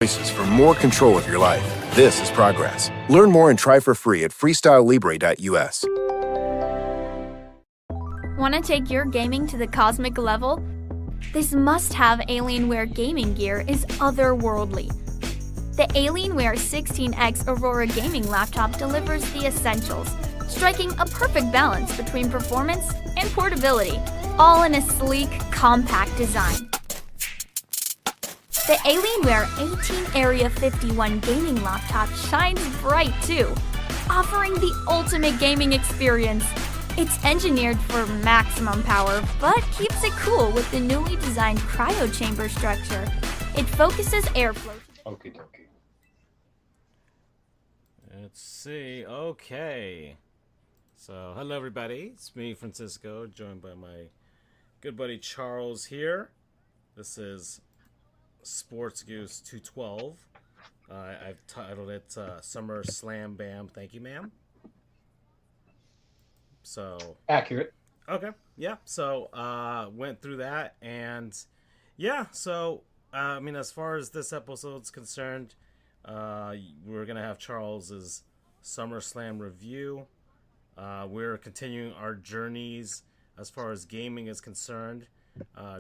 choices for more control of your life. This is progress. Learn more and try for free at freestylelibre.us. Want to take your gaming to the cosmic level? This must-have Alienware gaming gear is otherworldly. The Alienware 16X Aurora gaming laptop delivers the essentials, striking a perfect balance between performance and portability, all in a sleek, compact design. The Alienware 18 Area 51 gaming laptop shines bright too, offering the ultimate gaming experience. It's engineered for maximum power, but keeps it cool with the newly designed cryo chamber structure. It focuses airflow. Okie dokie. Let's see. Okay. So, hello everybody. It's me, Francisco, joined by my good buddy Charles here. This is Sports Goose 212. I've titled it SummerSlam Bam. Thank you, ma'am. So accurate. Okay. Yeah. So went through that, and yeah. So I mean, as far as this episode's concerned, we're gonna have Charles's SummerSlam review. We're continuing our journeys as far as gaming is concerned.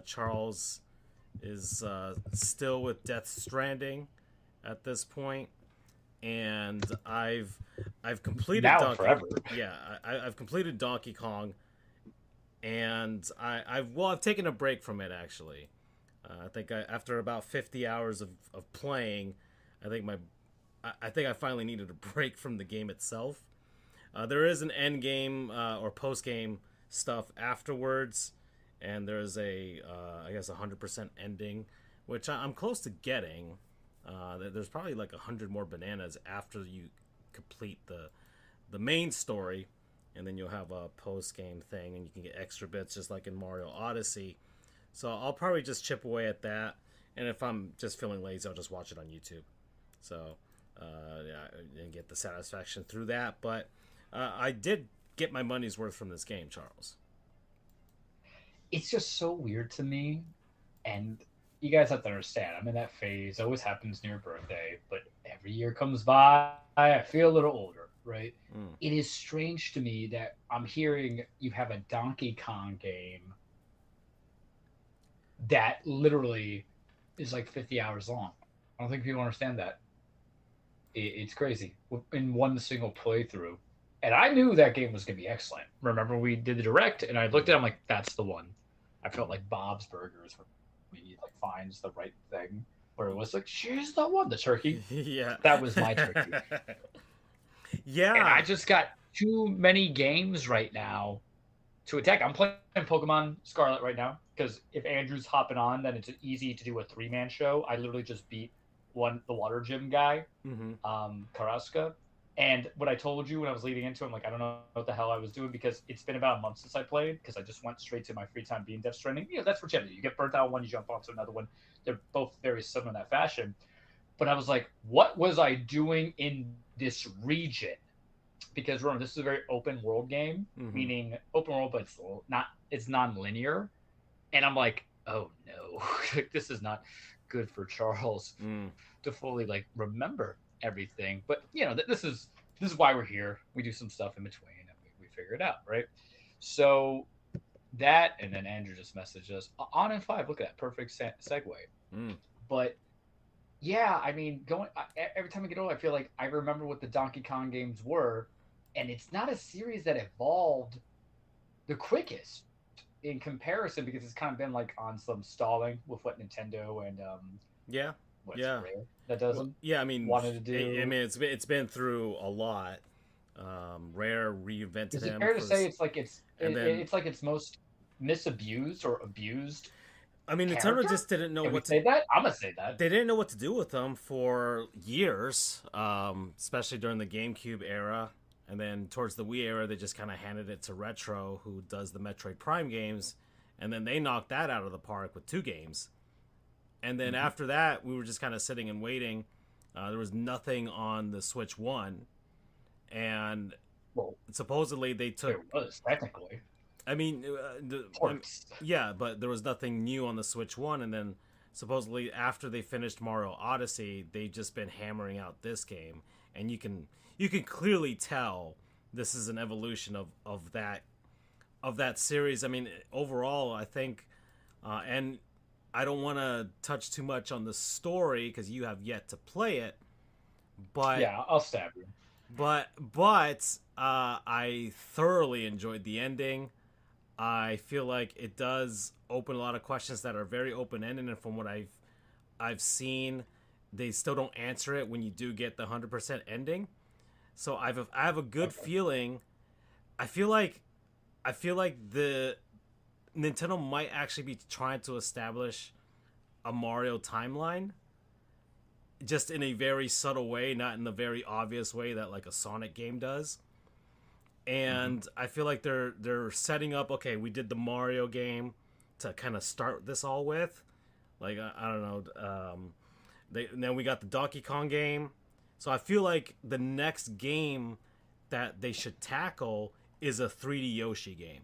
Charles is still with Death Stranding at this point, and I've completed now forever. Yeah, I've completed Donkey Kong, and I've taken a break from it actually. I think after about 50 hours of playing, I think I finally needed a break from the game itself. There is an end game or post game stuff afterwards, and there's I guess 100% ending, which I'm close to getting. There's probably like 100 more bananas after you complete the main story, and then you'll have a post game thing, and you can get extra bits just like in Mario Odyssey. So I'll probably just chip away at that, and if I'm just feeling lazy, I'll just watch it on YouTube. So yeah, and get the satisfaction through that. But I did get my money's worth from this game, Charles. It's just so weird to me, and you guys have to understand, I'm in that phase. It always happens near birthday, but every year comes by, I feel a little older, right? It is strange to me that I'm hearing you have a Donkey Kong game that literally is like 50 hours long. I don't think people understand that. It's crazy in one single playthrough. And I knew that game was going to be excellent. Remember, we did the direct, and I looked at it, I'm like, that's the one. I felt like Bob's Burgers when he like finds the right thing, where it was like, she's the one, the turkey. Yeah, that was my turkey. Yeah, and I just got too many games right now to attack. I'm playing Pokemon Scarlet right now because if Andrew's hopping on, then it's easy to do a 3-man show. I literally just beat the water gym guy, Karaska. And what I told you when I was leading into it, I'm like, I don't know what the hell I was doing because it's been about a month since I played because I just went straight to my free time being Death Stranding. You know, that's what you have to do. You get burnt out one, you jump onto another one. They're both very similar in that fashion. But I was like, what was I doing in this region? Because remember, this is a very open world game, meaning open world, but it's non-linear. And I'm like, oh no, this is not good for Charles to fully like remember everything. But you know, this is why we're here. We do some stuff in between and we figure it out, right? So that, and then Andrew just messaged us on in 5. Look at that perfect segue. But yeah, I mean, every time I get older, I feel like I remember what the Donkey Kong games were, and it's not a series that evolved the quickest in comparison because it's kind of been like on some stalling with what Nintendo and Rare that does them. Yeah, I mean, wanted to do. I mean, it's been through a lot. Rare reinvented Is it him. fair to say it's like it's like its most misabused or abused? I mean, Nintendo just didn't know what to say that. I'm gonna say that they didn't know what to do with them for years, especially during the GameCube era, and then towards the Wii era, they just kind of handed it to Retro, who does the Metroid Prime games, and then they knocked that out of the park with 2 games. And then after that, we were just kind of sitting and waiting. There was nothing on the Switch 1. And supposedly they took... There was, technically. I mean, yeah, but there was nothing new on the Switch 1. And then supposedly after they finished Mario Odyssey, they've just been hammering out this game, and you can clearly tell this is an evolution of that series. I mean, overall, I think, and I don't want to touch too much on the story because you have yet to play it, but Yeah, I'll stab you. But I thoroughly enjoyed the ending. I feel like it does open a lot of questions that are very open ended, and from what I've seen, they still don't answer it when you do get the 100% ending. So I have a good feeling. I feel like the Nintendo might actually be trying to establish a Mario timeline, just in a very subtle way, not in the very obvious way that like a Sonic game does. And I feel like they're setting up, okay, we did the Mario game to kind of start this all with. Like, I don't know. Then we got the Donkey Kong game. So I feel like the next game that they should tackle is a 3D Yoshi game.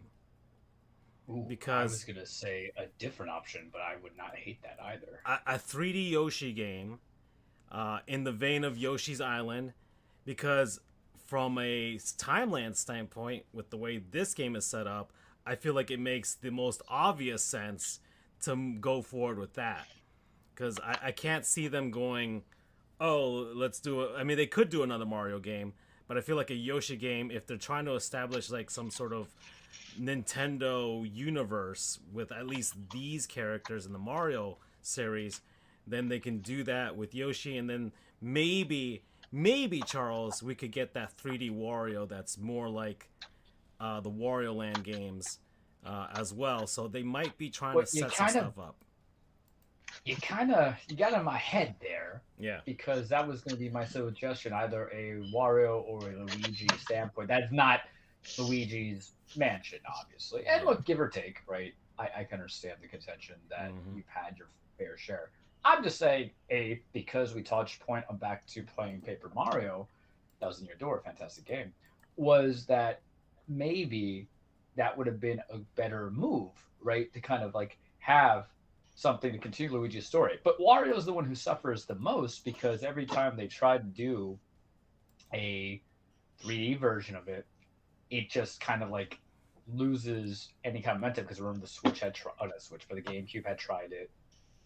Ooh, because I was going to say a different option, but I would not hate that either. A 3D Yoshi game in the vein of Yoshi's Island, because from a timeline standpoint, with the way this game is set up, I feel like it makes the most obvious sense to go forward with that. Because I can't see them going, oh, let's do it. I mean, they could do another Mario game, but I feel like a Yoshi game, if they're trying to establish like some sort of Nintendo universe with at least these characters in the Mario series, then they can do that with Yoshi, and then maybe Charles, we could get that 3D Wario that's more like the Wario Land games as well. So they might be trying to set some stuff up. You got in my head there. Yeah. Because that was going to be my suggestion, either a Wario or a Luigi standpoint. That's not Luigi's Mansion, obviously. And look, give or take, right? I can understand the contention that you've had your fair share. I'm just saying, because we touched point on back to playing Paper Mario, that was in your door, fantastic game, was that maybe that would have been a better move, right? To kind of like have something to continue Luigi's story. But Wario is the one who suffers the most, because every time they try to do a 3D version of it, it just kind of like loses any kind of momentum, because remember the Switch had but the GameCube had tried it.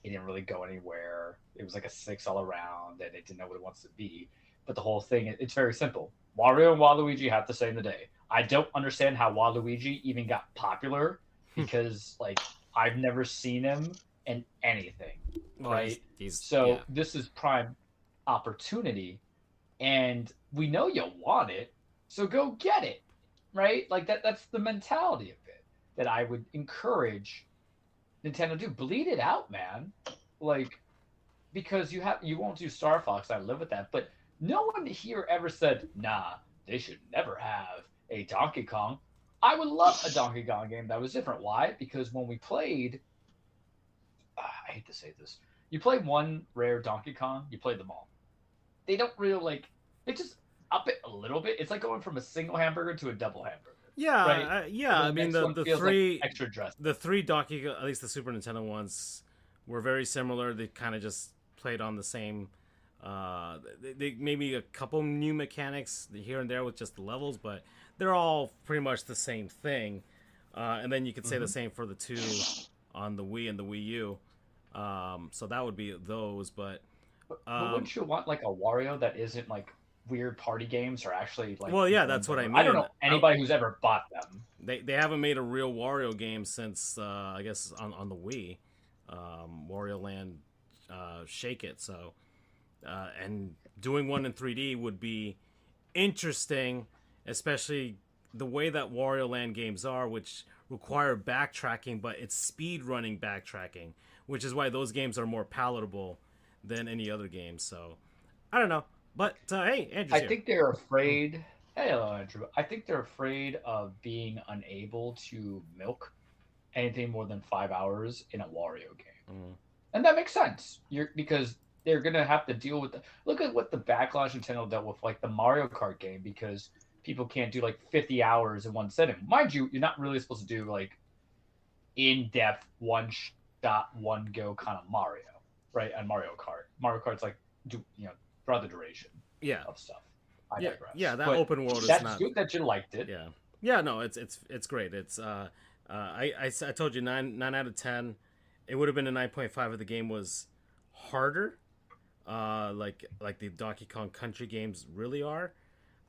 It didn't really go anywhere. It was like a 6 all around, and it didn't know what it wants to be. But the whole thing, it's very simple. Wario and Waluigi have to stay in the day. I don't understand how Waluigi even got popular, because like I've never seen him in anything, right? So this is prime opportunity, and we know you want it, so go get it, right? Like that's the mentality of it that I would encourage Nintendo do. Bleed it out, man. Like, because you won't do Star Fox. I live with that, but no one here ever said, nah, they should never have a Donkey Kong. I would love a Donkey Kong game that was different. Why? Because when we played, I hate to say this, you play one rare Donkey Kong, you play them all. They don't really they just up it a little bit. It's like going from a single hamburger to a double hamburger. Yeah, right? I mean the three like extra dress. The three Donkey, at least the Super Nintendo ones, were very similar. They kind of just played on the same. They maybe a couple new mechanics here and there with just the levels, but they're all pretty much the same thing. And then you could say the same for the two on the Wii and the Wii U. So that would be those, but wouldn't you want like a Wario that isn't like weird party games, or actually like? Well, yeah, that's what I mean. I don't know anybody who's ever bought them. They haven't made a real Wario game since I guess on the Wii, Wario Land, Shake It. So, and doing one in 3D would be interesting, especially the way that Wario Land games are, which require backtracking, but it's speed running backtracking, which is why those games are more palatable than any other game. So, I don't know. But hey, Andrew's here. I think they're afraid. Hey, hello, Andrew. I think they're afraid of being unable to milk anything more than 5 hours in a Wario game, and that makes sense. Because they're gonna have to deal with look at what the backlash Nintendo dealt with, like the Mario Kart game, because people can't do like 50 hours in one sitting. Mind you, you're not really supposed to do like in-depth, one shot, one go kind of Mario. right? And Mario Kart. Mario Kart's like throughout the duration Yeah, of stuff. I yeah, digress. yeah. That But open world is that's not. good that you liked it. Yeah, yeah. No, it's great. I told you 9 out of 10. It would have been a 9.5 if the game was harder, like the Donkey Kong Country games really are.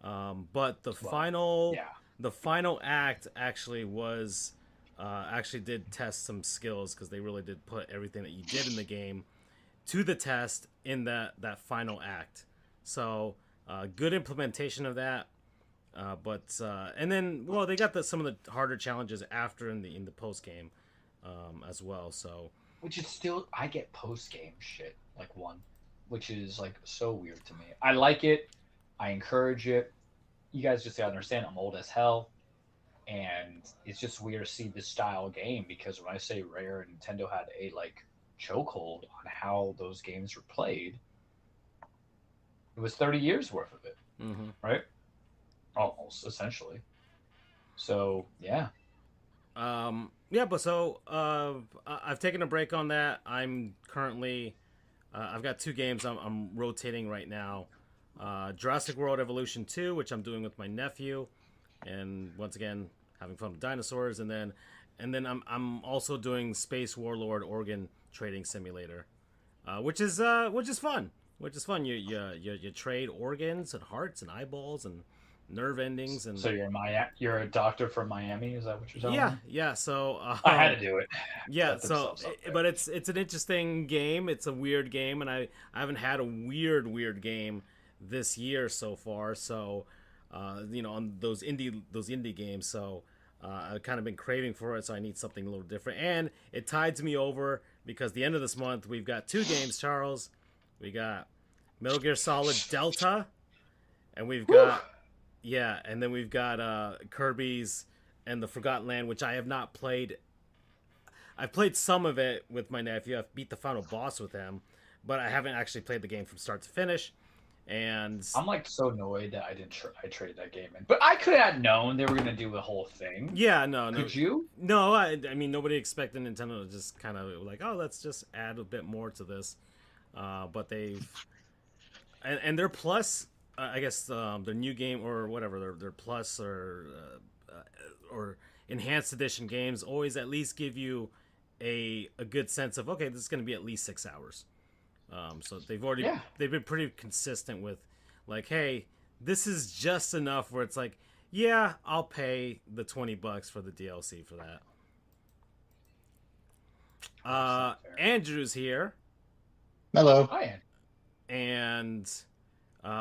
But Yeah. the final act actually was actually did test some skills because they really did put everything that you did in the game to the test in that final act. So good implementation of that. But and then they got some of the harder challenges after in the post game as well. So Which is still I get post game shit like one, which is like so weird to me. I like it. I encourage it. You guys just gotta understand I'm old as hell, and it's just weird to see this style game because when I say Rare and Nintendo had a like chokehold on how those games were played, it was 30 years worth of it, mm-hmm. right? Almost essentially. So yeah, yeah, but I've taken a break on that. I'm currently I've got 2 games I'm rotating right now. Jurassic World Evolution 2, which I'm doing with my nephew, and once again having fun with dinosaurs, and then I'm also doing Space Warlord Organ Trading Simulator, which is fun. You trade organs and hearts and eyeballs and nerve endings, and so you're a doctor from Miami, is that what you're telling me? yeah. So I had to do it. yeah. Set So, themselves up there. but it's an interesting game. It's a weird game, and I haven't had a weird game this year so far. So, on those indie games. So, I've kind of been craving for it. So I need something a little different, and it tides me over because the end of this month we've got 2 games, Charles. We got Metal Gear Solid Delta, and we've got. Yeah, and then we've got Kirby's and the Forgotten Land, which I have not played. I've played some of it with my nephew. I've beat the final boss with him, but I haven't actually played the game from start to finish. And I'm like so annoyed that I didn't. I traded that game in, but I could have known they were gonna do the whole thing. yeah, no, Could you? no. I mean, nobody expected Nintendo to just kind of like, oh, let's just add a bit more to this. But they've and their plus. I guess their new game or whatever their plus or enhanced edition games always at least give you a good sense of, okay, this is going to be at least 6 hours. So they've been pretty consistent with like, hey, this is just enough where it's like, yeah, I'll pay the $20 for the DLC for that. Andrew's here. Hello. Hi, And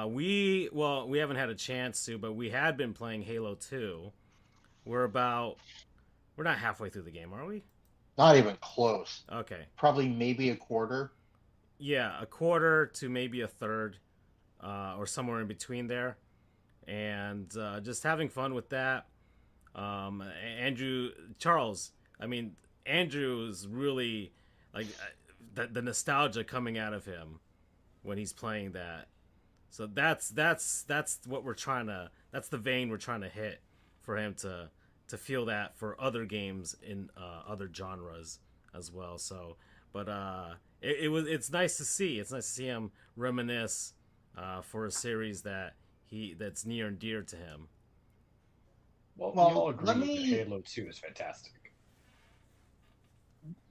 we haven't had a chance to, but we had been playing Halo 2. We're not halfway through the game, are we? Not even close. Okay. Probably maybe a quarter. Yeah, a quarter to maybe a third, or somewhere in between there. And just having fun with that. Charles, I mean, Andrew's really, like, the nostalgia coming out of him when he's playing that. So that's what we're trying to. That's the vein we're trying to hit for him to feel that for other games in other genres as well. So, but it's nice to see. It's nice to see him reminisce for a series that's near and dear to him. Well, we all agree that Halo 2 is fantastic.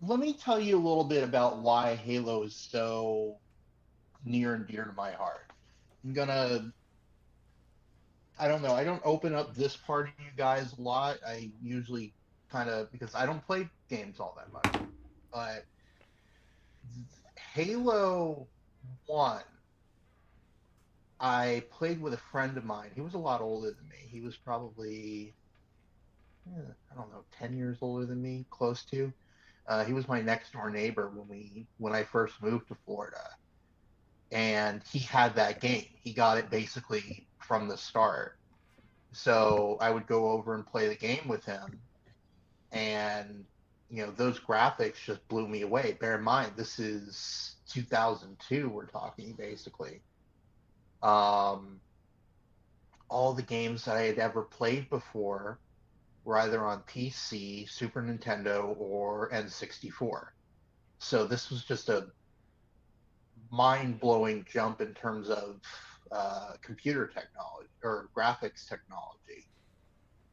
Let me tell you a little bit about why Halo is so near and dear to my heart. I don't know. I don't open up this part of you guys a lot. I usually because I don't play games all that much. But Halo 1, I played with a friend of mine. He was a lot older than me. He was probably, 10 years older than me, close to. He was my next door neighbor when I first moved to Florida. And he had that game. He got it basically from the start. So I would go over and play the game with him. And, those graphics just blew me away. Bear in mind, this is 2002 we're talking, basically. All the games that I had ever played before were either on PC, Super Nintendo, or N64. So this was just a mind-blowing jump in terms of computer technology or graphics technology.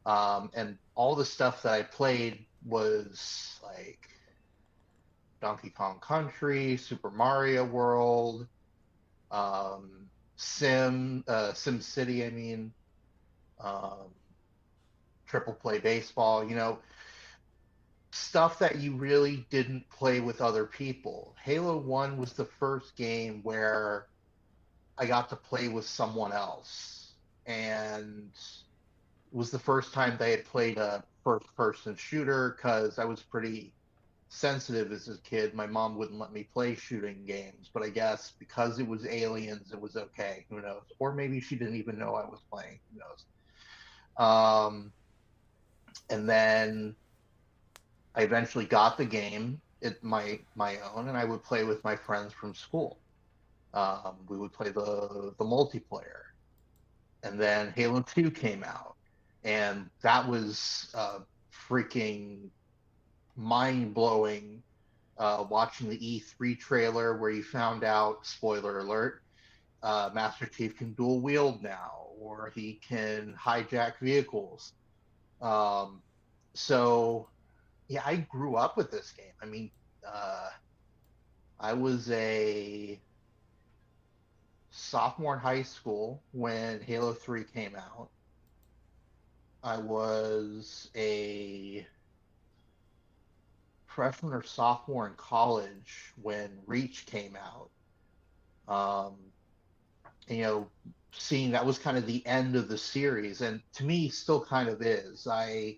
And all the stuff that I played was like Donkey Kong Country, Super Mario World, Sim City, I mean, Triple Play Baseball, stuff that you really didn't play with other people. Halo 1 was the first game where I got to play with someone else, and it was the first time they had played a first-person shooter because I was pretty sensitive as a kid. My mom wouldn't let me play shooting games, but I guess because it was aliens, it was okay. Who knows? Or maybe she didn't even know I was playing. Who knows? And then I eventually got the game, my own, and I would play with my friends from school. We would play the multiplayer, and then Halo 2 came out, and that was freaking mind-blowing. Watching the E3 trailer where you found out, spoiler alert, Master Chief can dual wield now, or he can hijack vehicles. So yeah, I grew up with this game. I mean, I was a sophomore in high school when Halo 3 came out. I was a freshman or sophomore in college when Reach came out. Seeing that was kind of the end of the series, and to me still kind of is. I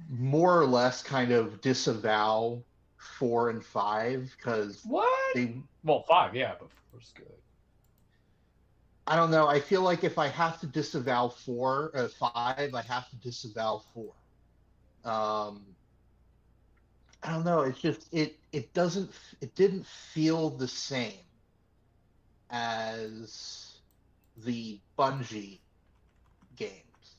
more or less kind of disavow 4 and 5 because What? Well, 5, yeah, but 4's good. I don't know. I feel like if I have to disavow 5, I have to disavow 4. I don't know. It's just it didn't feel the same as the Bungie games.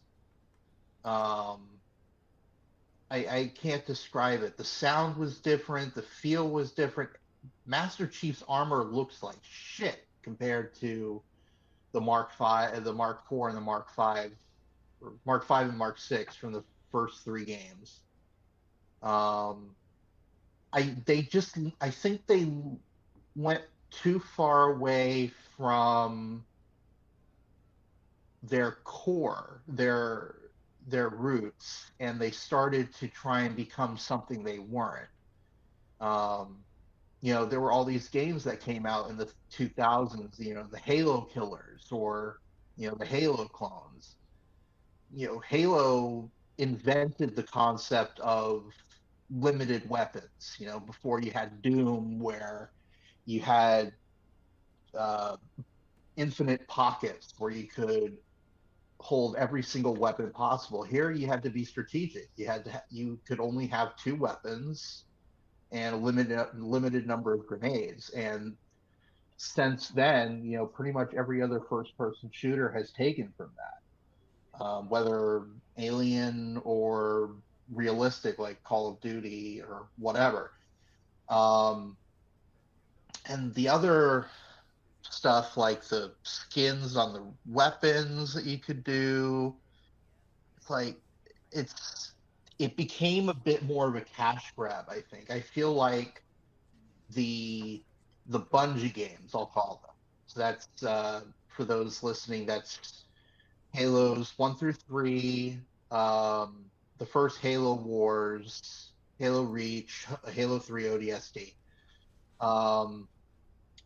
I can't describe it. The sound was different. The feel was different. Master Chief's armor looks like shit compared to the Mark V, the Mark IV, and the Mark V, or Mark V and Mark VI from the first 3 games. I think they went too far away from their core, their roots, and they started to try and become something they weren't. There were all these games that came out in the 2000s, the Halo killers or, the Halo clones. Halo invented the concept of limited weapons, before you had Doom, where you had infinite pockets where you could hold every single weapon possible. Here you had to be strategic. You could only have 2 weapons and a limited number of grenades. And since then, pretty much every other first-person shooter has taken from that, whether alien or realistic like Call of Duty or whatever. And the other stuff like the skins on the weapons that you could do, it became a bit more of a cash grab, I think. I feel like the Bungie games, I'll call them. So that's for those listening, that's Halos 1 through 3, the first Halo Wars, Halo Reach, Halo 3 ODST.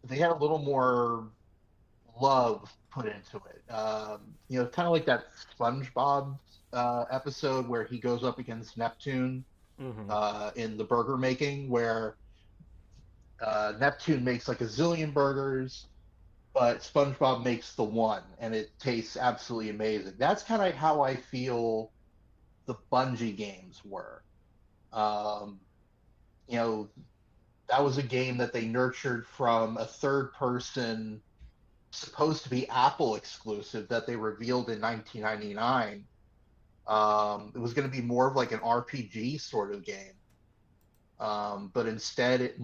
They had a little more love put into it. Kind of like that SpongeBob episode where he goes up against Neptune in the burger making, where Neptune makes like a zillion burgers, but SpongeBob makes the one, and it tastes absolutely amazing. That's kind of how I feel the Bungie games were. That was a game that they nurtured from a third person, supposed to be Apple exclusive, that they revealed in 1999. It was going to be more of like an RPG sort of game. But instead it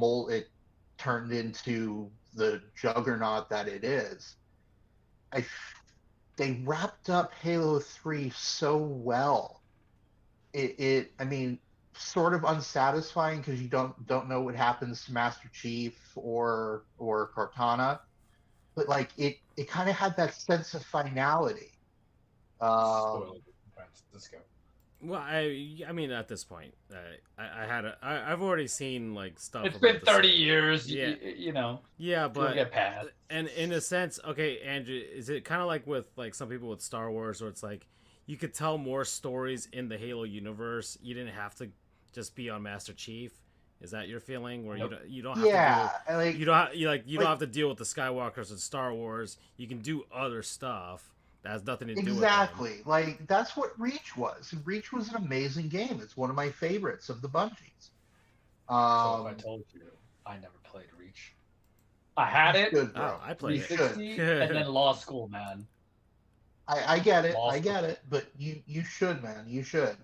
turned into the juggernaut that it is. I They wrapped up Halo 3 so well. I mean, sort of unsatisfying because you don't know what happens to Master Chief or Cortana, but like it kind of had that sense of finality. Spoiler, Francisco. Well, I mean, at this point, I've already seen like stuff. It's about been the 30 series. years. Yeah. You know. Yeah, You'll but get past. and in a sense, okay, Andrew, is it kind of like with like some people with Star Wars, where it's like you could tell more stories in the Halo universe. You didn't have to just be on Master Chief. Is that your feeling? Where you don't have to like you don't have to deal with the Skywalkers in Star Wars. You can do other stuff that has nothing to do with them. exactly. Like that's what Reach was. And Reach was an amazing game. It's one of my favorites of the Bungies. So if I told you, I never played Reach. I had it. Good, bro. Oh, I played it. 360, and then law school, man. I get it. Law I get school. it. But you should, man. You should.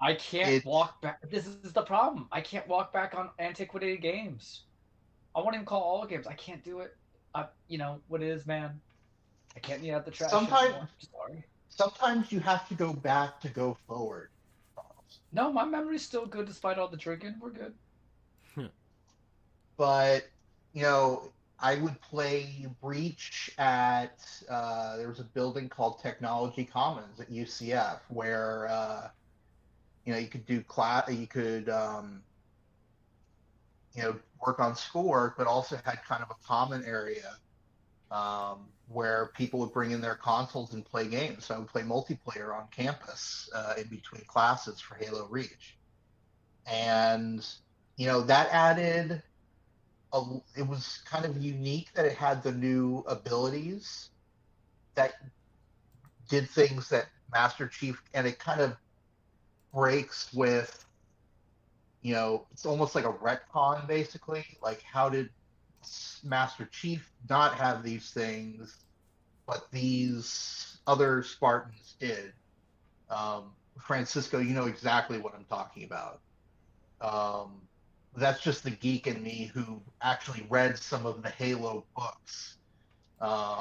I can't walk back. This is the problem. I can't walk back on antiquated games. I won't even call all games. I can't do it. You know what it is, man. I can't eat out the trash anymore. Sorry. Sometimes you have to go back to go forward. No, my memory's still good despite all the drinking. We're good. But you know, I would play Breach at there was a building called Technology Commons at UCF where you know you could do you know, work on schoolwork, but also had kind of a common area where people would bring in their consoles and play games. So I would play multiplayer on campus in between classes for Halo Reach, and you know that added. It was kind of unique that it had the new abilities that did things that Master Chief, and it kind of breaks with, you know, it's almost like a retcon basically. Like, how did Master Chief not have these things, but these other Spartans did? Francisco, you know exactly what I'm talking about. That's just the geek in me who actually read some of the Halo books.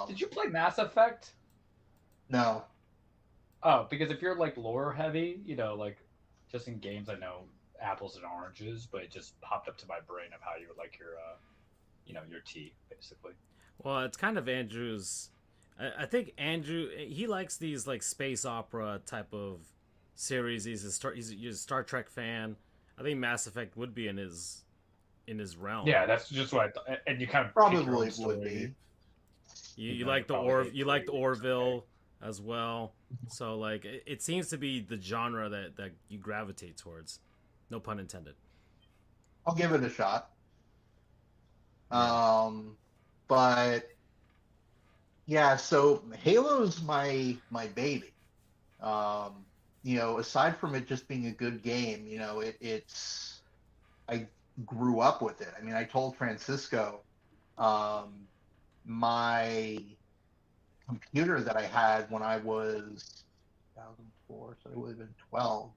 Did you play Mass Effect? No. Oh, because if you're like lore heavy, you know, like just in games, I know apples and oranges, but it just popped up to my brain of how you would like your, you know, your tea, basically. Well, it's kind of Andrew's. I think Andrew, he likes these like space opera type of series. He's a Star Trek fan. I think Mass Effect would be in his realm. Yeah, that's just what I thought. And you kind of Probably would be. You like the Orville as well. So like it seems to be the genre that you gravitate towards. No pun intended. I'll give it a shot. But yeah, so Halo's my baby. You know, aside from it just being a good game, you know, it's I grew up with it. I mean, I told Francisco, my computer that I had when I was 2004, so it would have been 12.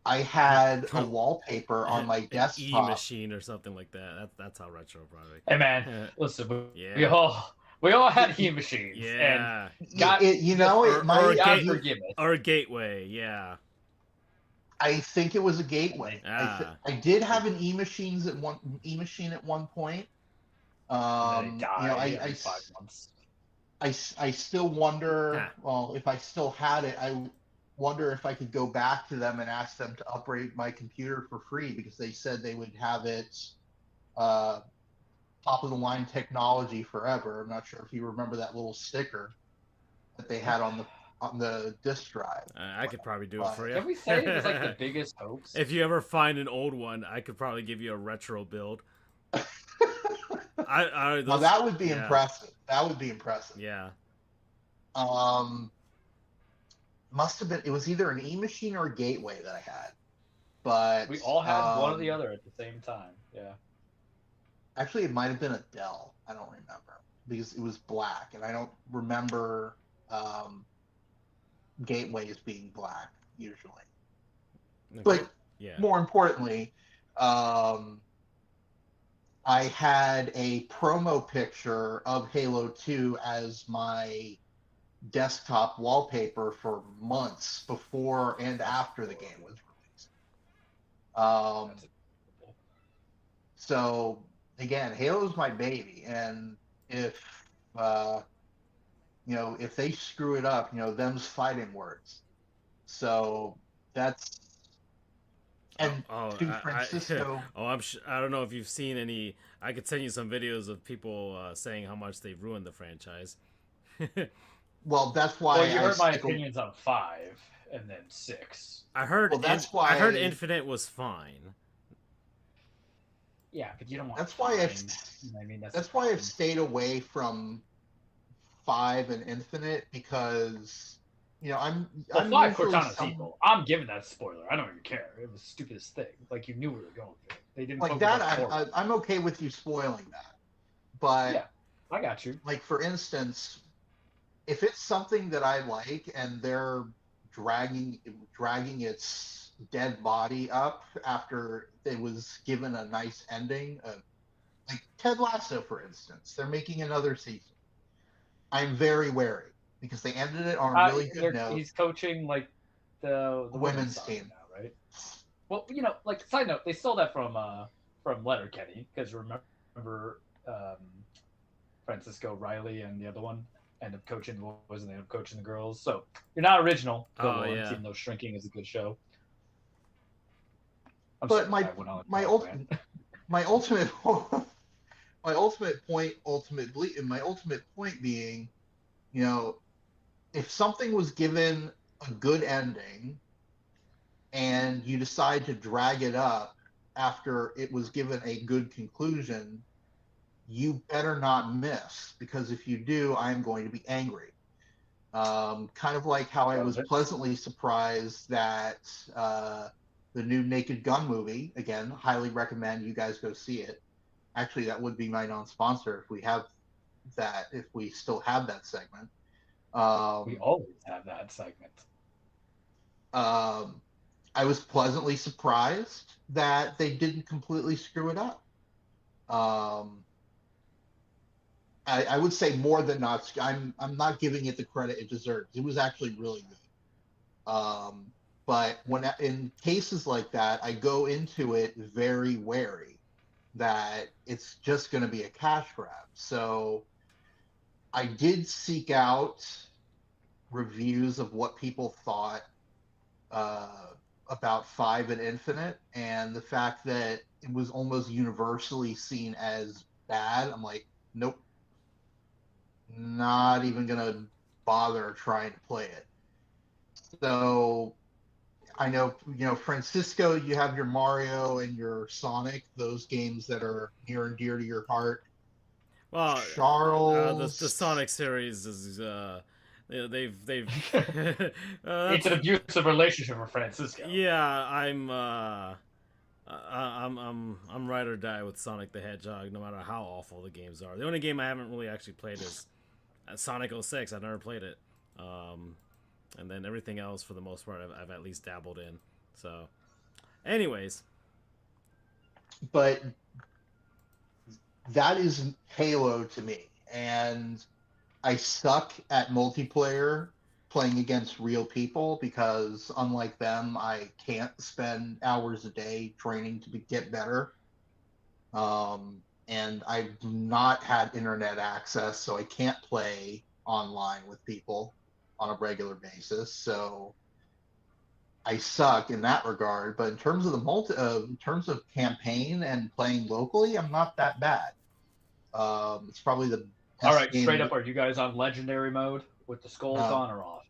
I had a wallpaper on my desktop. E-machine or something like that. That's how retro probably. Hey man, listen, Yeah. we all had e-machines. Yeah. And got, You know, it might or a gateway. Yeah. I think it was a gateway. Ah. I did have an e-machine at one point. and then it died You know, every 5 months. I still wonder. Ah. Well, if I still had it, I wonder if I could go back to them and ask them to upgrade my computer for free, because they said they would have it top of the line technology forever. I'm not sure if you remember that little sticker that they had on the disk drive. I could probably do it for you. Can we say it was like the biggest hoax? If you ever find an old one, I could probably give you a retro build. Well, that would be impressive. That would be impressive. Yeah. Must have been. It was either an e-machine or a gateway that I had, but We all had one or the other at the same time. Yeah. Actually, it might have been a Dell. I don't remember, because it was black, and I don't remember gateways being black usually. Okay. But yeah. more importantly, I had a promo picture of Halo 2 as my desktop wallpaper for months before and after the game was released. That's adorable. So again, Halo's my baby, and if uh, if they screw it up, them's fighting words. So that's and to Francisco. I don't know if you've seen any. I could send you some videos of people saying how much they've ruined the franchise. Well, that's why Well, you heard my opinions on 5 and then 6. I heard. Well, that's why I heard Infinite was fine. Yeah, but you don't want. That's why that's why I've stayed away from 5 and Infinite, because I'm 5 usually Cortana's evil. I'm giving that spoiler. I don't even care. It was the stupidest thing. Like, you knew we were going for it. They didn't like that. I'm okay with you spoiling that, but yeah, I got you. Like, for instance, if it's something that I like and they're dragging its dead body up after it was given a nice ending, like Ted Lasso, for instance, they're making another season. I'm very wary because they ended it on a really good note. He's coaching like the women's team now, right? Well, like, side note, they stole that from Letterkenny, because remember Francisco Riley and the other one end up coaching the boys and they end up coaching the girls. So you're not original. Yeah. Even though Shrinking is a good show. But my ultimate point being, if something was given a good ending and you decide to drag it up after it was given a good conclusion, you better not miss, because if you do, I'm going to be angry. Kind of like how I was pleasantly surprised that the new Naked Gun movie, again, highly recommend you guys go see it. Actually, that would be my non-sponsor if we still have that segment. We always have that segment. I was pleasantly surprised that they didn't completely screw it up. I would say more than not. I'm not giving it the credit it deserves. It was actually really good. But in cases like that, I go into it very wary that it's just going to be a cash grab. So I did seek out reviews of what people thought about 5 and Infinite, and the fact that it was almost universally seen as bad. I'm like, nope, not even gonna bother trying to play it. So I know, Francisco, you have your Mario and your Sonic, those games that are near and dear to your heart. Well, Charles, the Sonic series is they've it's an abusive relationship with Francisco. Yeah, I'm ride or die with Sonic the Hedgehog, no matter how awful the games are. The only game I haven't really actually played is Sonic 06. I've never played it. And then everything else, for the most part, I've at least dabbled in. So, anyways. But that is Halo to me. And I suck at multiplayer playing against real people because, unlike them, I can't spend hours a day training to get better. And I've not had internet access, so I can't play online with people on a regular basis. So I suck in that regard. But in terms of in terms of campaign and playing locally, I'm not that bad. It's probably the best. All right, straight up, are you guys on legendary mode with the skulls on or off?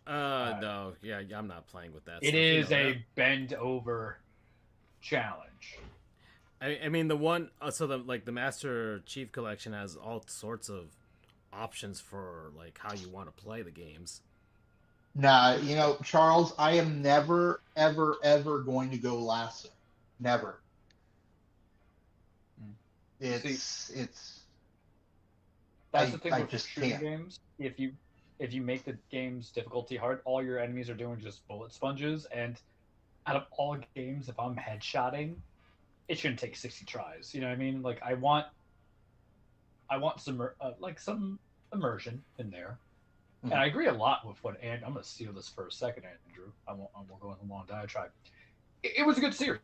No, yeah, I'm not playing with that. It is a bend over challenge. I mean, the one, so the Master Chief Collection has all sorts of options for like how you want to play the games. Nah, Charles, I am never, ever, ever going to go lasso. Never. It's. That's the thing with shooting games. If you make the game's difficulty hard, all your enemies are doing just bullet sponges, and out of all games, if I'm headshotting it shouldn't take 60 tries. You know what I mean? Like I want some like some immersion in there. And I agree a lot with what and I'm going to steal this for a second, Andrew. I won't go on a long diatribe. It was a good series.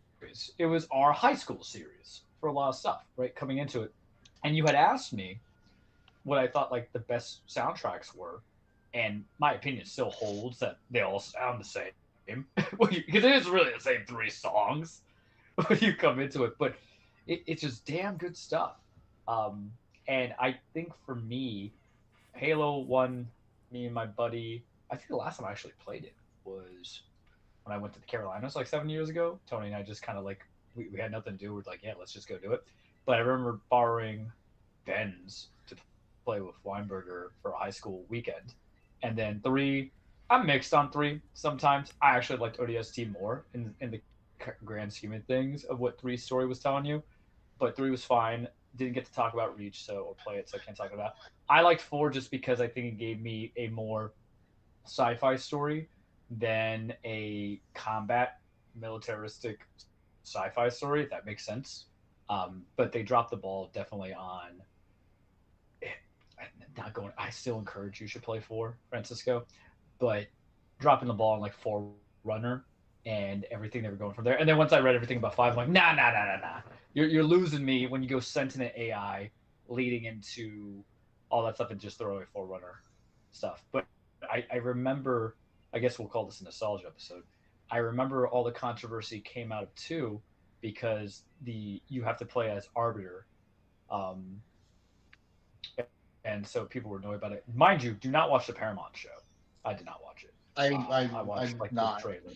It was our high school series for a lot of stuff, right? Coming into it. And you had asked me what I thought like the best soundtracks were. And my opinion still holds that they all sound the same. Because it is really the same 3 songs when you come into it. But it's just damn good stuff. And I think for me, Halo 1, me and my buddy, I think the last time I actually played it was when I went to the Carolinas like 7 years ago. Tony and I just kind of like, we had nothing to do. We're like, yeah, let's just go do it. But I remember borrowing Ben's to play with Weinberger for a high school weekend. And then 3, I'm mixed on 3 sometimes. I actually liked ODST more in the grand scheme of things of what 3's story was telling you. But 3 was fine. Didn't get to talk about Reach or play it, so I can't talk about it. I liked 4 just because I think it gave me a more sci-fi story than a combat militaristic sci-fi story, if that makes sense. But they dropped the ball definitely on not going. I still encourage you should play 4, Francisco, but dropping the ball on like 4 runner and everything they were going from there. And then once I read everything about 5, I'm like, nah. You're losing me when you go sentient AI leading into all that stuff and just throw away 4 runner stuff. But I remember, I guess we'll call this a nostalgia episode. I remember all the controversy came out of 2 because you have to play as Arbiter. And so people were annoyed about it. Mind you, do not watch the Paramount show. I did not watch it. I watched like the trailer.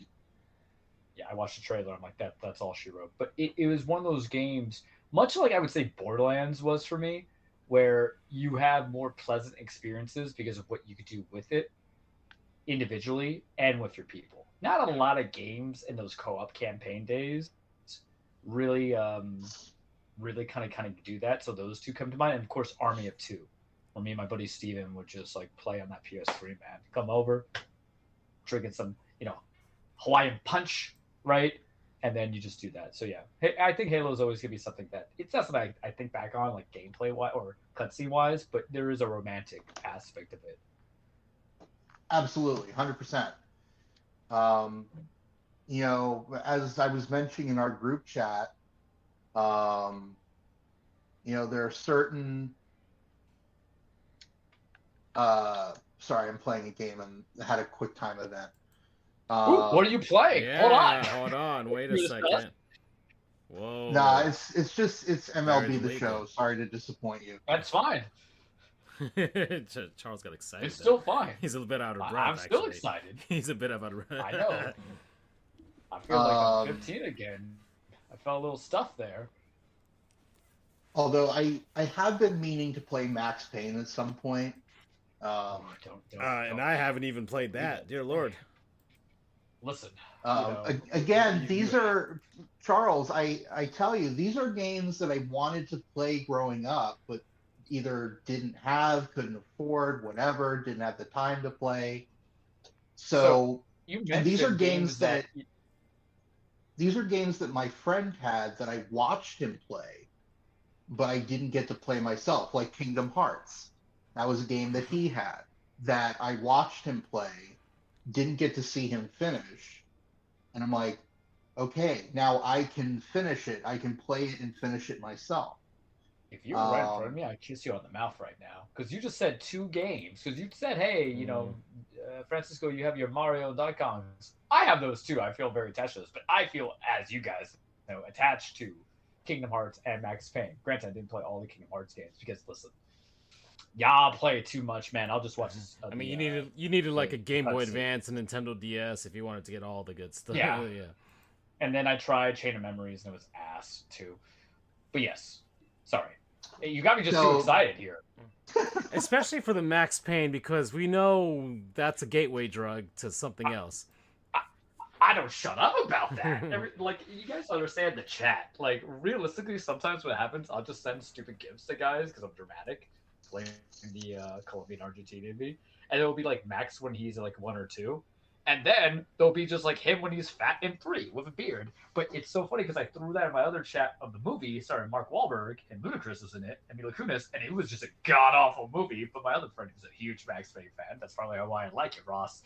Yeah, I watched the trailer. I'm like, that's all she wrote. But it was one of those games, much like I would say Borderlands was for me, where you have more pleasant experiences because of what you could do with it individually and with your people. Not a lot of games in those co-op campaign days really kind of do that. So those 2 come to mind. And of course, Army of 2. Where me and my buddy Steven would just like play on that PS3, man. Come over, drinking some, Hawaiian punch, right? And then you just do that. So yeah, I think Halo is always gonna be something that it's not something I think back on like gameplay wise or cutscene wise, but there is a romantic aspect of it. Absolutely, 100%. As I was mentioning in our group chat, there are certain. Sorry, I'm playing a game and had a quick time event. What are you playing? Yeah, hold on. Wait a second. Whoa. Nah, it's MLB The Show. Sorry to disappoint you. That's fine. Charles got excited. It's still fine. He's a bit out of breath. I'm still excited. He's a bit out of breath. I know. I feel like I'm 15 again. I felt a little stuff there. Although I have been meaning to play Max Payne at some point. And I haven't even played that. Dear Lord. Listen. Again, these are Charles. I tell you, these are games that I wanted to play growing up, but either didn't have, couldn't afford, whatever, didn't have the time to play. So these are games that my friend had that I watched him play, but I didn't get to play myself, like Kingdom Hearts. That was a game that he had that I watched him play, didn't get to see him finish. And I'm like, okay, now I can finish it. I can play it and finish it myself. If you were right in front of me, I'd kiss you on the mouth right now. Because you just said 2 games. Because you said, hey, Francisco, you have your Mario and Donkey Kongs. I have those too. I feel very attached to those. But I feel, as you guys know, attached to Kingdom Hearts and Max Payne. Granted, I didn't play all the Kingdom Hearts games because, listen, y'all play it too much, man. I'll just watch this. You needed like a Game Boy Advance and Nintendo DS if you wanted to get all the good stuff. Yeah. And then I tried Chain of Memories and it was ass too. But yes, sorry. You got me just too excited here. Especially for the Max Payne, because we know that's a gateway drug to something else. I don't shut up about that. You guys understand the chat. Like, realistically, sometimes what happens, I'll just send stupid gifts to guys because I'm dramatic. Playing the Colombian Argentinian movie. And it'll be like Max when he's like 1 or 2. And then there'll be just like him when he's fat in 3 with a beard. But it's so funny because I threw that in my other chat of the movie starring Mark Wahlberg and Ludacris was in it, and Mila Kunis, and it was just a god awful movie. But my other friend who's a huge Max Payne fan, that's probably why I like it, Ross.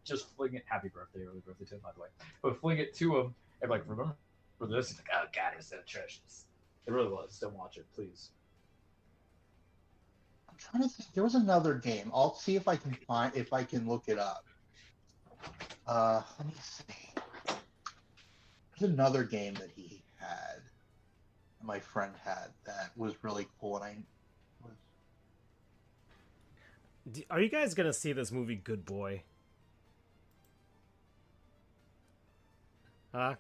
Just fling it. Happy birthday, early birthday to him, by the way. But fling it to him and like, remember this? He's like, oh god, it was so atrocious. It really was. Don't watch it, please. I'm trying to think. There was another game. I'll see if I can look it up. Let me see. There's another game that he had, my friend had, that was really cool, and Are you guys gonna see this movie, Good Boy? Huh?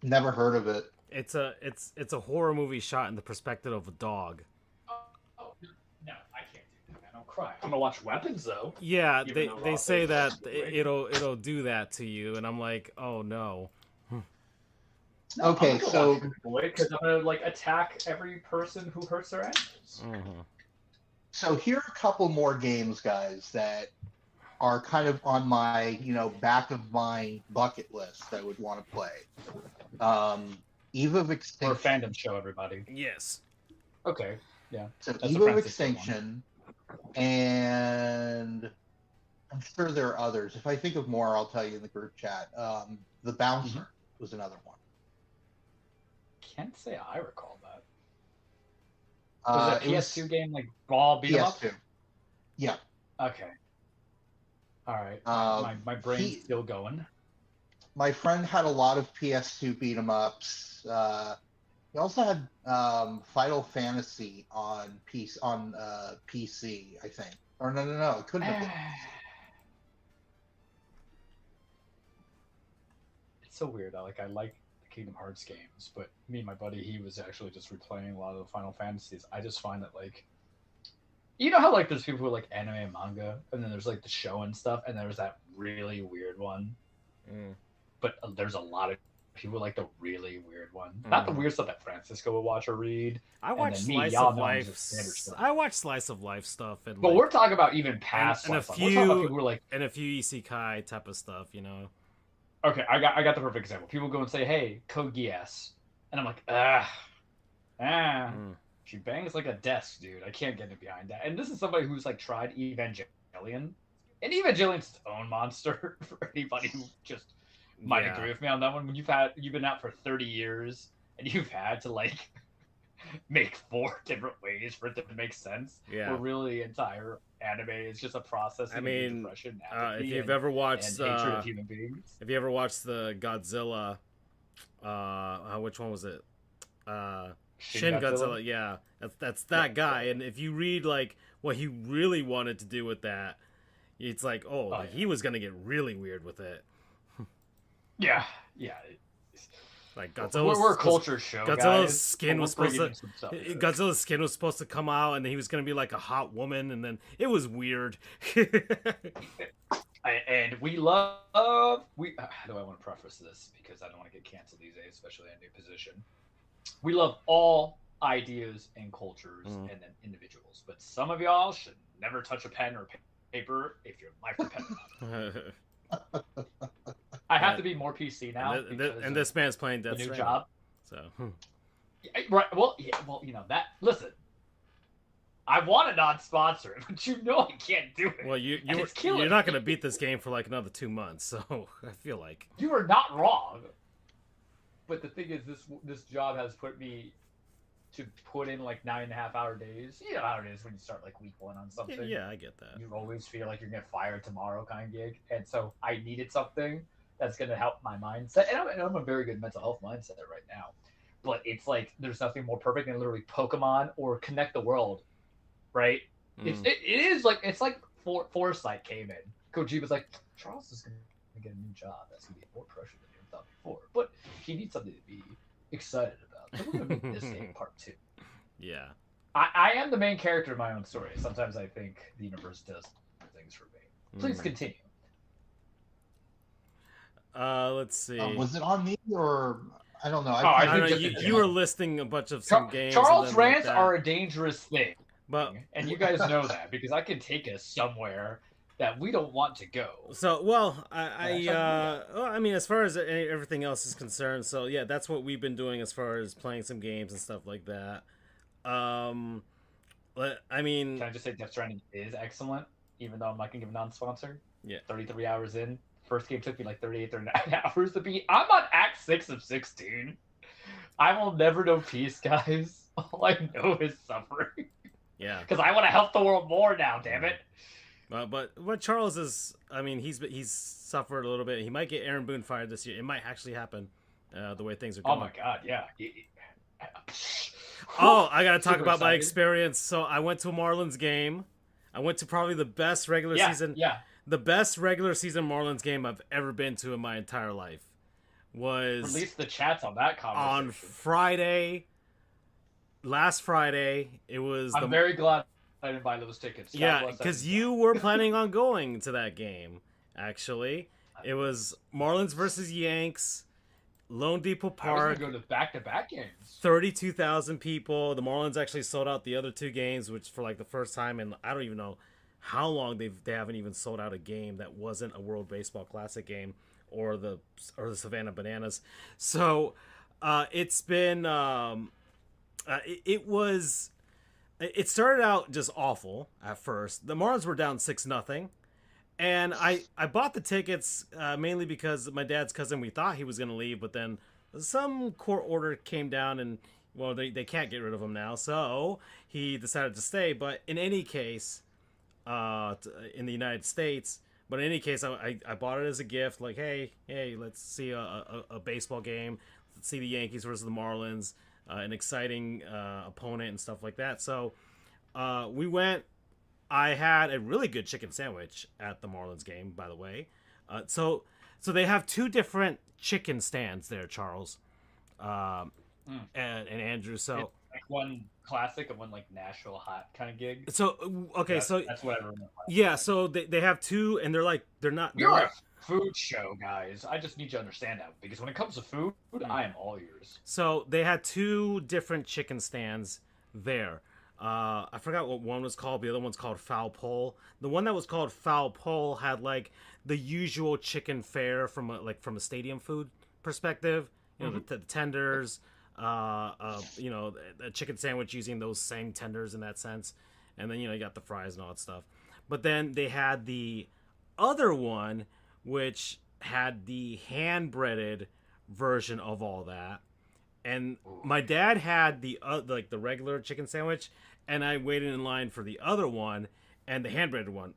never heard of it. It's a horror movie shot in the perspective of a dog. No, I can't do that. I don't cry. I'm gonna watch Weapons though. Yeah, they say that it'll do that to you, and I'm like, oh no. No, Okay, so because I'm gonna like attack every person who hurts their animals. Mm-hmm. So here are a couple more games, guys, that are kind of on my, back of my bucket list I would want to play. Eve of Extinction. Or a fandom show, everybody. Yes. Okay. Yeah. So That's Eve a of Francis Extinction, and I'm sure there are others. If I think of more, I'll tell you in the group chat. The Bouncer was another one. Can't say I recall that. Was it a PS2 game like ball beat 'em up? PS2. Yeah. Okay. All right. My brain's still going. My friend had a lot of PS2 beat 'em ups. He also had Final Fantasy on PC, I think. Or no, it couldn't have been. It's so weird. I like the Kingdom Hearts games, but me and my buddy, he was actually just replaying a lot of the Final Fantasies. I just find that you know how there's people who like anime and manga, and then there's like the show and stuff, and there's that really weird one. But there's a lot of people like the really weird one, not the weird stuff that Francisco would watch or read. I watch slice of life stuff, and but we're talking about even past and a few, we're talking about people who are and a few isekai type of stuff, Okay, I got the perfect example. People go and say, "Hey, Code Geass," and I'm like, she bangs like a desk, dude. I can't get behind that. And this is somebody who's tried Evangelion, and Evangelion's its own monster for anybody who just might agree with me on that one. When you've been out for 30 years and you've had to make 4 different ways for it to make sense. Yeah. Where really entire anime is just a process of depression, if you've ever watched hatred of human beings. If you ever watched the Godzilla, which one was it? Shin Godzilla. Yeah, that's that guy. And if you read what he really wanted to do with that, it's he was gonna get really weird with it. Yeah. Godzilla's, we're a culture show. Godzilla's skin was supposed to come out, and he was gonna be like a hot woman, and then it was weird. And we love how do I want to preface this, because I don't want to get canceled these days, especially in a new position. We love all ideas and cultures and then individuals, but some of y'all should never touch a pen or paper if your life depends on it. I have to be more PC now. And this man's playing Death Stranding. New job. So right. Well, that. Listen, I want a non-sponsor, but I can't do it. Well, you're not going to beat this game for another 2 months, so I feel like you are not wrong. But the thing is, this job has put me to put in 9.5-hour days. You know how it is when you start week 1 on something. Yeah, I get that. You always feel like you're gonna get fired tomorrow kind of gig, and so I needed something that's gonna help my mindset. And I'm a very good mental health mindset right now, but it's there's nothing more perfect than literally Pokemon or Connect the World, right? It is it's Foresight came in. Kojima's Charles is gonna get a new job. That's gonna be more pressure than you thought before, but he needs something to be excited about. So we're gonna make this game part 2. Yeah. I am the main character in my own story. Sometimes I think the universe does things for me. Please continue. Let's see. Was it on me, or I don't know? I don't know. You were listing a bunch of some games. Charles rants are a dangerous thing, but and you guys know that because I can take us somewhere that we don't want to go. So, well, I mean, as far as everything else is concerned, so yeah, that's what we've been doing as far as playing some games and stuff like that. I mean, Can I just say Death Stranding is excellent, even though I'm not gonna give a non-sponsor. yeah. 33 hours in. First game took me like 38, 39 hours to beat. I'm on Act 6 of 16. I will never know peace, guys. All I know is suffering. Yeah. Because I want to help the world more now, damn it. But what Charles is, I mean, he's suffered a little bit. He might get Aaron Boone fired this year. It might actually happen, the way things are going. Oh my god, yeah. Oh, I gotta talk Super about my excited. experience. So I went to a Marlins game. I went to probably the best regular season. Yeah. The best regular season Marlins game I've ever been to in my entire life was Release the chats on that conversation. on Friday. Last Friday, it was. I'm very glad I didn't buy those tickets. God Yeah, bless because that. you were planning on going to that game. Actually, it was Marlins versus Yanks, Lone Depot I was Park. gonna go to back-to-back games. 32,000 people. The Marlins actually sold out the other two games, which for like the first time in I don't even know how long they haven't even sold out a game that wasn't a World Baseball Classic game or the Savannah Bananas. So it's been it started out just awful at first. The Marlins were down 6-0. And I bought the tickets mainly because my dad's cousin, we thought he was going to leave, but then some court order came down and, well, they can't get rid of him now. So he decided to stay. But in any case, in the United States, but in any case, I bought it as a gift. Like, hey, let's see a baseball game. Let's see the Yankees versus the Marlins, an exciting opponent and stuff like that. So we went. I had a really good chicken sandwich at the Marlins game, by the way. So they have two different chicken stands there, Charles, and Andrew. So It's like one classic and one like Nashville hot kind of gig. so okay, so That's what I remember. yeah, so they have two, and they're not. You're a food show, guys. I just need you to understand that because when it comes to food, I am all ears. So they had two different chicken stands there. I forgot what one was called. The other one's called Foul Pole. The one that was called Foul Pole had like the usual chicken fare from a stadium food perspective. You know, the tenders. You know, a chicken sandwich using those same tenders in that sense, and then you got the fries and all that stuff. But then they had the other one, which had the hand breaded version of all that. And my dad had the like the regular chicken sandwich, and I waited in line for the other one and the hand breaded one.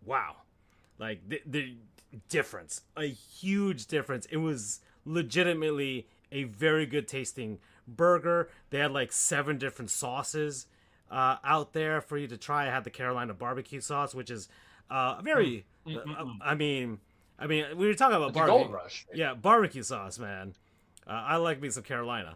Wow, like the difference, a huge difference. It was legitimately a very good tasting burger. They had like 7 different sauces out there for you to try. I had the Carolina barbecue sauce, which is very. I mean, we were talking about It's a barbecue. gold rush. Yeah, barbecue sauce, man. I like me some Carolina.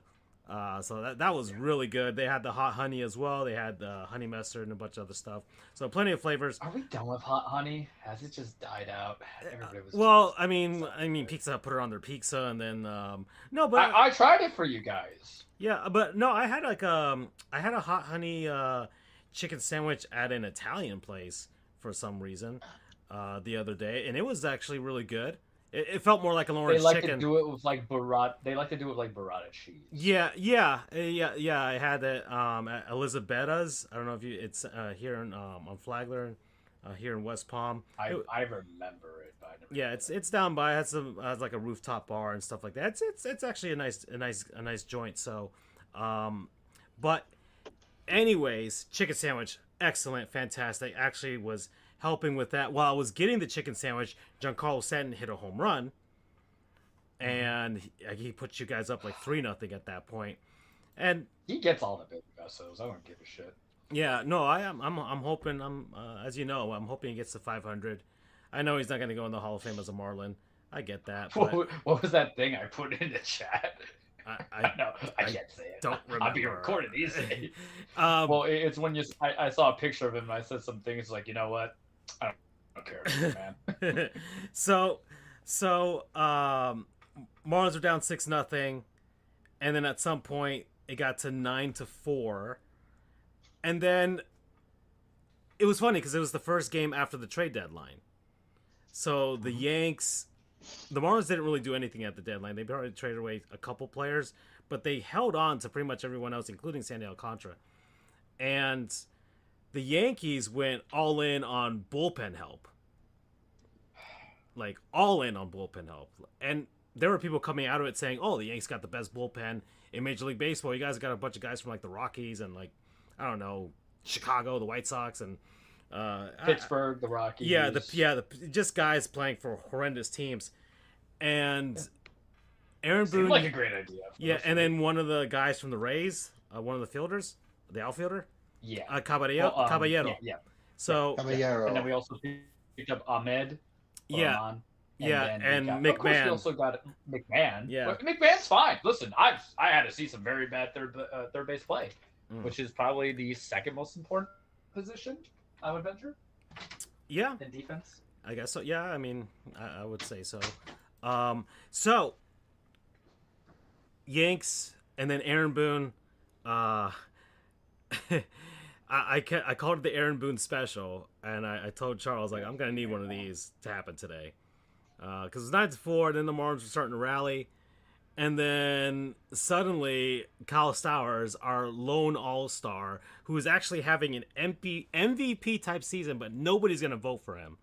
So that was really good. They had the hot honey as well. They had the honey mustard and a bunch of other stuff. So plenty of flavors. Are we done with hot honey? Has it just died out? Everybody was. Well, I mean, Pizza Hut put it on their pizza, and then no, but I tried it for you guys. yeah, but no, I had I had a hot honey chicken sandwich at an Italian place for some reason the other day, and it was actually really good. It felt more like an They orange like chicken. to do it with like burrata. They like to do it with like burrata cheese. Yeah. I had it at Elisabetta's. I don't know if it's here on Flagler, here in West Palm. I remember it, but I never. Yeah, it's down by. It has like a rooftop bar and stuff like that. It's actually a nice joint. So, but anyways, chicken sandwich, excellent, fantastic. Actually, was helping with that while I was getting the chicken sandwich. Giancarlo Stanton hit a home run, and he put you guys up like 3-0 at that point. And He gets all the big vessels. I don't give a shit. yeah, no, I'm hoping as you know, I'm hoping he gets to 500. I know he's not going to go in the Hall of Fame as a Marlin. I get that. But What was that thing I put in the chat? I No, I can't say it. don't I'll be remember. recorded easy. Well, It's when I saw a picture of him and I said some things like, you know what? I don't care, man. so Marlins were down 6-0, and then at some point it got to 9-4, and then it was funny because it was the first game after the trade deadline. So the Yanks, the Marlins didn't really do anything at the deadline. They already traded away a couple players, but they held on to pretty much everyone else, including Sandy Alcantara. And the Yankees went all in on bullpen help. Like, all in on bullpen help. And there were people coming out of it saying, oh, the Yanks got the best bullpen in Major League Baseball. You guys got a bunch of guys from, like, the Rockies and, like, I don't know, Chicago, the White Sox, and Pittsburgh, the Rockies. Just guys playing for horrendous teams. And Aaron Seemed Boone... like a great idea. Yeah, and then one of the guys from the Rays, one of the fielders, the outfielder, Caballero. Yeah. So Caballero. And then we also picked up Ahmed. And McMahon. Of course, we also got McMahon. Yeah. But McMahon's fine. Listen, I had to see some very bad third base play, which is probably the second most important position, I would venture. Yeah. In defense. I guess so. Yeah, I mean, I would say so. So Yanks and then Aaron Boone. I called it the Aaron Boone special, and I told Charles, like, I'm gonna need one of these to happen today, because it's 9-4. Then the Marlins were starting to rally, and then suddenly Kyle Stowers, our lone all-star, who is actually having an MVP type season, but nobody's gonna vote for him.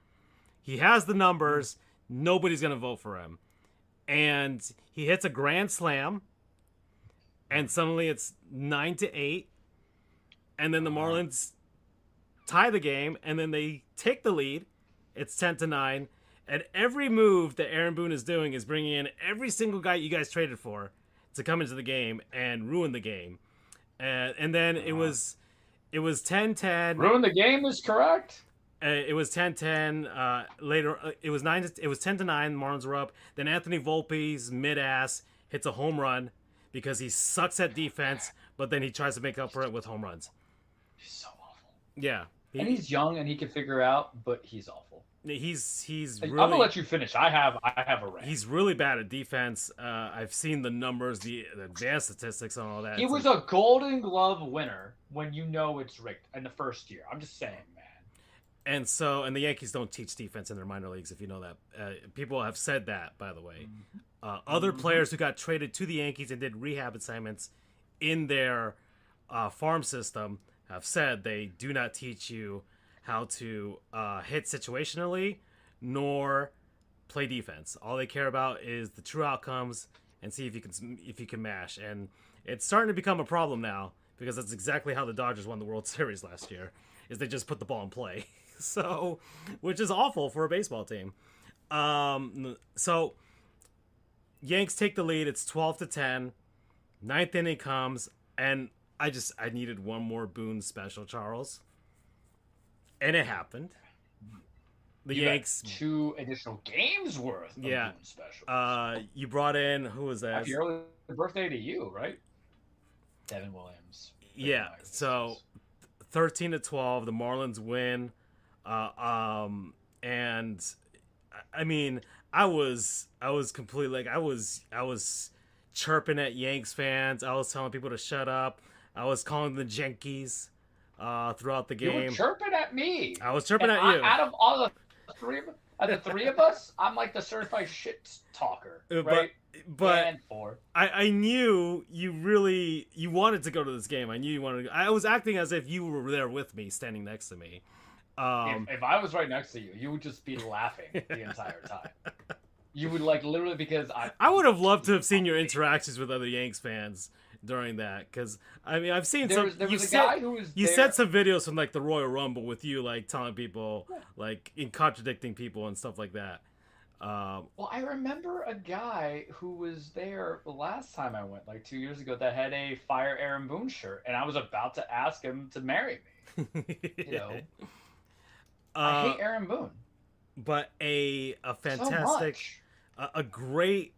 He has the numbers, nobody's gonna vote for him, and he hits a grand slam, and suddenly it's 9-8. And then the Marlins tie the game, and then they take the lead. It's 10-9, and every move that Aaron Boone is doing is bringing in every single guy you guys traded for to come into the game and ruin the game. And then it was 10-10. Ruin the game is correct. It was 10-10. Later, it was 10-9. The Marlins were up. Then Anthony Volpe's mid-ass hits a home run because he sucks at defense, but then he tries to make up for it with home runs. He's so awful. Yeah, and he's young and he can figure out, but he's awful. He's really. I'm gonna let you finish. I have a rant. He's really bad at defense. I've seen the numbers, the advanced statistics, and all that. He was a Golden Glove winner when you know it's rigged in the first year. I'm just saying, man. And the Yankees don't teach defense in their minor leagues, if you know that. People have said that, by the way. Other players who got traded to the Yankees and did rehab assignments in their farm system have said they do not teach you how to hit situationally nor play defense. All they care about is the true outcomes and see if you can mash. And it's starting to become a problem now because that's exactly how the Dodgers won the World Series last year. Is they just put the ball in play. So, which is awful for a baseball team. So Yanks take the lead. It's 12-10. Ninth inning comes, and I needed one more Boone special, Charles. And it happened. The Yanks got 2 additional games worth of Boone specials. You brought in, who was that? Happy early birthday to you, right? Devin Williams. Yeah. So 13-12, the Marlins win. And I mean, I was completely, like, I was chirping at Yanks fans. I was telling people to shut up. I was calling them Yankees throughout the game. You were chirping at me. I was chirping at you. Out of all the three of us, I'm like the certified shit talker, right? But I knew you wanted to go to this game. I knew you wanted to go. I was acting as if you were there with me, standing next to me. If I was right next to you, you would just be laughing the entire time. You would, like, literally, because I would have loved to have seen your interactions with other Yanks fans during that, because I mean, I've seen there was a guy who was you there. said some videos from, like, the Royal Rumble with you, like, telling people, like, in contradicting people and stuff like that. Well, I remember a guy who was there the last time I went, like 2 years ago, that had a Fire Aaron Boone shirt, and I was about to ask him to marry me. You know, I hate Aaron Boone, but a fantastic, a great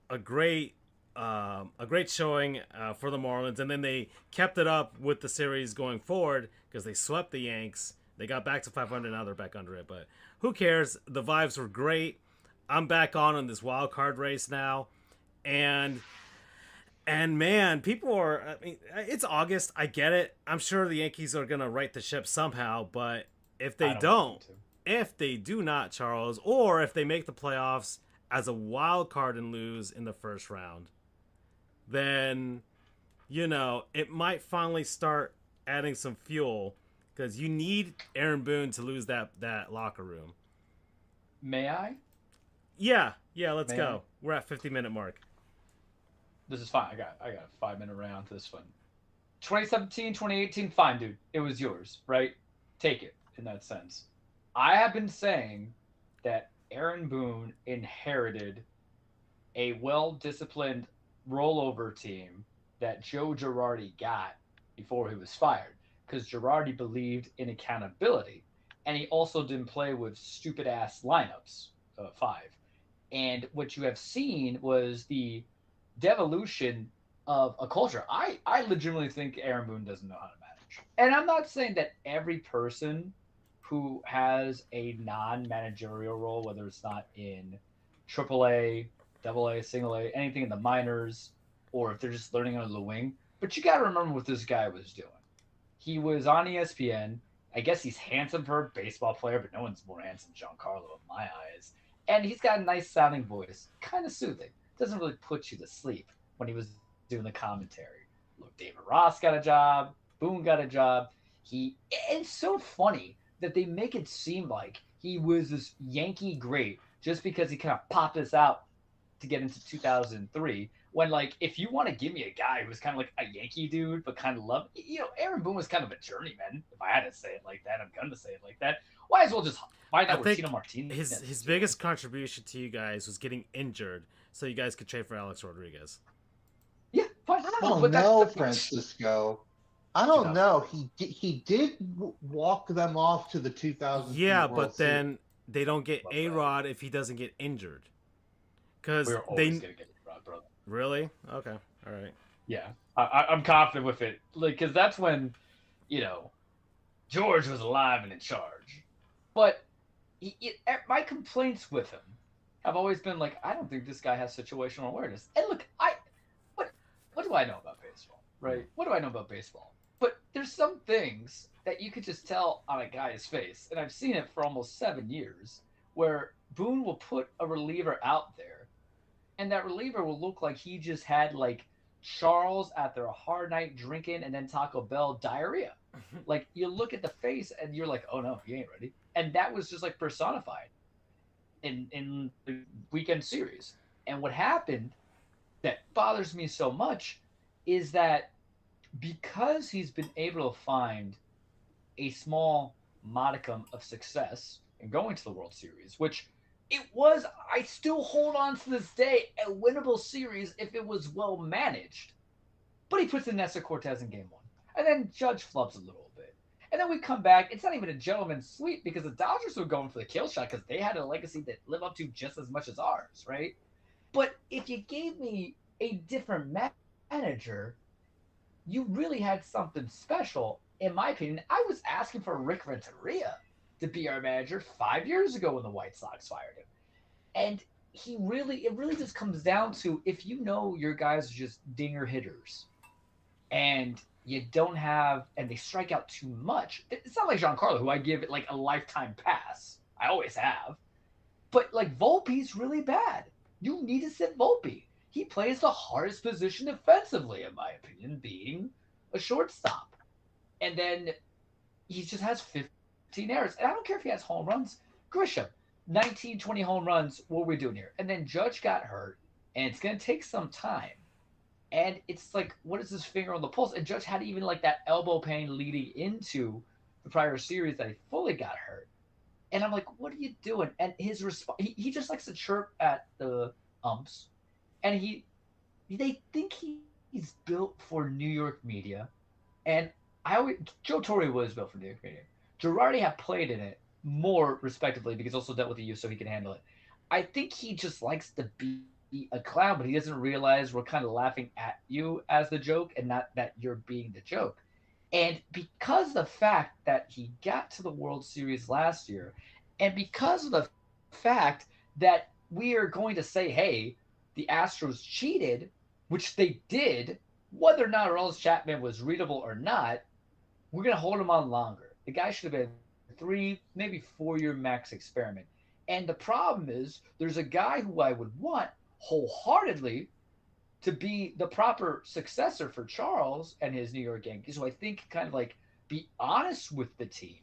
showing for the Marlins, and then they kept it up with the series going forward because they swept the Yanks. They got back to 500. Now they're back under it, but who cares? The vibes were great. I'm back on this wild card race now, and man, people are. I mean, it's August. I get it. I'm sure the Yankees are gonna right the ship somehow, but if they if they do not, Charles, or if they make the playoffs as a wild card and lose in the first round, then, it might finally start adding some fuel, because you need Aaron Boone to lose that locker room. May I? Yeah, let's go. We're at 50-minute mark. This is fine. I got a 5-minute round to this one. 2017, 2018, fine, dude. It was yours, right? Take it in that sense. I have been saying that Aaron Boone inherited a well-disciplined rollover team that Joe Girardi got before he was fired, because Girardi believed in accountability, and he also didn't play with stupid-ass lineups, 5. And what you have seen was the devolution of a culture. I legitimately think Aaron Boone doesn't know how to manage. And I'm not saying that every person who has a non-managerial role, whether it's not in AAA, AA, single A, anything in the minors, or if they're just learning under the wing. But you got to remember what this guy was doing. He was on ESPN. I guess he's handsome for a baseball player, but no one's more handsome than Giancarlo in my eyes. And he's got a nice sounding voice, kind of soothing. Doesn't really put you to sleep when he was doing the commentary. Look, David Ross got a job. Boone got a job. It's so funny that they make it seem like he was this Yankee great just because he kind of popped this out to get into 2003. When, like, if you want to give me a guy who's kind of like a Yankee dude, but kind of love, Aaron Boone was kind of a journeyman. If I had to say it like that, I'm going to say it like that. Why as well just find out with Tino Martinez. His biggest contribution to you guys was getting injured, so you guys could trade for Alex Rodriguez. Yeah, fine. I don't know, Francisco. I don't know. He did walk them off to the 2000. Yeah, but then they don't get A-Rod if he doesn't get injured. Because we're always gonna get A-Rod, brother. Really? Okay. All right. Yeah, I'm confident with it. Like, because that's when, George was alive and in charge. But my complaints with him have always been like, I don't think this guy has situational awareness. And look, what do I know about baseball, right? What do I know about baseball? But there's some things that you could just tell on a guy's face, and I've seen it for almost 7 years, where Boone will put a reliever out there, and that reliever will look like he just had, like, Charles after a hard night drinking and then Taco Bell diarrhea. Like, you look at the face, and you're like, oh, no, he ain't ready. And that was just, like, personified in the weekend series. And what happened that bothers me so much is that because he's been able to find a small modicum of success in going to the World Series, which it was, I still hold on to this day, a winnable series if it was well managed. But he puts in Nestor Cortez in game 1. And then Judge flubs a little bit. And then we come back. It's not even a gentleman's sweep because the Dodgers were going for the kill shot because they had a legacy that lived up to just as much as ours, right? But if you gave me a different manager, you really had something special, in my opinion. I was asking for Rick Renteria to be our manager 5 years ago when the White Sox fired him. And it really just comes down to, if you know your guys are just dinger hitters and you don't have, and they strike out too much. It's not like Giancarlo, who I give it like a lifetime pass. I always have. But like Volpe's really bad. You need to sit Volpe. He plays the hardest position defensively, in my opinion, being a shortstop. And then he just has 15 errors. And I don't care if he has home runs. Grisham, 19, 20 home runs. What are we doing here? And then Judge got hurt, and it's going to take some time. And it's like, what is his finger on the pulse? And Judge had even like that elbow pain leading into the prior series that he fully got hurt. And I'm like, what are you doing? And his response, he just likes to chirp at the umps. And they think he's built for New York media. And Joe Torre was built for New York media. Girardi had played in it more respectively because he also dealt with the youth so he can handle it. I think he just likes to be a clown, but he doesn't realize we're kind of laughing at you as the joke and not that you're being the joke. And because of the fact that he got to the World Series last year, and because of the fact that we are going to say, hey, the Astros cheated, which they did, whether or not Aroldis Chapman was readable or not, we're going to hold him on longer. The guy should have been 3, maybe 4-year max experiment. And the problem is, there's a guy who I would want wholeheartedly to be the proper successor for Charles and his New York Yankees, who I think kind of like be honest with the team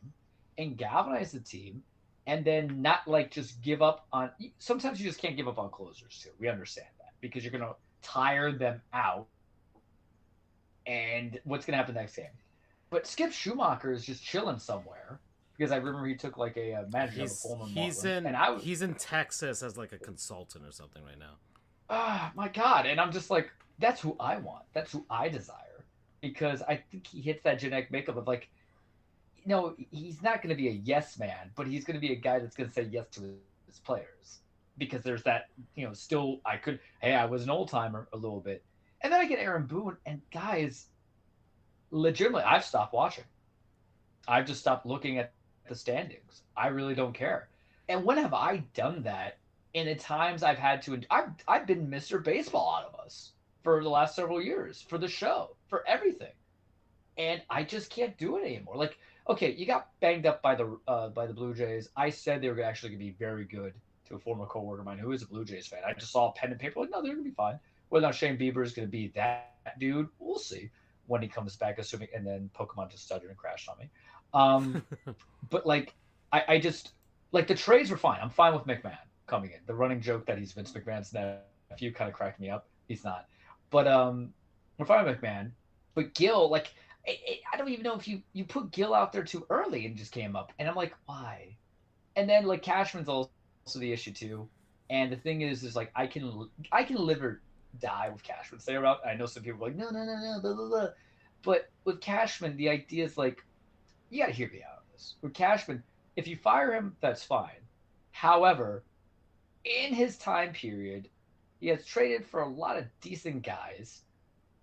and galvanize the team, and then not like just give up on. Sometimes you just can't give up on closers too. We understand that because you're going to tire them out. And what's going to happen next game? But Skip Schumacher is just chilling somewhere because I remember he took like a manager of a former Marlins, and he's in Texas as like a consultant or something right now. Ah, my God. And I'm just like, that's who I want. That's who I desire. Because I think he hits that genetic makeup of like, he's not going to be a yes man, but he's going to be a guy that's going to say yes to his players. Because there's that, still I was an old timer a little bit. And then I get Aaron Boone, and guys, legitimately, I've stopped watching. I've just stopped looking at the standings. I really don't care. And when have I done that? In the times I've had to, I've been Mr. Baseball out of us for the last several years, for the show, for everything, and I just can't do it anymore. Like, okay, you got banged up by the Blue Jays. I said they were actually going to be very good to a former coworker of mine who is a Blue Jays fan. I just saw a pen and paper, like, no, they're going to be fine. Whether or not Shane Bieber is going to be that dude, we'll see when he comes back, assuming. And then Pokemon just stuttered and crashed on me. But like, I just like the trades were fine. I'm fine with McMahon coming in. The running joke that he's Vince McMahon's nephew kind of cracked me up. He's not. But we're fine with McMahon. But Gil, like, I don't even know if you put Gil out there too early and just came up. And I'm like, why? And then, like, Cashman's also the issue, too. And the thing is like, I can live or die with Cashman. Stay around. I know some people are like, no, blah, blah, blah. But with Cashman, the idea is, like, you got to hear me out on this. With Cashman, if you fire him, that's fine. However, in his time period, he has traded for a lot of decent guys.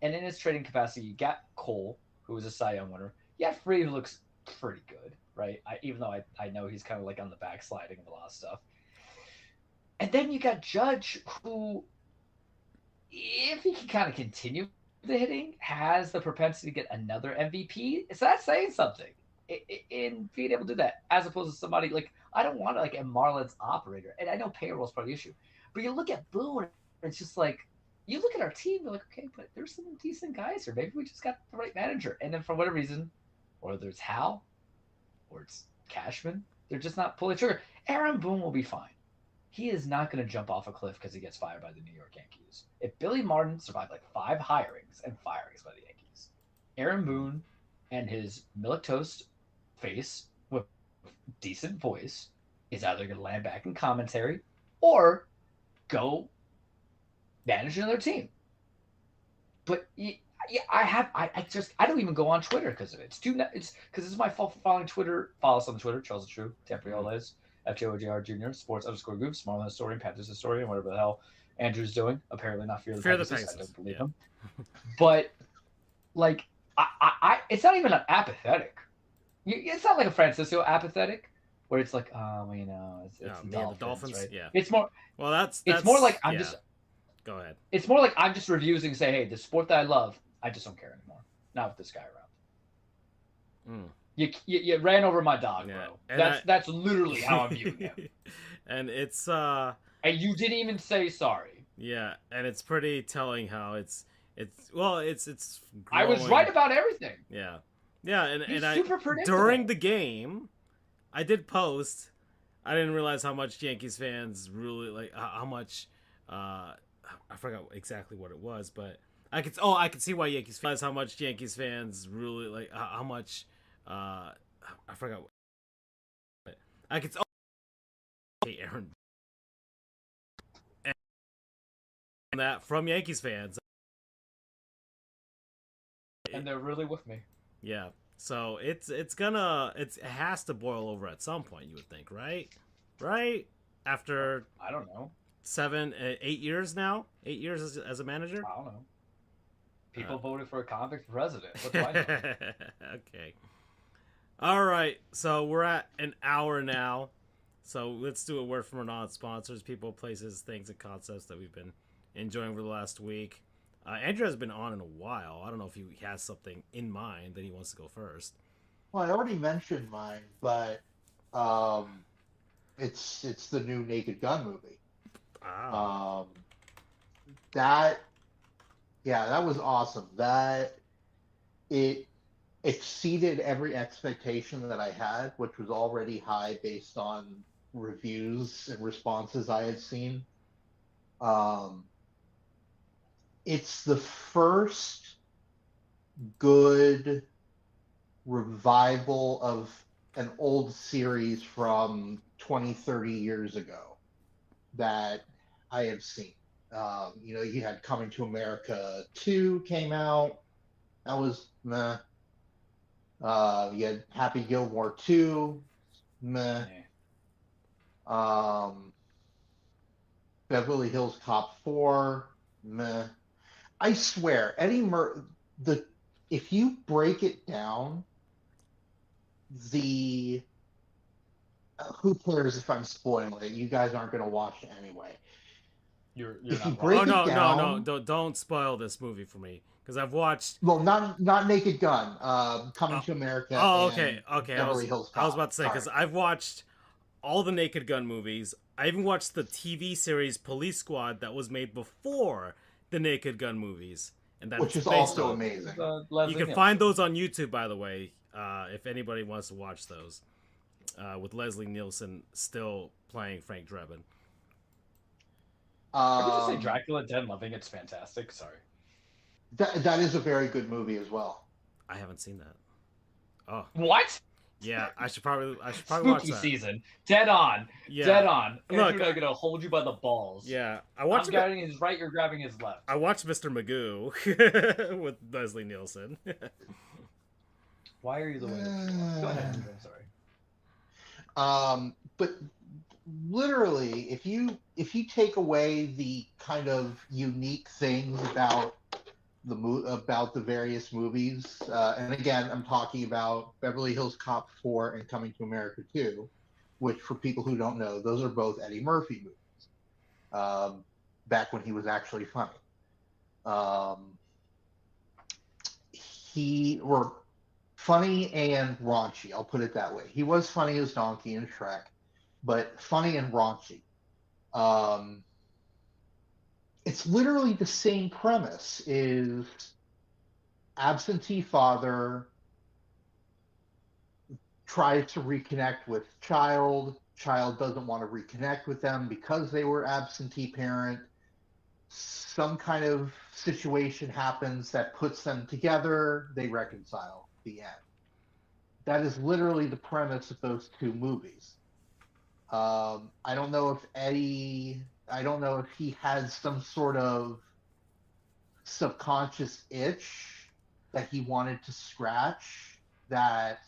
And in his trading capacity, you got Cole, who was a Cy Young winner. You got Free, who looks pretty good, right? Even though I know he's kind of like on the backsliding of a lot of stuff. And then you got Judge, who, if he can kind of continue the hitting, has the propensity to get another MVP. So that's saying something in being able to do that, as opposed to somebody like, I don't want like a Marlins operator. And I know payroll is part of the issue. But you look at Boone, and it's just like, you look at our team, you're like, okay, but there's some decent guys here. Maybe we just got the right manager. And then for whatever reason, whether it's Hal or it's Cashman, they're just not pulling trigger. Aaron Boone will be fine. He is not going to jump off a cliff because he gets fired by the New York Yankees. If Billy Martin survived like 5 hirings and firings by the Yankees, Aaron Boone and his milquetoast face with decent voice is either going to land back in commentary or go manage another team. But I don't even go on Twitter because of it. It's because it's my fault for following Twitter. Follow us on Twitter, Charles the True, Tamprioles, FJOJR Jr., Sports_Goofs, Marlins historian, Panthers historian, whatever the hell Andrew's doing. Apparently not Fear the Pegasus. I don't believe him. But like, I it's not even an apathetic. It's not like a Francisco apathetic, where it's like, it's the Dolphins, right? Yeah. It's more. Well, that's it's more like I'm just. Go ahead. It's more like I'm just refusing to say, hey, the sport that I love, I just don't care anymore. Not with this guy around. You ran over my dog, bro. That's literally how I'm viewing him. And it's and you didn't even say sorry. Yeah, and it's pretty telling how it's growing. I was right about everything. Yeah. Yeah, and super predictable. During the game, I did post. I didn't realize how much Yankees fans really like how much. I forgot exactly what it was, but I could see why Yankees fans how much Yankees fans really like how much. I forgot. I could. Hey, Aaron. And that from Yankees fans. And they're really with me. Yeah. So it has to boil over at some point, you would think, right? Right? After I don't know. 8 years now? 8 years as a manager? I don't know. People voted for a convict president. What do I know? Okay. All right. So we're at an hour now. So let's do a word from our non-sponsors, people, places, things, and concepts that we've been enjoying over the last week. Andrew has been on in a while. I don't know if he has something in mind that he wants to go first. Well, I already mentioned mine, but It's the new Naked Gun movie. Ah. Um, that that was awesome. That it exceeded every expectation that I had, which was already high based on reviews and responses I had seen. Um, it's the first good revival of an old series from 20, 30 years ago that I have seen. You had Coming to America 2 came out. That was meh. You had Happy Gilmore 2, meh. Um, Beverly Hills Cop 4, meh. I swear, the if you break it down, the who cares if I'm spoiling it? You guys aren't going to watch it anyway. You're If you not break wrong. Oh it no, no, no! down, Don't spoil this movie for me because I've watched. well, not Naked Gun, Coming Uh, to America oh, okay, and okay. Beverly Hills I was Cop. about to say because Sorry. I've watched all the Naked Gun movies. I even watched the TV series Police Squad that was made before the Naked Gun movies, and that Which it's is based also on. amazing. You Leslie can Nielsen. find those on YouTube, by the way, if anybody wants to watch those. With Leslie Nielsen still playing Frank Drebin. Can we just say Um, Dracula Dead Loving? It's fantastic. Sorry. that is a very good movie as well. I haven't seen that. Oh, What? yeah. I should probably watch Spooky that. season. Dead on. Yeah. Dead on. Look, Andrew and I are gonna hold you by the balls. Yeah, I'm grabbing his right, you're grabbing his left. I watched Mr. Magoo with Leslie Nielsen. Why are you the way that you are? Go ahead, Andrew. I'm sorry. But literally, if you take away the kind of unique things about the various movies, and again, I'm talking about Beverly Hills Cop 4 and Coming to America 2, which for people who don't know, those are both Eddie Murphy movies. Back when he was actually funny. He were funny and raunchy. I'll put it that way. He was funny as Donkey in Shrek, but funny and raunchy. It's literally the same premise: is absentee father tries to reconnect with child doesn't want to reconnect with them because they were absentee parent. Some kind of situation happens that puts them together, they reconcile, the end. That is literally the premise of those two movies. I don't know if he had some sort of subconscious itch that he wanted to scratch, that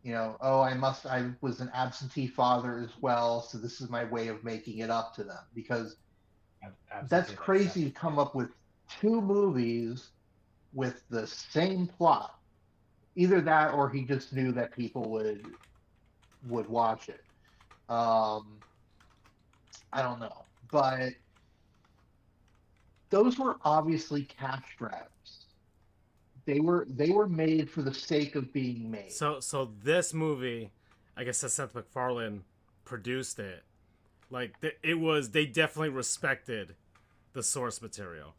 I was an absentee father as well, so this is my way of making it up to them, because that's crazy to come up with two movies with the same plot. Either that, or he just knew that people would watch it. I don't know, but those were obviously cash grabs. They were made for the sake of being made. So this movie, I guess that Seth MacFarlane produced it. Like they definitely respected the source material.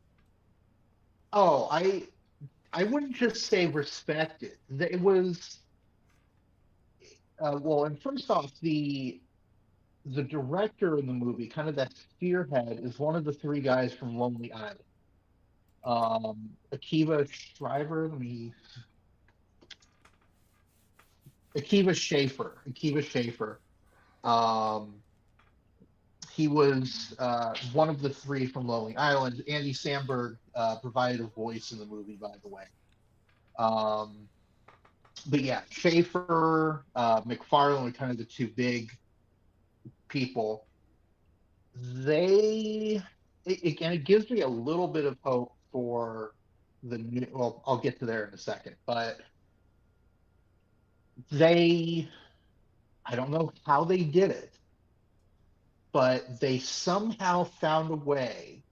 Oh, I wouldn't just say respected. It was well, and first off, the director in the movie, kind of that spearhead, is one of the three guys from Lonely Island. Akiva Shriver, Akiva Schaffer. He was one of the three from Lonely Island. Andy Samberg provided a voice in the movie, by the way. But yeah, Schaefer, McFarlane were kind of the two big people. It gives me a little bit of hope for the new. Well, I'll get to there in a second, but I don't know how they did it, but they somehow found a way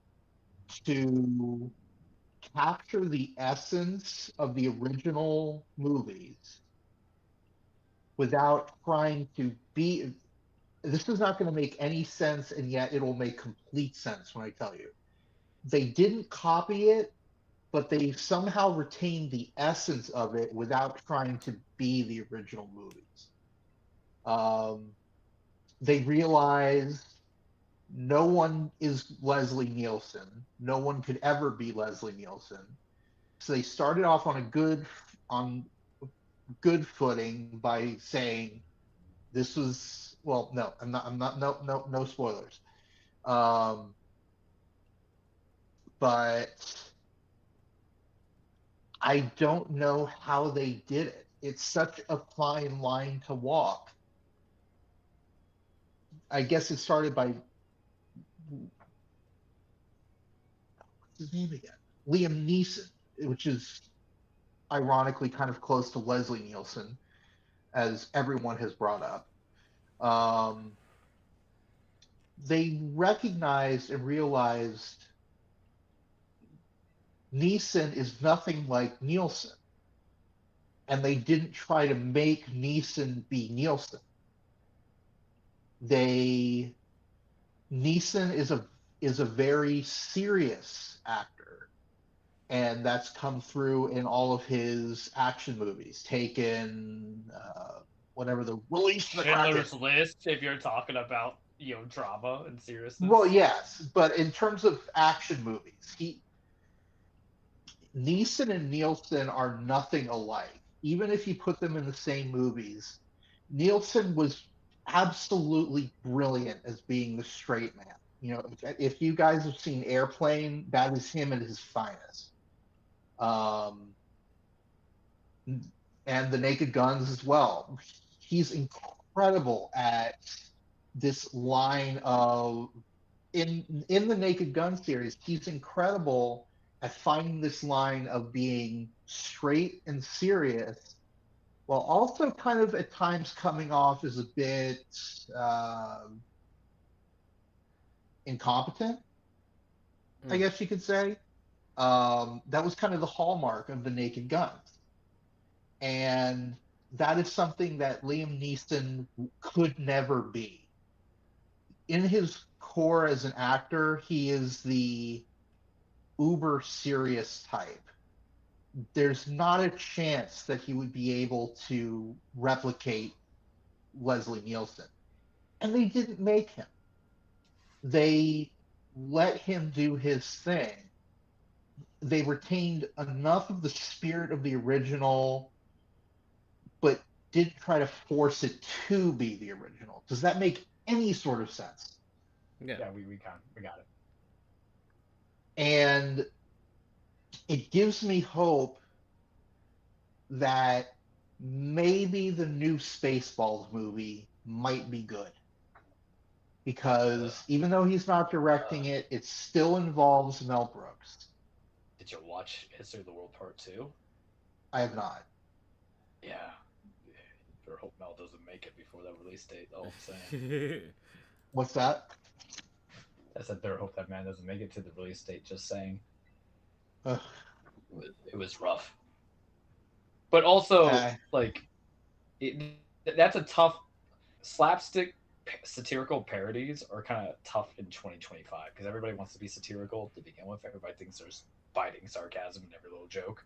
to capture the essence of the original movies without trying to be. This is not going to make any sense, and yet it'll make complete sense when I tell you. They didn't copy it, but they somehow retained the essence of it without trying to be the original movies. They realized no one is Leslie Nielsen. No one could ever be Leslie Nielsen. So they started off on good footing by saying this was, well, no, no spoilers. But I don't know how they did it. It's such a fine line to walk. I guess it started by, what's his name again? Liam Neeson, which is ironically kind of close to Leslie Nielsen, as everyone has brought up. They recognized and realized Neeson is nothing like Nielsen, and they didn't try to make Neeson be Nielsen. Neeson is a very serious actor, and that's come through in all of his action movies. Taken, whatever the release the Schindler's List, if you're talking about drama and seriousness. Well, yes, but in terms of action movies, Neeson and Nielsen are nothing alike. Even if you put them in the same movies, Nielsen was absolutely brilliant as being the straight man. If you guys have seen Airplane, that is him at his finest. And The Naked Guns as well. He's incredible at this line of in the Naked Gun series. He's incredible at finding this line of being straight and serious, while also kind of at times coming off as a bit incompetent, I guess you could say. That was kind of the hallmark of The Naked Guns. And that is something that Liam Neeson could never be. In his core as an actor, he is the uber serious type. There's not a chance that he would be able to replicate Leslie Nielsen. And they didn't make him. They let him do his thing. They retained enough of the spirit of the original, but didn't try to force it to be the original. Does that make any sort of sense? Yeah, we got it. And it gives me hope that maybe the new Spaceballs movie might be good. Because even though he's not directing it, it still involves Mel Brooks. Did you watch History of the World Part 2? I have not. Yeah. I hope Mel doesn't make it before that release date, all I'm saying. What's that? I said better hope that man doesn't make it to the release date, just saying. It was rough. But also, that's a tough... Slapstick satirical parodies are kind of tough in 2025, because everybody wants to be satirical to begin with. Everybody thinks there's biting sarcasm in every little joke.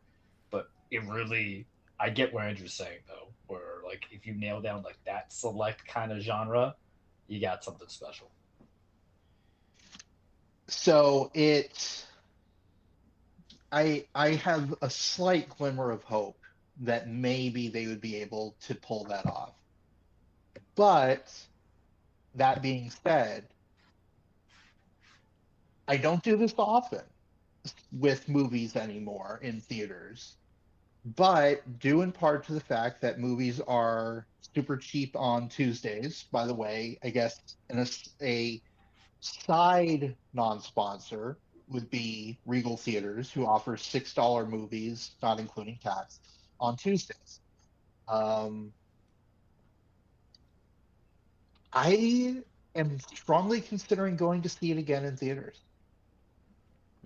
But it really... I get what Andrew's saying, though, where, if you nail down, that select kind of genre, you got something special. So I have a slight glimmer of hope that maybe they would be able to pull that off. But that being said, I don't do this often with movies anymore in theaters, but due in part to the fact that movies are super cheap on Tuesdays. By the way, I guess a side non-sponsor would be Regal Theaters, who offers $6 movies, not including tax, on Tuesdays. I am strongly considering going to see it again in theaters.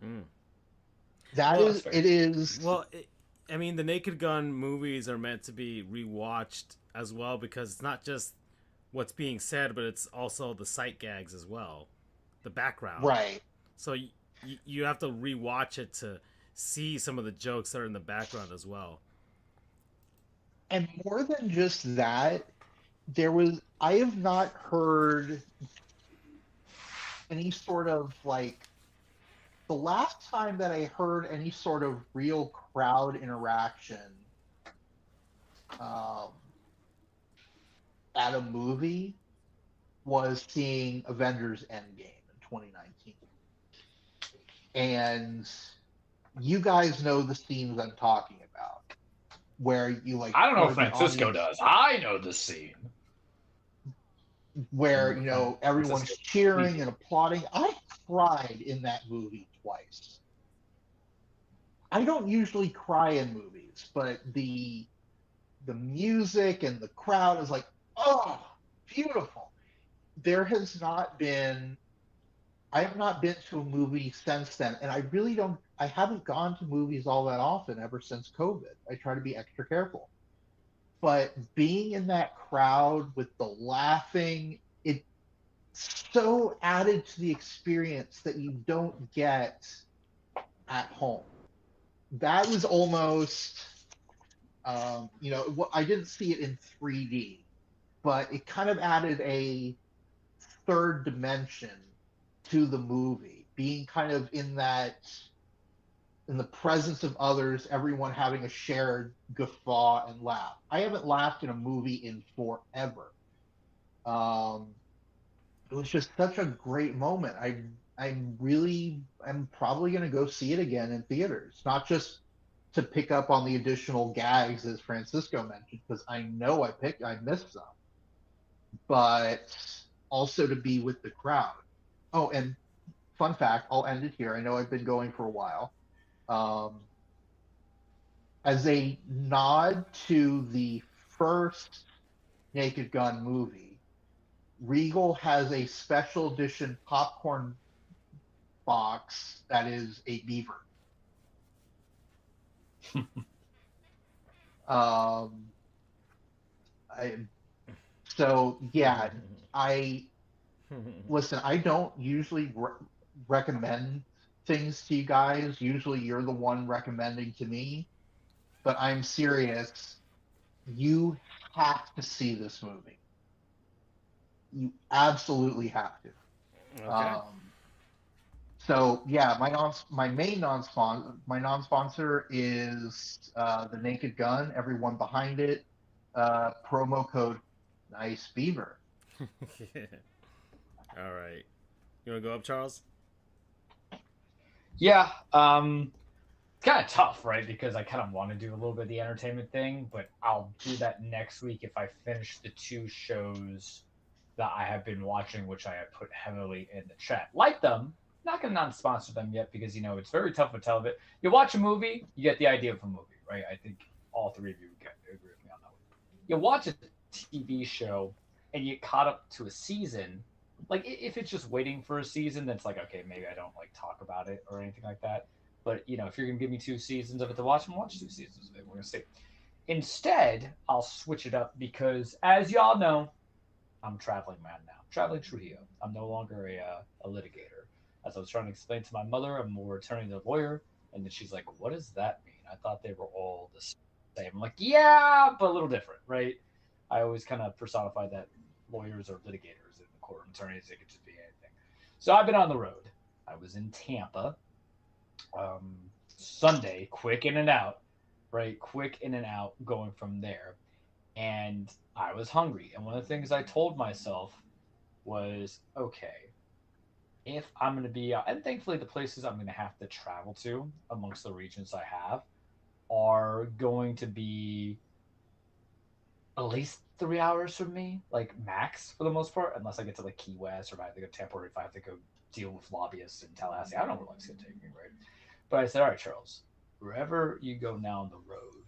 Well, the Naked Gun movies are meant to be rewatched as well, because it's not just what's being said, but it's also the sight gags as well, the background. Right. So you have to rewatch it to see some of the jokes that are in the background as well. And more than just that, I have not heard any sort of like, the last time that I heard any sort of real crowd interaction at a movie was seeing Avengers Endgame in 2019. And you guys know the scenes I'm talking about, where you like. I don't know if Francisco does. I know the scene where everyone's Francisco, cheering please. and applauding. I cried in that movie twice. I don't usually cry in movies, but the music and the crowd is like, oh, beautiful. I have not been to a movie since then, and I haven't gone to movies all that often ever since COVID. I try to be extra careful. But being in that crowd with the laughing, it so added to the experience that you don't get at home. That was almost, I didn't see it in 3D, but it kind of added a third dimension to the movie, being kind of in the presence of others, everyone having a shared guffaw and laugh. I haven't laughed in a movie in forever. It was just such a great moment. I'm probably going to go see it again in theaters, not just to pick up on the additional gags as Francisco mentioned, because I know I missed some, but also to be with the crowd. Oh, and fun fact, I'll end it here. I know I've been going for a while. As a nod to the first Naked Gun movie, Regal has a special edition popcorn box that is a beaver. Listen, I don't usually recommend things to you guys. Usually you're the one recommending to me, but I'm serious. You have to see this movie. You absolutely have to. Okay. So yeah, my main non-sponsor is the Naked Gun. Everyone behind it. Promo code Nice Beaver. All right. You want to go up, Charles? Yeah. It's kind of tough, right? Because I kind of want to do a little bit of the entertainment thing, but I'll do that next week if I finish the 2 shows that I have been watching, which I have put heavily in the chat. Like them. Not going to non-sponsor them yet because, it's very tough with television. You watch a movie, you get the idea of a movie, right? I think all 3 of you agree with me on that one. You watch a TV show and you get caught up to a season. Like, if it's just waiting for a season, then it's like, okay, maybe I don't, talk about it or anything like that. But, if you're going to give me 2 seasons of it to watch, I'm going to watch 2 seasons of it. We're going to see. Instead, I'll switch it up because, as y'all know, I'm a traveling man now. Traveling Trujillo. I'm no longer a litigator. As I was trying to explain to my mother, I'm more attorney than lawyer. And then she's like, what does that mean? I thought they were all the same. I'm like, yeah, but a little different, right? I always kind of personify that lawyers are litigators and the courtroom attorneys, they could just be anything. So I've been on the road. I was in Tampa Sunday, quick in and out, right? Quick in and out going from there. And I was hungry. And one of the things I told myself was, okay, if I'm going to be out, and thankfully the places I'm going to have to travel to amongst the regions I have are going to be at least 3 hours from me, max for the most part, unless I get to Key West or if I have to go to Tampa or if I have to go deal with lobbyists in Tallahassee. I don't know where life's going to take me, right? But I said, all right, Charles, wherever you go now on the road,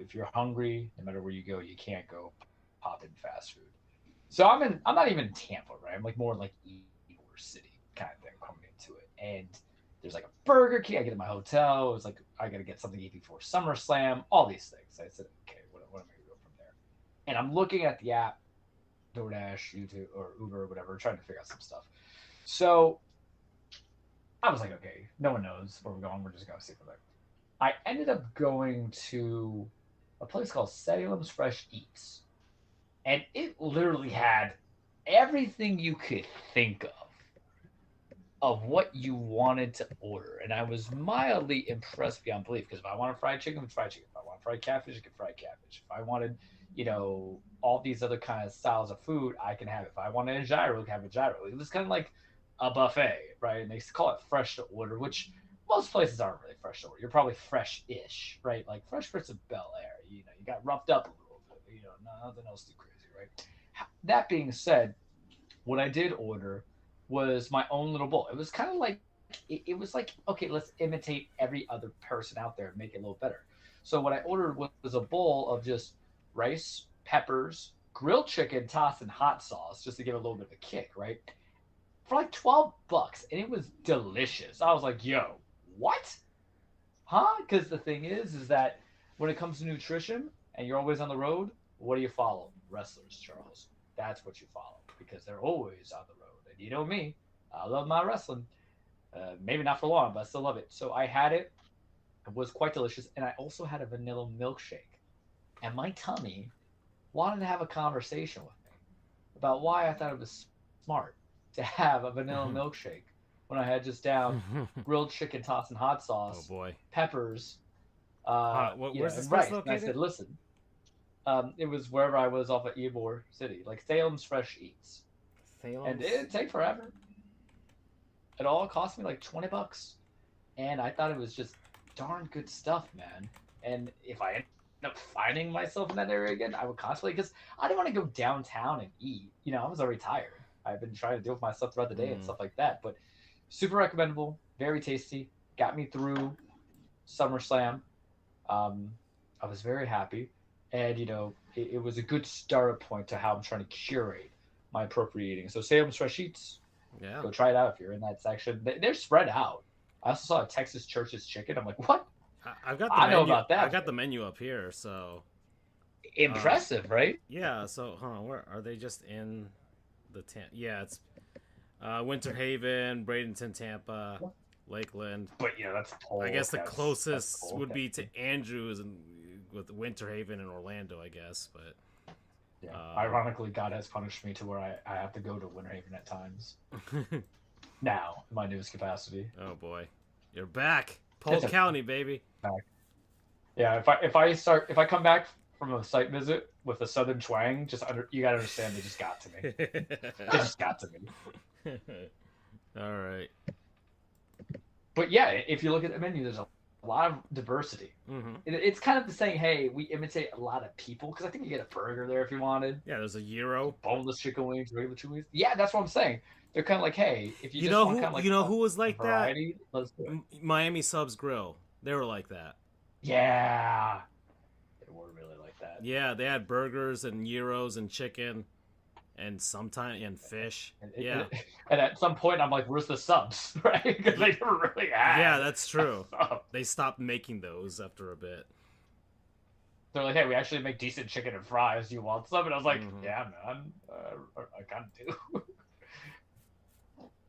if you're hungry, no matter where you go, you can't go pop in fast food. So I'm not even in Tampa, right? I'm more City kind of thing coming into it, and there's a Burger King. I get in my hotel. It was I got to get something to eat before SummerSlam. All these things. I said, okay, what am I gonna go from there? And I'm looking at the app, DoorDash, YouTube, or Uber, or whatever, trying to figure out some stuff. So I was like, okay, no one knows where we're going. We're just going to see from there. I ended up going to a place called Salem's Fresh Eats. And it literally had everything you could think of what you wanted to order. And I was mildly impressed beyond belief, because if I wanted fried chicken, fried chicken. If I wanted fried catfish, I could fried catfish. If I wanted, all these other kind of styles of food, I can have it. If I wanted a gyro, I can have a gyro. It was kind of like a buffet, right? And they call it fresh to order, which most places aren't really fresh to order. You're probably fresh-ish, right? Like Fresh Prince of Bel-Air, you got roughed up a little bit, nothing else too crazy, right? That being said, what I did order was my own little bowl. It was kind of like, it was like, okay, let's imitate every other person out there and make it a little better. So what I ordered was a bowl of just rice, peppers, grilled chicken tossed in hot sauce, just to give it a little bit of a kick, right? For like $12, and it was delicious. I was like, yo, what? Huh? Because the thing is that when it comes to nutrition and you're always on the road, what do you follow? Wrestlers, Charles. That's what you follow, because they're always on the road. And you know me, I love my wrestling. Maybe not for long, but I still love it. So I had it. It was quite delicious. And I also had a vanilla milkshake. And my tummy wanted to have a conversation with me about why I thought it was smart to have a vanilla milkshake when I had just down grilled chicken tossed in hot sauce, oh boy, peppers, where's this rice. located? And I said, listen, it was wherever I was off of Ybor City, like Salem's Fresh Eats. Salem's? And it didn't take forever. It all cost me like $20, and I thought it was just darn good stuff, man. And if I end up finding myself in that area again, I would constantly, because I didn't want to go downtown and eat. I was already tired. I've been trying to deal with myself throughout the day and stuff like that. But super recommendable, very tasty. Got me through SummerSlam. I was very happy, and it was a good startup point to how I'm trying to curate my appropriate eating. So Salem's Fresh Eats, Yeah, go try it out if you're in that section. They're spread out. I also saw a Texas Church's Chicken. I'm like, what? I've got the I menu. know about that. I got the menu up here, so Impressive, right? yeah. So, where are they? Just in the Yeah, it's Winter Haven, Bradenton, Tampa, Lakeland. But that's I guess the that's closest would be Polk. to Andrews and with Winter Haven and Orlando, I guess. But Yeah. Ironically, God has punished me to where I have to go to Winter Haven at times. Now, in my newest capacity. oh boy, you're back, Polk County, baby. Yeah, if I come back from a site visit with a southern twang, you gotta understand they just got to me. They just got to me. All right. But yeah, if you look at the menu, there's a lot of diversity. Mm-hmm. It's kind of the saying, hey, we imitate a lot of people, because I think you get a burger there if you wanted. Yeah, there's a gyro. Boneless chicken wings, regular chicken wings. Yeah, that's what I'm saying. They're kind of like, hey, if you, You just know want who? kind of like You know who was like variety, let's do it. that? Miami Subs Grill. They were like that. Yeah, they were really like that. Yeah, they had burgers and gyros and chicken, and sometimes fish. Yeah, And at some point, I'm like, where's the subs, right? Because they never really had. yeah, that's true. Sub. They stopped making those after a bit. They're like, hey, we actually make decent chicken and fries. Do you want some? And I was like, Mhm. yeah, man, I kind of do.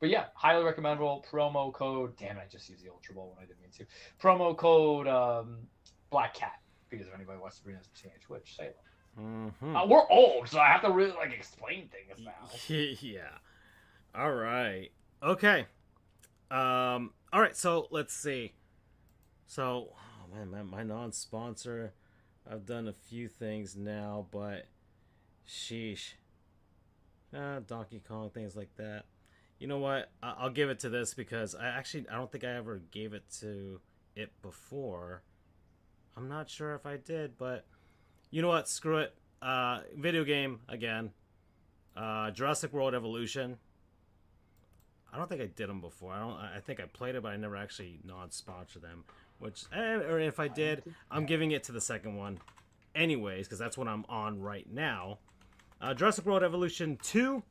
But yeah, highly recommendable. Promo code. Damn it, I just used the Ultra Bowl when I didn't mean to. Promo code Black Cat, because if anybody wants to bring us TH, which Salem. Mm-hmm. We're old, so I have to really explain things now. Yeah. All right. Okay. All right. So let's see. So, oh man, my non-sponsor. I've done a few things now, but sheesh. Donkey Kong, things like that. You know what? I'll give it to this because I don't think I ever gave it to it before. I'm not sure if I did, but you know what? Screw it. Video game again. Jurassic World Evolution. I don't think I did them before. I think I played it, but I never actually non-sponsored them. Which, or if I did, I'm giving it to the second one, anyways, because that's what I'm on right now. Jurassic World Evolution 2.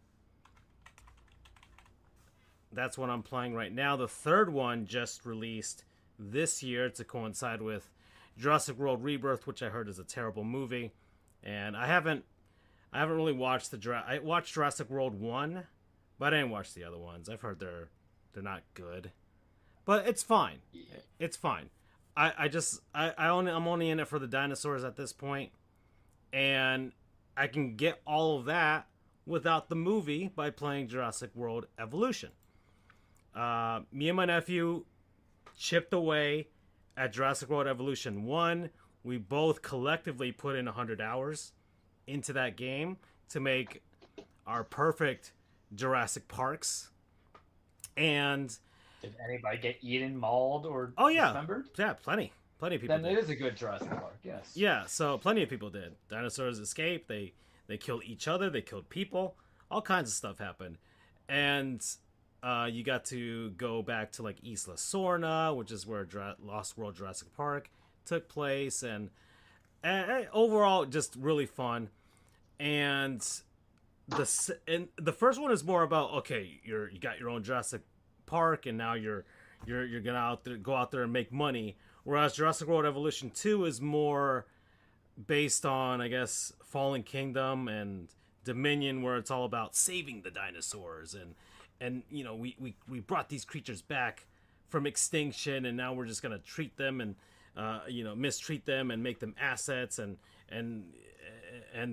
That's what I'm playing right now. The third one just released this year to coincide with Jurassic World Rebirth, which I heard is a terrible movie. And I haven't I haven't really watched I watched Jurassic World 1, but I didn't watch the other ones. I've heard they're not good. But it's fine. Yeah. It's fine. I'm only in it for the dinosaurs at this point, and I can get all of that without the movie by playing Jurassic World Evolution. Me and my nephew chipped away at Jurassic World Evolution 1. We both collectively put in 100 hours into that game to make our perfect Jurassic Parks. And did anybody get eaten, mauled, or dismembered? Yeah, plenty of people then did. It is a good Jurassic Park, yes. Yeah, so plenty of people did. Dinosaurs escaped, they killed each other, they killed people, all kinds of stuff happened. And you got to go back to like Isla Sorna, which is where Lost World Jurassic Park took place, and overall just really fun. And the first one is more about, okay, you got your own Jurassic Park, and now you're gonna go out there and make money. Whereas Jurassic World Evolution 2 is more based on, I guess, Fallen Kingdom and Dominion, where it's all about saving the dinosaurs, and you know, we brought these creatures back from extinction, and now we're just gonna treat them and mistreat them and make them assets, and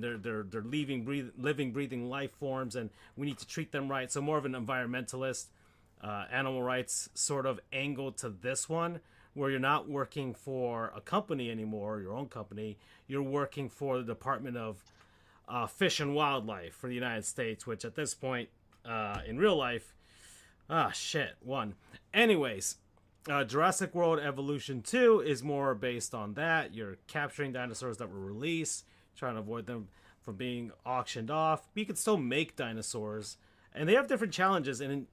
they're living, breathing life forms, and we need to treat them right. So more of an environmentalist, animal rights sort of angle to this one, where you're not working for a company anymore, your own company. You're working for the Department of Fish and Wildlife for the United States, which at this point, in real life, won. Anyways, Jurassic World Evolution 2 is more based on that. You're capturing dinosaurs that were released, trying to avoid them from being auctioned off. But you can still make dinosaurs, and they have different challenges. And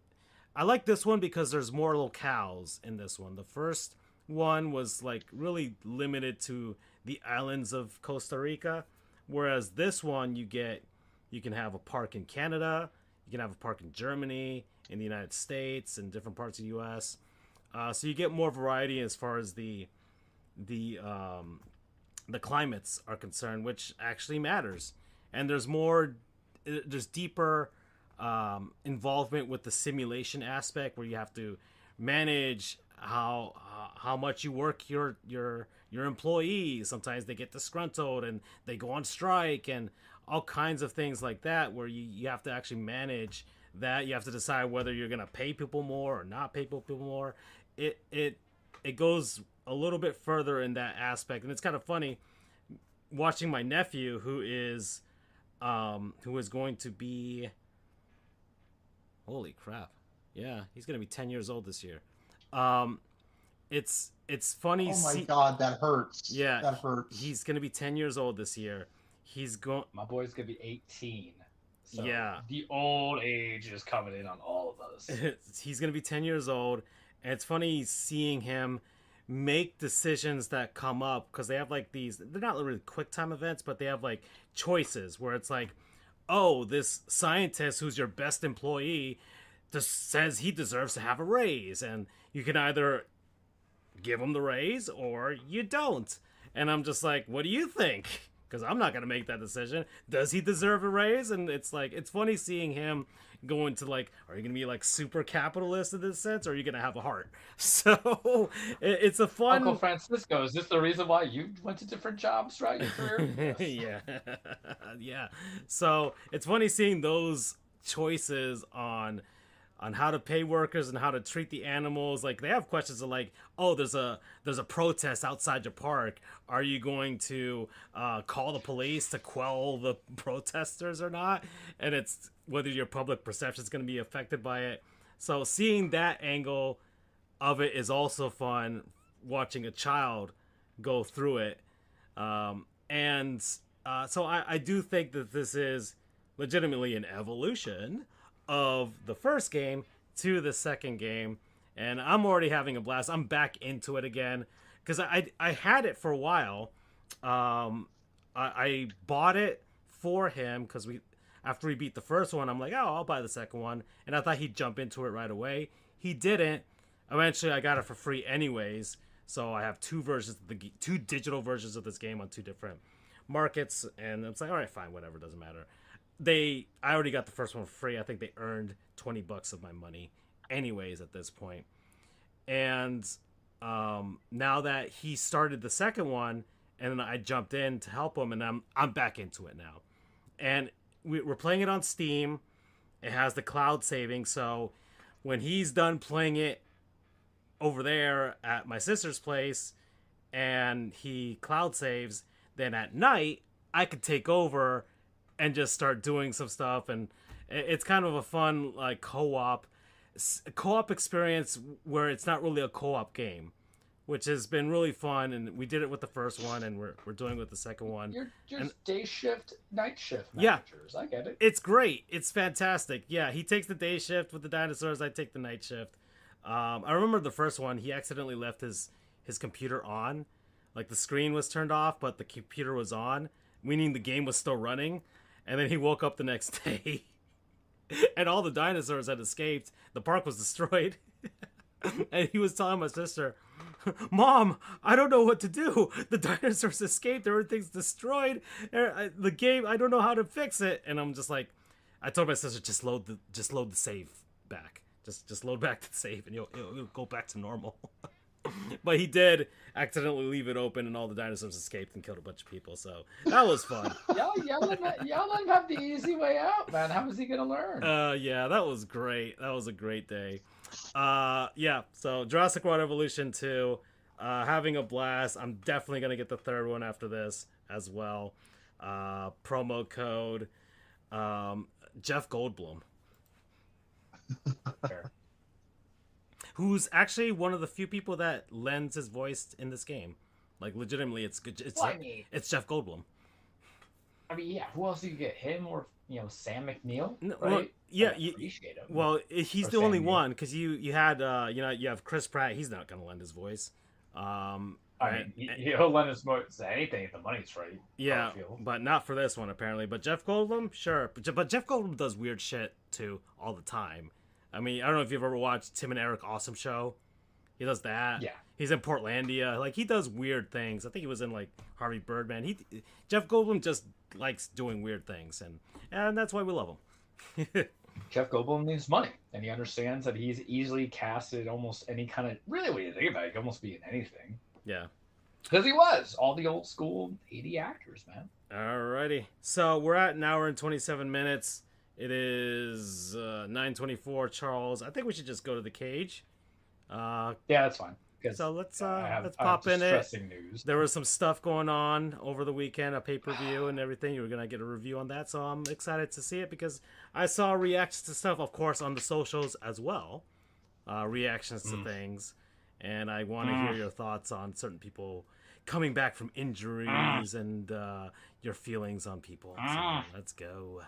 I like this one because there's more locales in this one. The first one was like really limited to the islands of Costa Rica, whereas this one you can have a park in Canada, you can have a park in Germany, in the United States, and different parts of the U.S. So you get more variety as far as the climates are concerned, which actually matters. And there's deeper involvement with the simulation aspect, where you have to manage how much you work your employees. Sometimes they get disgruntled and they go on strike, and all kinds of things like that, where you have to actually manage that. You have to decide whether you're gonna pay people more or not pay people more. It goes a little bit further in that aspect, and it's kind of funny watching my nephew, who is going to be, holy crap, yeah, he's gonna be 10 years old this year. It's funny. Oh my god, that hurts. Yeah, that hurts. He's gonna be 10 years old this year. My boy's gonna be 18. So yeah, the old age is coming in on all of us. He's gonna be 10 years old, and it's funny seeing him make decisions that come up, because they have like these, they're not really quick time events, but they have like choices where it's like, oh, this scientist who's your best employee just says he deserves to have a raise, and you can either give him the raise or you don't. And I'm just like, what do you think? Because I'm not gonna make that decision. Does he deserve a raise? And it's like, it's funny seeing him go into like, are you gonna be like super capitalist in this sense, or are you gonna have a heart? So it's a fun. Uncle Francisco, is this the reason why you went to different jobs throughout your career? Yeah. Yeah. So it's funny seeing those choices on how to pay workers and how to treat the animals. Like, they have questions of like, oh, there's a protest outside your park. Are you going to call the police to quell the protesters or not? And it's whether your public perception is going to be affected by it. So seeing that angle of it is also fun, watching a child go through it. So I do think that this is legitimately an evolution of the first game to the second game, and I'm already having a blast. I'm back into it again because I had it for a while. I bought it for him because after we beat the first one, I'm like, oh, I'll buy the second one, and I thought he'd jump into it right away. He didn't. Eventually, I got it for free anyways, so I have two digital versions of this game on two different markets, and it's like, all right, fine, whatever, doesn't matter. I already got the first one for free. I think they earned $20 of my money anyways at this point. And now that he started the second one, and then I jumped in to help him, and I'm back into it now. And we're playing it on Steam. It has the cloud saving, so when he's done playing it over there at my sister's place and he cloud saves, then at night I could take over and just start doing some stuff. And it's kind of a fun like co-op experience where it's not really a co-op game, which has been really fun. And we did it with the first one, and we're doing it with the second one. You're just day shift, night shift managers. Yeah, I get it. It's great. It's fantastic. Yeah, he takes the day shift with the dinosaurs. I take the night shift. I remember the first one, he accidentally left his computer on. Like the screen was turned off, but the computer was on, meaning the game was still running. And then he woke up the next day and all the dinosaurs had escaped. The park was destroyed. And he was telling my sister, Mom, I don't know what to do. The dinosaurs escaped. Everything's destroyed. The game, I don't know how to fix it. And I'm just like, I told my sister, just load the save back. Just load back the save, and it'll go back to normal. But he accidentally leave it open, and all the dinosaurs escaped and killed a bunch of people. So that was fun. Y'all let him have the easy way out, man. How was he gonna learn? Yeah, that was great. That was a great day. Yeah. So Jurassic World Evolution 2, having a blast. I'm definitely gonna get the third one after this as well. Promo code Jeff Goldblum. Fair. Who's actually one of the few people that lends his voice in this game. Like, legitimately, it's good. It's Jeff Goldblum. I mean, yeah. Who else do you get? Him or Sam McNeil? No, right? well, yeah, I appreciate him. Well, he's Or the only Sam one, because you had you have Chris Pratt. He's not gonna lend his voice. I mean, he'll lend his voice to anything if the money's right. Yeah, but not for this one apparently. But Jeff Goldblum, sure. But Jeff Goldblum does weird shit too all the time. I mean, I don't know if you've ever watched Tim and Eric Awesome Show. He does that. Yeah. He's in Portlandia. Like, he does weird things. I think he was in, like, Harvey Birdman. Jeff Goldblum just likes doing weird things, and that's why we love him. Jeff Goldblum needs money, and he understands that he's easily casted almost any kind of... Really, when you think about it, he could almost be in anything. Yeah. Because he was. All the old school 80 actors, man. Alrighty. So, we're at an hour and 27 minutes. It is 9:24. Charles, I think we should just go to the cage. Yeah, that's fine. So let's pop in it. News. There was some stuff going on over the weekend, a pay-per-view and everything. You were gonna get a review on that, so I'm excited to see it because I saw reactions to stuff, of course, on the socials as well. Reactions to things, and I want to hear your thoughts on certain people coming back from injuries and your feelings on people. So let's go.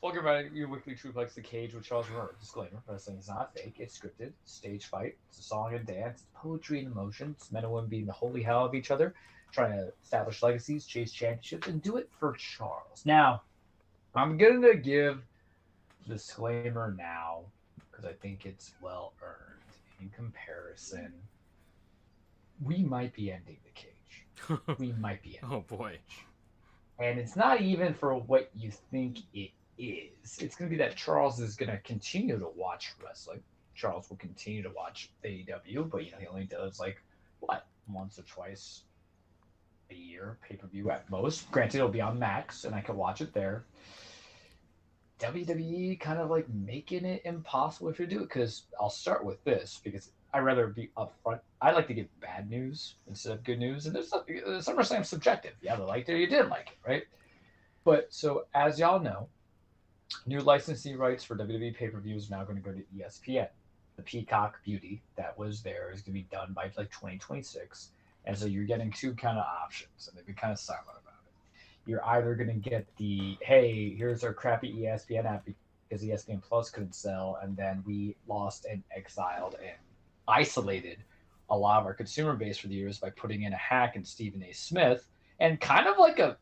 Welcome back to your weekly Truplex The Cage with Charles Romer. Disclaimer: wrestling is not fake. It's scripted. Stage fight. It's a song and dance. It's poetry and emotion. It's men and women being the holy hell of each other, trying to establish legacies, chase championships, and do it for Charles. Now, I'm going to give the disclaimer now because I think it's well earned. In comparison, we might be ending the cage. We might be ending. Oh boy. And it's not even for what you think it is. It's going to be that Charles is going to continue to watch wrestling. Charles will continue to watch AEW, but he only does once or twice a year, pay-per-view at most. Granted, it'll be on Max, and I can watch it there. WWE kind of making it impossible if you do it, because I'll start with this, because I'd rather be upfront. I like to give bad news instead of good news. And SummerSlam's subjective. You either liked it or you didn't like it, right? But so, as y'all know, new licensing rights for WWE pay-per-views are now going to go to ESPN. The Peacock Beauty that was there is going to be done by 2026. And so you're getting two kind of options, and they've been kind of silent about it. You're either going to get the, hey, here's our crappy ESPN app because ESPN Plus couldn't sell, and then we lost and exiled and isolated a lot of our consumer base for the years by putting in a hack in Stephen A. Smith and kind of like a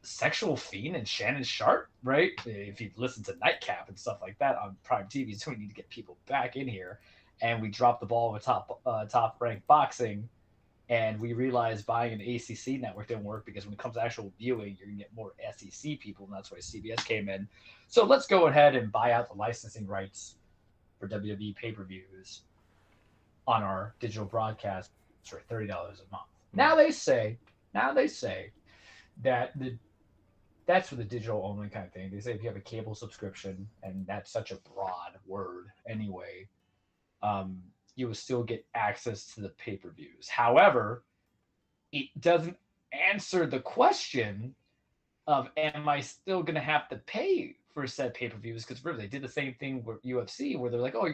sexual fiend in Shannon Sharp, right? If you listen to Nightcap and stuff like that on Prime TV, so we need to get people back in here. And we dropped the ball with top ranked boxing And we realized buying an ACC network didn't work because when it comes to actual viewing, you're going to get more SEC people, and that's why CBS came in. So let's go ahead and buy out the licensing rights for WWE pay-per-views on our digital broadcast for $30 a month. Now they say that that's for the digital only kind of thing. They say if you have a cable subscription, and that's such a broad word anyway, you will still get access to the pay-per-views. However, it doesn't answer the question of am I still going to have to pay for said pay-per-views? Because remember, they did the same thing with UFC, where they're like, oh,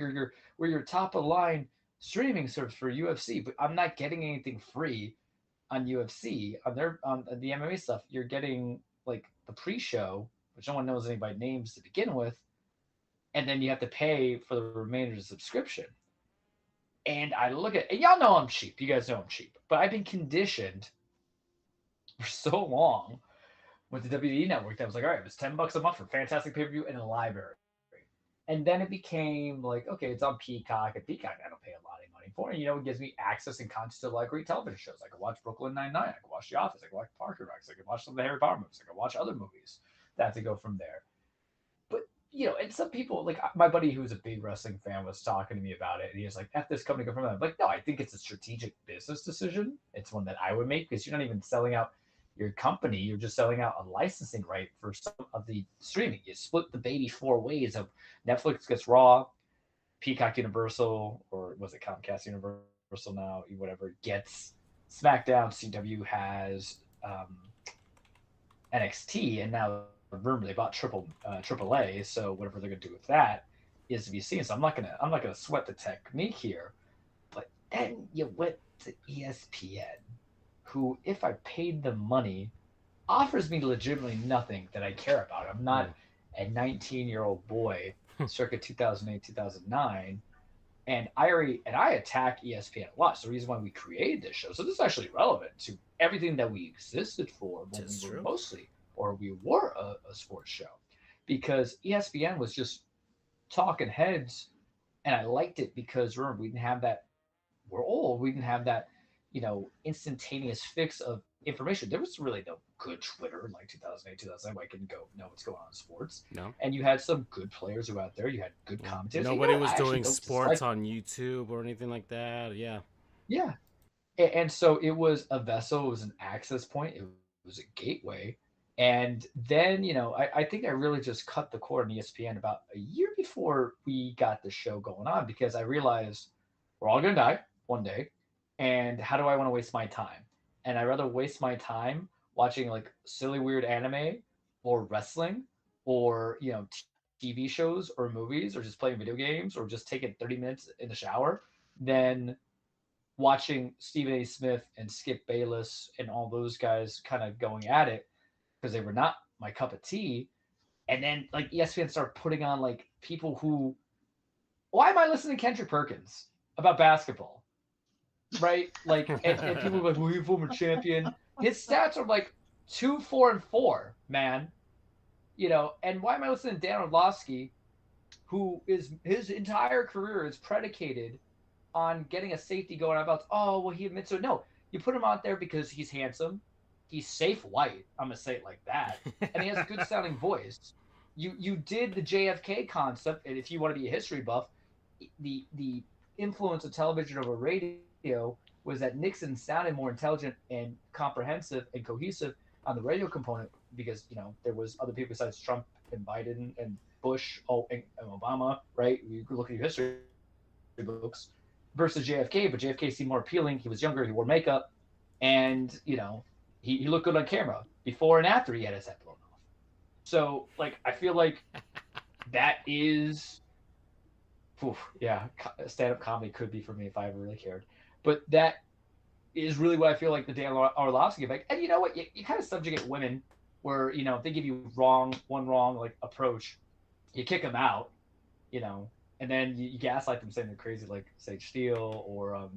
we're your top of line streaming service for UFC, but I'm not getting anything free on UFC on the MMA stuff. You're getting like the pre-show, which no one knows anybody names to begin with, and then you have to pay for the remainder of the subscription. And I look at, and y'all know I'm cheap. You guys know I'm cheap, but I've been conditioned for so long with the WWE network that I was like, all right, it's $10 a month for fantastic pay-per-view and a library. And then it became like, okay, it's on Peacock. And Peacock, I don't pay a lot of money for. And, it gives me access and content to like great television shows. I can watch Brooklyn Nine-Nine. I can watch The Office. I can watch Parker Rex. I can watch some of the Harry Potter movies. I can watch other movies that have to go from there. But, and some people, like my buddy who's a big wrestling fan was talking to me about it. And he was like, F this company, go from there. I'm like, no, I think it's a strategic business decision. It's one that I would make because you're not even selling out your company, you're just selling out a licensing right for some of the streaming. You split the baby 4 ways of Netflix gets Raw, Peacock Universal, or was it Comcast Universal now, whatever, gets SmackDown. CW has NXT, and now remember they bought AAA, so whatever they're gonna do with that is to be seen. So I'm not gonna sweat the technique here, but then you went to ESPN, who, if I paid them money, offers me legitimately nothing that I care about. I'm not a 19-year-old boy circa 2008, 2009, and I attack ESPN a lot. It's the reason why we created this show. So this is actually relevant to everything that we existed for when we were a sports show, because ESPN was just talking heads, and I liked it because remember, we didn't have that. We're old. We didn't have that instantaneous fix of information. There was really no good Twitter in like 2008, 2009. I couldn't go know what's going on in sports. No. And you had some good players who out there. You had good commentators. Nobody was doing sports on YouTube or anything like that. Yeah. Yeah. And so it was a vessel. It was an access point. It was a gateway. And then, I think I really just cut the cord on ESPN about a year before we got the show going on, because I realized we're all going to die one day. And how do I want to waste my time? And I'd rather waste my time watching like silly, weird anime or wrestling or, TV shows or movies or just playing video games or just taking 30 minutes in the shower than watching Stephen A. Smith and Skip Bayless and all those guys kind of going at it, because they were not my cup of tea. And then like ESPN started putting on like people who, why am I listening to Kendrick Perkins about basketball? Right? Like, and people are like, well, he's a former champion. His stats are like 2, 4, and 4, man. And why am I listening to Dan Orlovsky, who is his entire career is predicated on getting a safety going about, oh, well, he admits it. No, you put him out there because he's handsome. He's safe white. I'm going to say it like that. And he has a good sounding voice. You did the JFK concept. And if you want to be a history buff, the influence of television over radio was that Nixon sounded more intelligent and comprehensive and cohesive on the radio component because, there was other people besides Trump and Biden and Bush, and Obama, right? You could look at your history books versus JFK, but JFK seemed more appealing. He was younger. He wore makeup and, he looked good on camera before and after he had his head blown off. So, like, I feel like that is, stand-up comedy could be for me if I ever really cared. But that is really what I feel like the Dan Orlovsky effect. And you know what? You kind of subjugate women where, if they give you one wrong like approach, you kick them out, and then you gaslight them saying they're crazy, like Sage Steele or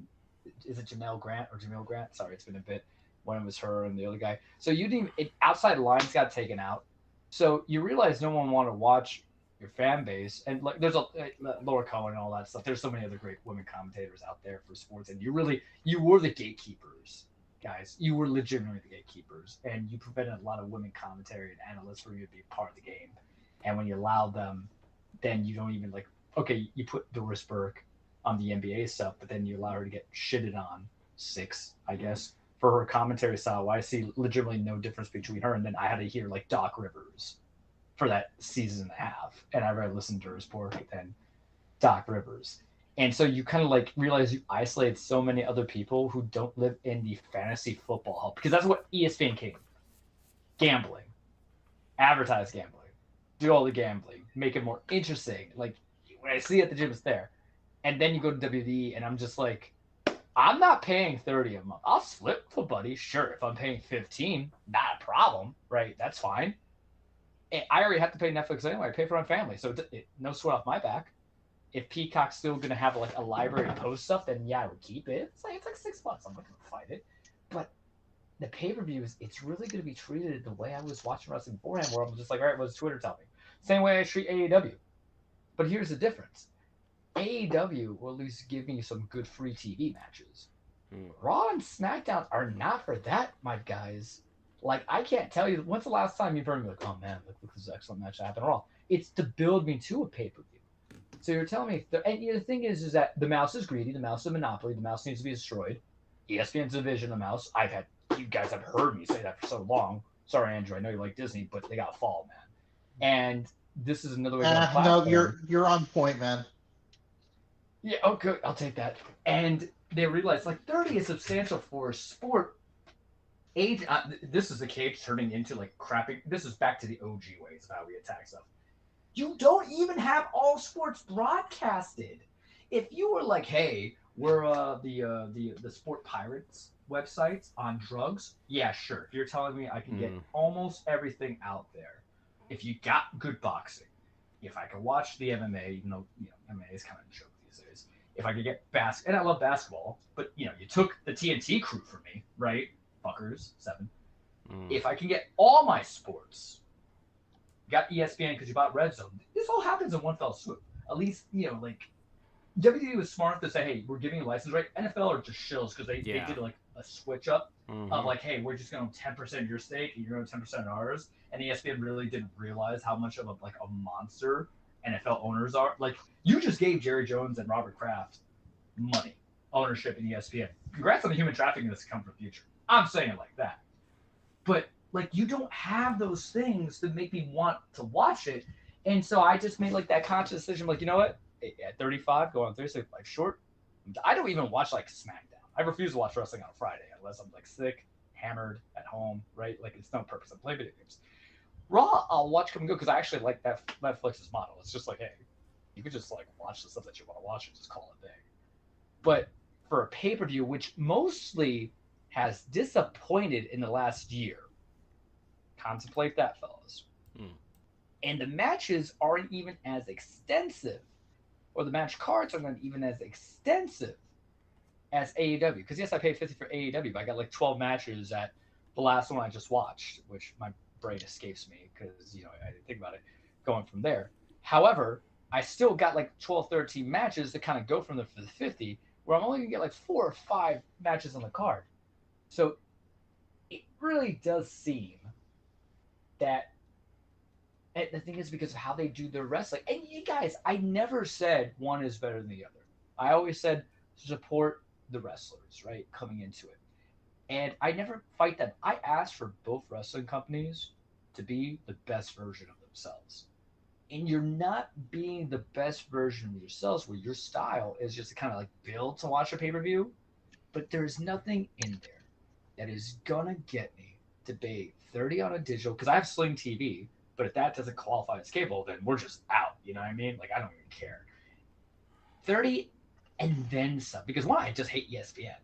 is it Jamil Grant? Sorry, it's been a bit. One of it was her and the other guy. So you didn't outside lines got taken out. So you realize no one wanted to watch your fan base, and like there's a Laura Cohen and all that stuff. There's so many other great women commentators out there for sports, and you were the gatekeepers, guys. You were legitimately the gatekeepers, and you prevented a lot of women commentary and analysts from you to be part of the game. And when you allowed them, then you don't even like. Okay, you put Doris Burke on the NBA stuff, but then you allow her to get shitted on 6, I guess, for her commentary style. I see legitimately no difference between her and then I had to hear like Doc Rivers for that season and a half, and I'd rather listen to Doris Burke than Doc Rivers. And so you kind of like realize you isolate so many other people who don't live in the fantasy football hub, because that's what ESPN came. Gambling, advertise gambling, do all the gambling, make it more interesting. Like when I see it, the gym is there. And then you go to WWE, and I'm just like, I'm not paying $30 a month. I'll split with a buddy, sure. If I'm paying $15, not a problem, right? That's fine. And I already have to pay Netflix anyway. I pay for my family, so no sweat off my back. If Peacock's still gonna have like a library of post stuff, then yeah, I would keep it. It's like $6. I'm not gonna fight it. But the pay-per-views, it's really gonna be treated the way I was watching wrestling beforehand, where I'm just like, all right, what's Twitter tell me? Same way I treat AEW. But here's the difference. AEW will at least give me some good free TV matches. Raw and SmackDown are not for that, my guys. Like, I can't tell you, when's the last time you've heard me like, oh man, look this excellent match that happened on Raw. It's to build me to a pay-per-view. So you're telling me, and the thing is that the mouse is greedy, the mouse is a monopoly, the mouse needs to be destroyed. ESPN's a vision of the mouse. You guys have heard me say that for so long. Sorry, Andrew, I know you like Disney, but they got to fall, man. And this is another way to no, you're on point, man. Yeah, oh good, I'll take that. And they realized like 30 is substantial for a sport. This is the cage turning into like crapping. This is back to the OG ways of how we attack stuff. You don't even have all sports broadcasted. If you were like, hey, we're the Sport Pirates websites on drugs, yeah, sure. If you're telling me I can get almost everything out there, if you got good boxing, if I could watch the MMA, even though MMA is kind of a joke these days. If I could get and I love basketball, but you took the TNT crew from me, right? Fuckers, 7. If I can get all my sports, got ESPN because you bought Red Zone. This all happens in one fell swoop. At least like WWE was smart to say, hey, we're giving you a license, right? NFL are just shills because they did like a switch up of like, hey, we're just going to 10% of your stake and you're going to 10% of ours. And ESPN really didn't realize how much of a monster NFL owners are. Like, you just gave Jerry Jones and Robert Kraft money, ownership in ESPN. Congrats on the human trafficking that's come for the future. I'm saying it like that. But like, you don't have those things that make me want to watch it. And so I just made like that conscious decision, like, you know what? At 35, go on 36, like short. I don't even watch like SmackDown. I refuse to watch wrestling on a Friday unless I'm like sick, hammered, at home, right? Like, it's no purpose. I play video games. Raw, I'll watch come and go because I actually like that Netflix's model. It's just like, hey, you could just like watch the stuff that you want to watch and just call it a day. But for a pay-per-view, which mostly has disappointed in the last year, contemplate that, fellas. And the matches aren't even as extensive, or the match cards are not even as extensive as AEW. Because yes, I paid $50 for AEW, but I got like 12 matches at the last one I just watched, which my brain escapes me because I didn't think about it going from there. However, I still got like 12, 13 matches to kind of go from there for the 50, where I'm only gonna get like 4 or 5 matches on the card. So it really does seem that. And the thing is, because of how they do their wrestling. And you guys, I never said one is better than the other. I always said support the wrestlers, right, coming into it. And I never fight them. I asked for both wrestling companies to be the best version of themselves. And you're not being the best version of yourselves where your style is just to kind of like build to watch a pay-per-view. But there's nothing in there that is going to get me to pay $30 on a digital, because I have Sling TV. But if that doesn't qualify as cable, then we're just out. You know what I mean? Like, I don't even care. 30 and then some. Because one, I just hate ESPN.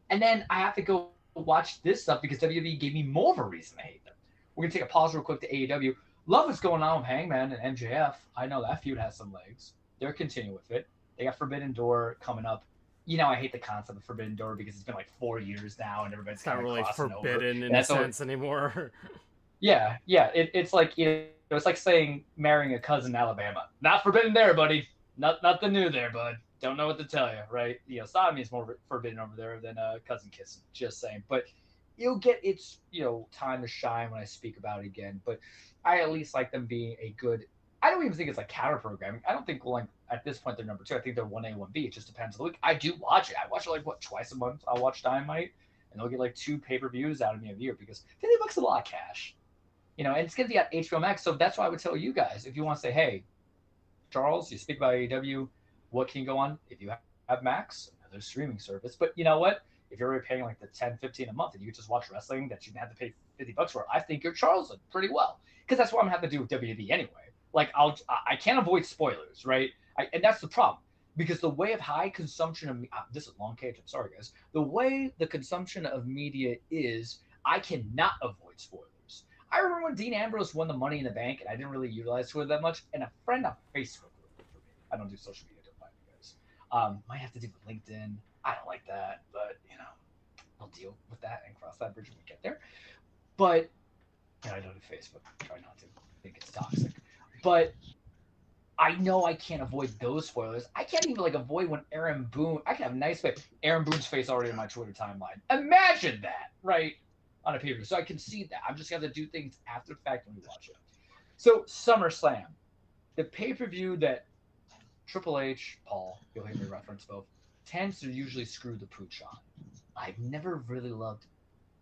And then I have to go watch this stuff because WWE gave me more of a reason to hate them. We're going to take a pause real quick to AEW. Love what's going on with Hangman and MJF. I know that feud has some legs. They're continuing with it. They got Forbidden Door coming up. I hate the concept of Forbidden Door because it's been like 4 years now and everybody's not kind of really crossing forbidden over. in a sense anymore. Yeah, yeah. It's like, it's like saying marrying a cousin in Alabama. Not forbidden there, buddy. Nothing new there, bud. Don't know what to tell you, right? Sodomy is more forbidden over there than cousin kissing. Just saying. But you'll get its time to shine when I speak about it again. But I at least like them being a good. I don't even think it's like counter programming. I don't think like at this point they're number two. I think they're 1A, 1B. It just depends on the week. I do watch it. I watch it like twice a month. I'll watch Dynamite, and they'll get like 2 pay-per-views out of me a year because $50 is a lot of cash. And it's going to be at HBO Max. So that's why I would tell you guys, if you want to say, hey, Charles, you speak about AEW, what can you go on? If you have Max, another streaming service. But you know what? If you're already paying like the 10, 15 a month and you just watch wrestling that you have to pay $50 for, I think you're Charles pretty well. Because that's what I'm going to have to do with WWE anyway. Like, I can't avoid spoilers, right? And that's the problem. Because the way of high consumption of this is long cage, I'm sorry, guys. The way the consumption of media is, I cannot avoid spoilers. I remember when Dean Ambrose won the Money in the Bank, and I didn't really utilize Twitter that much. And a friend on Facebook ruined it for me. I don't do social media, don't mind you guys. Might have to do with LinkedIn. I don't like that, but I'll deal with that and cross that bridge when we get there. But I don't do Facebook. Try not to. I think it's toxic. But I know I can't avoid those spoilers. I can't even avoid when Aaron Boone. I can have a nice face. Aaron Boone's face already in my Twitter timeline. Imagine that, right? On a pay-per-view. So I can see that. I'm just going to do things after the fact when we watch it. So SummerSlam, the pay-per-view that Triple H, Paul, you'll hear me reference both, tends to usually screw the pooch on. I've never really loved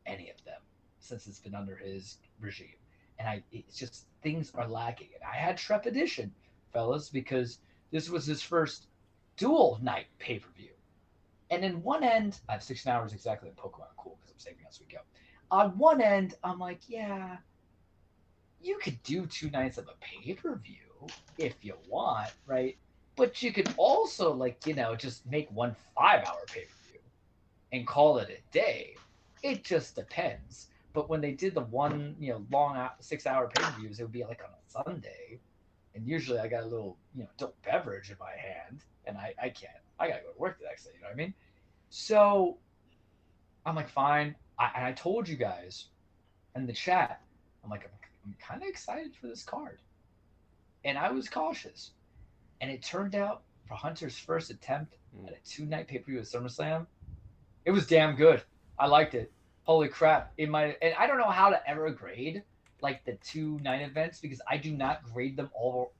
any of them since it's been under his regime. And it's just, things are lacking. And I had trepidation, fellas, because this was his first dual night pay-per-view. And in one end, I have 16 hours exactly in Pokemon Cool because I'm saving as we go. On one end, I'm like, yeah, you could do 2 nights of a pay-per-view if you want, right? But you could also, just make 1 5-hour pay-per-view and call it a day. It just depends. But when they did the one, long 6-hour pay-per-views, it would be like on a Sunday. And usually I got a little, adult beverage in my hand, and I can't. I got to go to work the next day, you know what I mean? So I'm like, fine. And I told you guys in the chat, I'm like, I'm kind of excited for this card. And I was cautious. And it turned out for Hunter's first attempt at a 2-night pay-per-view at SummerSlam, it was damn good. I liked it. Holy crap. And I don't know how to ever grade the 2-night events because I do not grade them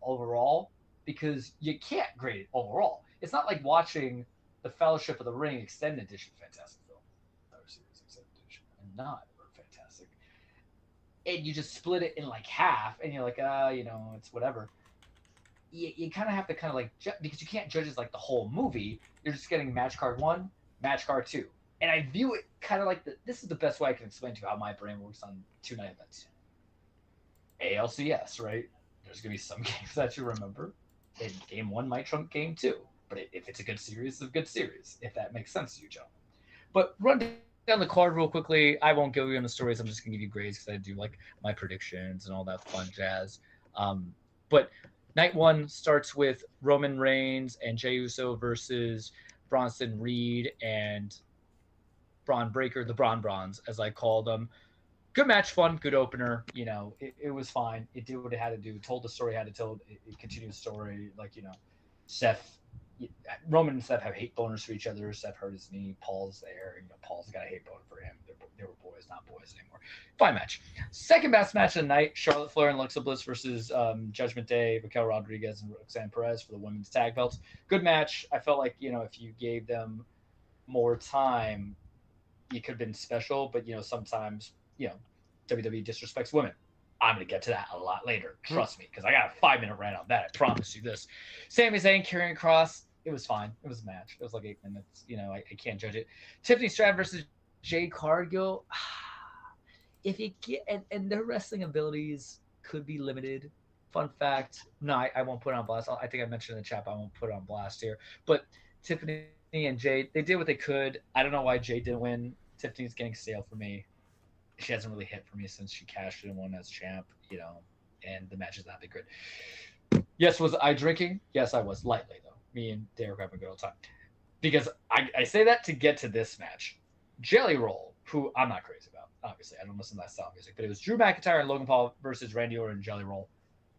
overall because you can't grade it overall. It's not like watching the Fellowship of the Ring Extended Edition. Fantastic film. Series Extended Edition. And not fantastic. And you just split it in half and you're like, it's whatever. You kind of have to because you can't judge it the whole movie. You're just getting match card 1, match card 2. And I view it kind of this is the best way I can explain to you how my brain works on 2-night events. ALCS, right? There's going to be some games that you remember. And game 1 might trump game 2. But if it's a good series, it's a good series, if that makes sense to you, Joe. But run down the card real quickly. I won't go into stories. I'm just going to give you grades because I do my predictions and all that fun jazz. But night 1 starts with Roman Reigns and Jey Uso versus Bronson Reed and Braun Breaker, the Bronze, as I call them. Good match, fun, good opener. It was fine. It did what it had to do. Told the story it had to tell. It continued the story. Roman and Seth have hate boners for each other. Seth hurt his knee. Paul's there. Paul's got a hate boner for him. They were boys, not boys anymore. Fine match. Second best match of the night: Charlotte Flair and Alexa Bliss versus Judgment Day, Raquel Rodriguez and Roxanne Perez for the women's tag belts. Good match. I felt like if you gave them more time, it could have been special. But sometimes WWE disrespects women. I'm going to get to that a lot later. Trust me, because I got a 5-minute rant on that. I promise you this. Sami Zayn carrying Cross. It was fine. It was a match. It was 8 minutes. I can't judge it. Tiffany Stratton versus Jade Cargill. If you get and their wrestling abilities could be limited. Fun fact. No, I won't put it on blast. I think I mentioned in the chat, but I won't put it on blast here. But Tiffany and Jade, they did what they could. I don't know why Jade didn't win. Tiffany's getting stale for me. She hasn't really hit for me since she cashed in and won as champ, and the match is not that good. Yes, was I drinking? Yes, I was. Lightly, though. Me and Derek having a good old time. Because I say that to get to this match. Jelly Roll, who I'm not crazy about. obviously I don't listen to that style of music, but it was Drew McIntyre and Logan Paul versus Randy Orton and Jelly Roll.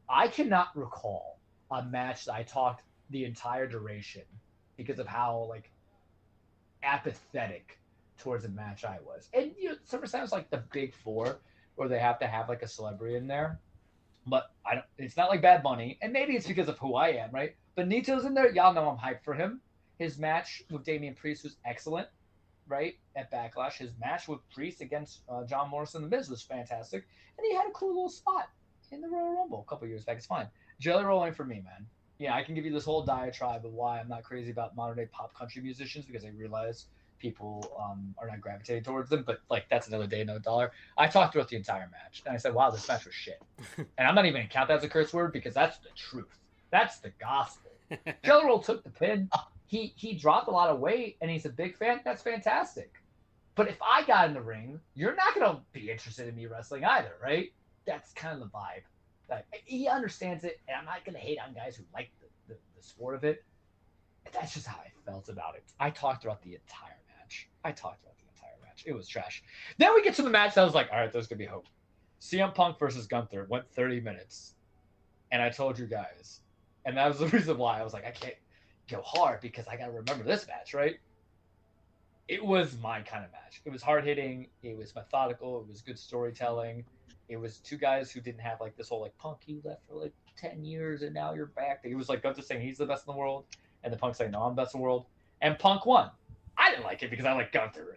I cannot recall a match that I talked the entire duration because of how like apathetic towards a match I was. And SummerSlam is like the big four where they have to have like a celebrity in there. But I don't. It's not like Bad Bunny, and maybe it's because of who I am, right? But Nito's in there. Y'all know I'm hyped for him. His match with Damian Priest was excellent, right? At Backlash, his match with Priest against John Morrison and The Miz was fantastic, and he had a cool little spot in the Royal Rumble a couple years back. It's fine. Jelly rolling for me, man. Yeah, I can give you this whole diatribe of why I'm not crazy about modern day pop country musicians because I realize people are not gravitating towards them, but like that's another day, another dollar. I talked throughout the entire match, and I said, "Wow, this match was shit," and I'm not even gonna count that as a curse word because that's the truth. That's the gospel. Jelly Roll took the pin. He dropped a lot of weight, and he's a big fan. That's fantastic. But if I got in the ring, you're not gonna be interested in me wrestling either, right? That's kind of the vibe. Like, he understands it, and I'm not gonna hate on guys who like the sport of it. That's just how I felt about it. I talked throughout the entire match. It was trash. Then we get to the match that I was like, all right, there's going to be hope. CM Punk versus Gunther went 30 minutes. And I told you guys. And that was the reason why I was like, I can't go hard because I got to remember this match, right? It was my kind of match. It was hard-hitting. It was methodical. It was good storytelling. It was two guys who didn't have like this whole like, Punk, you left for like 10 years and now you're back. It was like Gunther saying he's the best in the world. And the Punk saying, no, I'm the best in the world. And Punk won. I didn't like it because I like Gunther.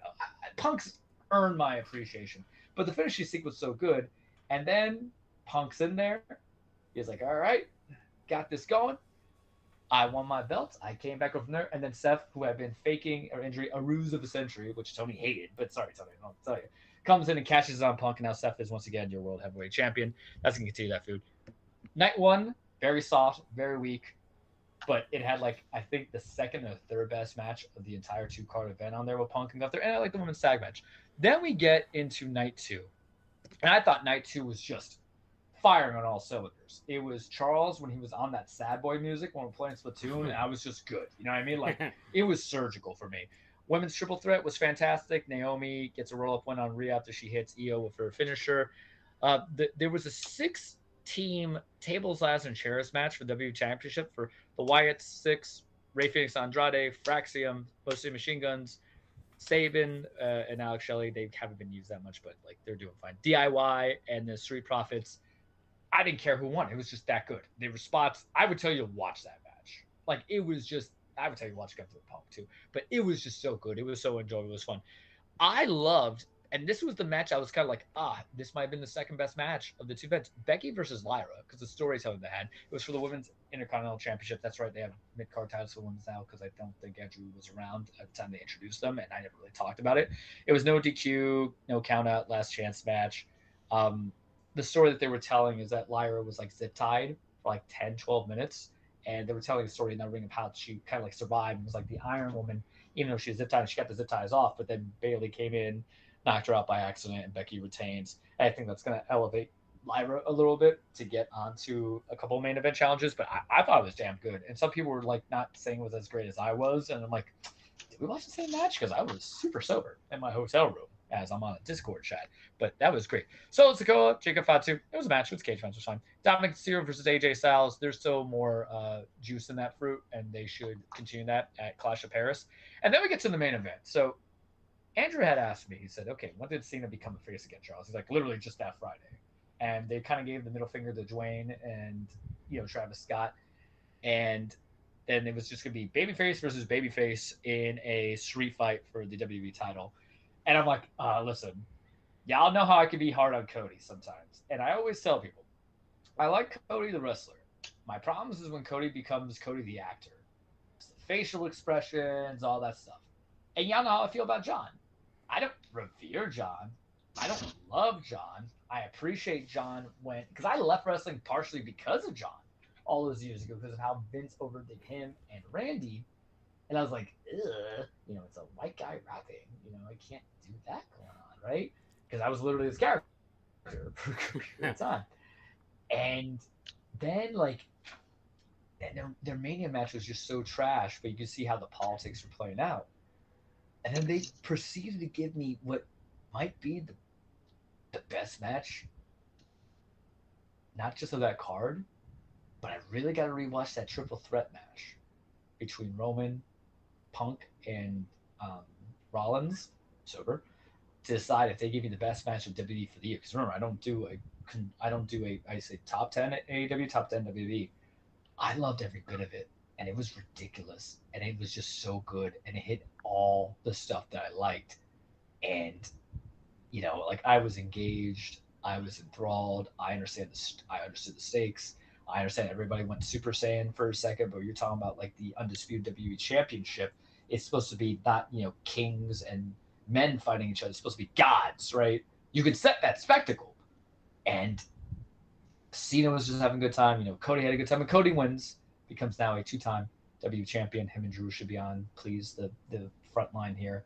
Punk's earned my appreciation. But the finishing sequence was so good. And then Punk's in there. He's like, all right, got this going. I won my belt. I came back over from there. And then Seth, who had been faking an injury, a ruse of a century, which Tony hated. But sorry, Tony, I don't tell you. Comes in and cashes on Punk. And now Seth is once again your world heavyweight champion. That's going to continue that feud. Night one, very soft, very weak. But it had, like, I think the second or third best match of the entire two-card event on there with Punk and Gunther. And I like the women's tag match. Then we get into night two. And I thought night two was just firing on all cylinders. It was Charles when he was on that sad boy music when we're playing Splatoon. And I was just good. You know what I mean? Like, it was surgical for me. Women's triple threat was fantastic. Naomi gets a roll-up win on Rhea after she hits Io with her finisher. There was a 6-team tables, ladders, and chairs match for the WWE Championship for the Wyatts 6, Rey Fenix Andrade, Fraxium, mostly Machine Guns, Sabin, and Alex Shelley. They haven't been used that much, but like they're doing fine. DIY and the Street Profits. I didn't care who won. It was just that good. They were spots. I would tell you to watch that match. Like it was just. I would tell you to watch Gunther and Punk too, but it was just so good. It was so enjoyable. It was fun. I loved. And this was the match I was kind of like, this might have been the second best match of the two events. Becky versus Lyra, because the storytelling they had. It was for the Women's Intercontinental Championship. That's right. They have mid-card titles for women's now because I don't think Andrew was around at the time they introduced them, and I never really talked about it. It was no DQ, no count-out, last chance match. The story that they were telling is that Lyra was like zip-tied for like 10, 12 minutes, and they were telling a story in that ring of how she kind of like survived and was like the Iron Woman, even though she was zip-tied and she got the zip ties off, but then Bayley came in, knocked her out by accident, and Becky retains. And I think that's going to elevate Lyra a little bit to get onto a couple main event challenges, but I thought it was damn good. And some people were like not saying it was as great as I was, and I'm like, did we watch the same match? Because I was super sober in my hotel room as I'm on a Discord chat, but that was great. Solo Sikoa, Jacob Fatu, it was a match. It was cage match, it was fine. Dominic Mysterio versus AJ Styles. There's still more juice in that fruit, and they should continue that at Clash of Paris. And then we get to the main event. So Andrew had asked me, he said, okay, when did Cena become a face again, Charles? He's like, literally just that Friday. And they kind of gave the middle finger to Dwayne and, Travis Scott. And then it was just going to be babyface versus babyface in a street fight for the WWE title. And I'm like, listen, y'all know how I can be hard on Cody sometimes. And I always tell people, I like Cody the wrestler. My problem is when Cody becomes Cody the actor. It's the facial expressions, all that stuff. And y'all know how I feel about John. I don't revere John. I don't love John. I appreciate John because I left wrestling partially because of John all those years ago because of how Vince overdid him and Randy. And I was like, ugh, it's a white guy rapping. I can't do that going on, right? Because I was literally his character for a period of time. And then, their Mania match was just so trash, but you could see how the politics were playing out. And then they proceeded to give me what might be the the best match, not just of that card, but I really got to rewatch that triple threat match between Roman, Punk, and Rollins, sober, to decide if they give you the best match of WWE for the year. Because remember, I don't do I say top 10 at AEW, top 10 WWE. I loved every bit of it, and it was ridiculous, and it was just so good, and it hit all the stuff that I liked, and like I was engaged, I was enthralled. I understood the stakes. I understand everybody went Super Saiyan for a second, but you're talking about like the undisputed WWE Championship. It's supposed to be not kings and men fighting each other. It's supposed to be gods, right? You could set that spectacle, and Cena was just having a good time. Cody had a good time, and Cody wins, becomes now a 2-time WWE champion. Him and Drew should be on, please, the front line here.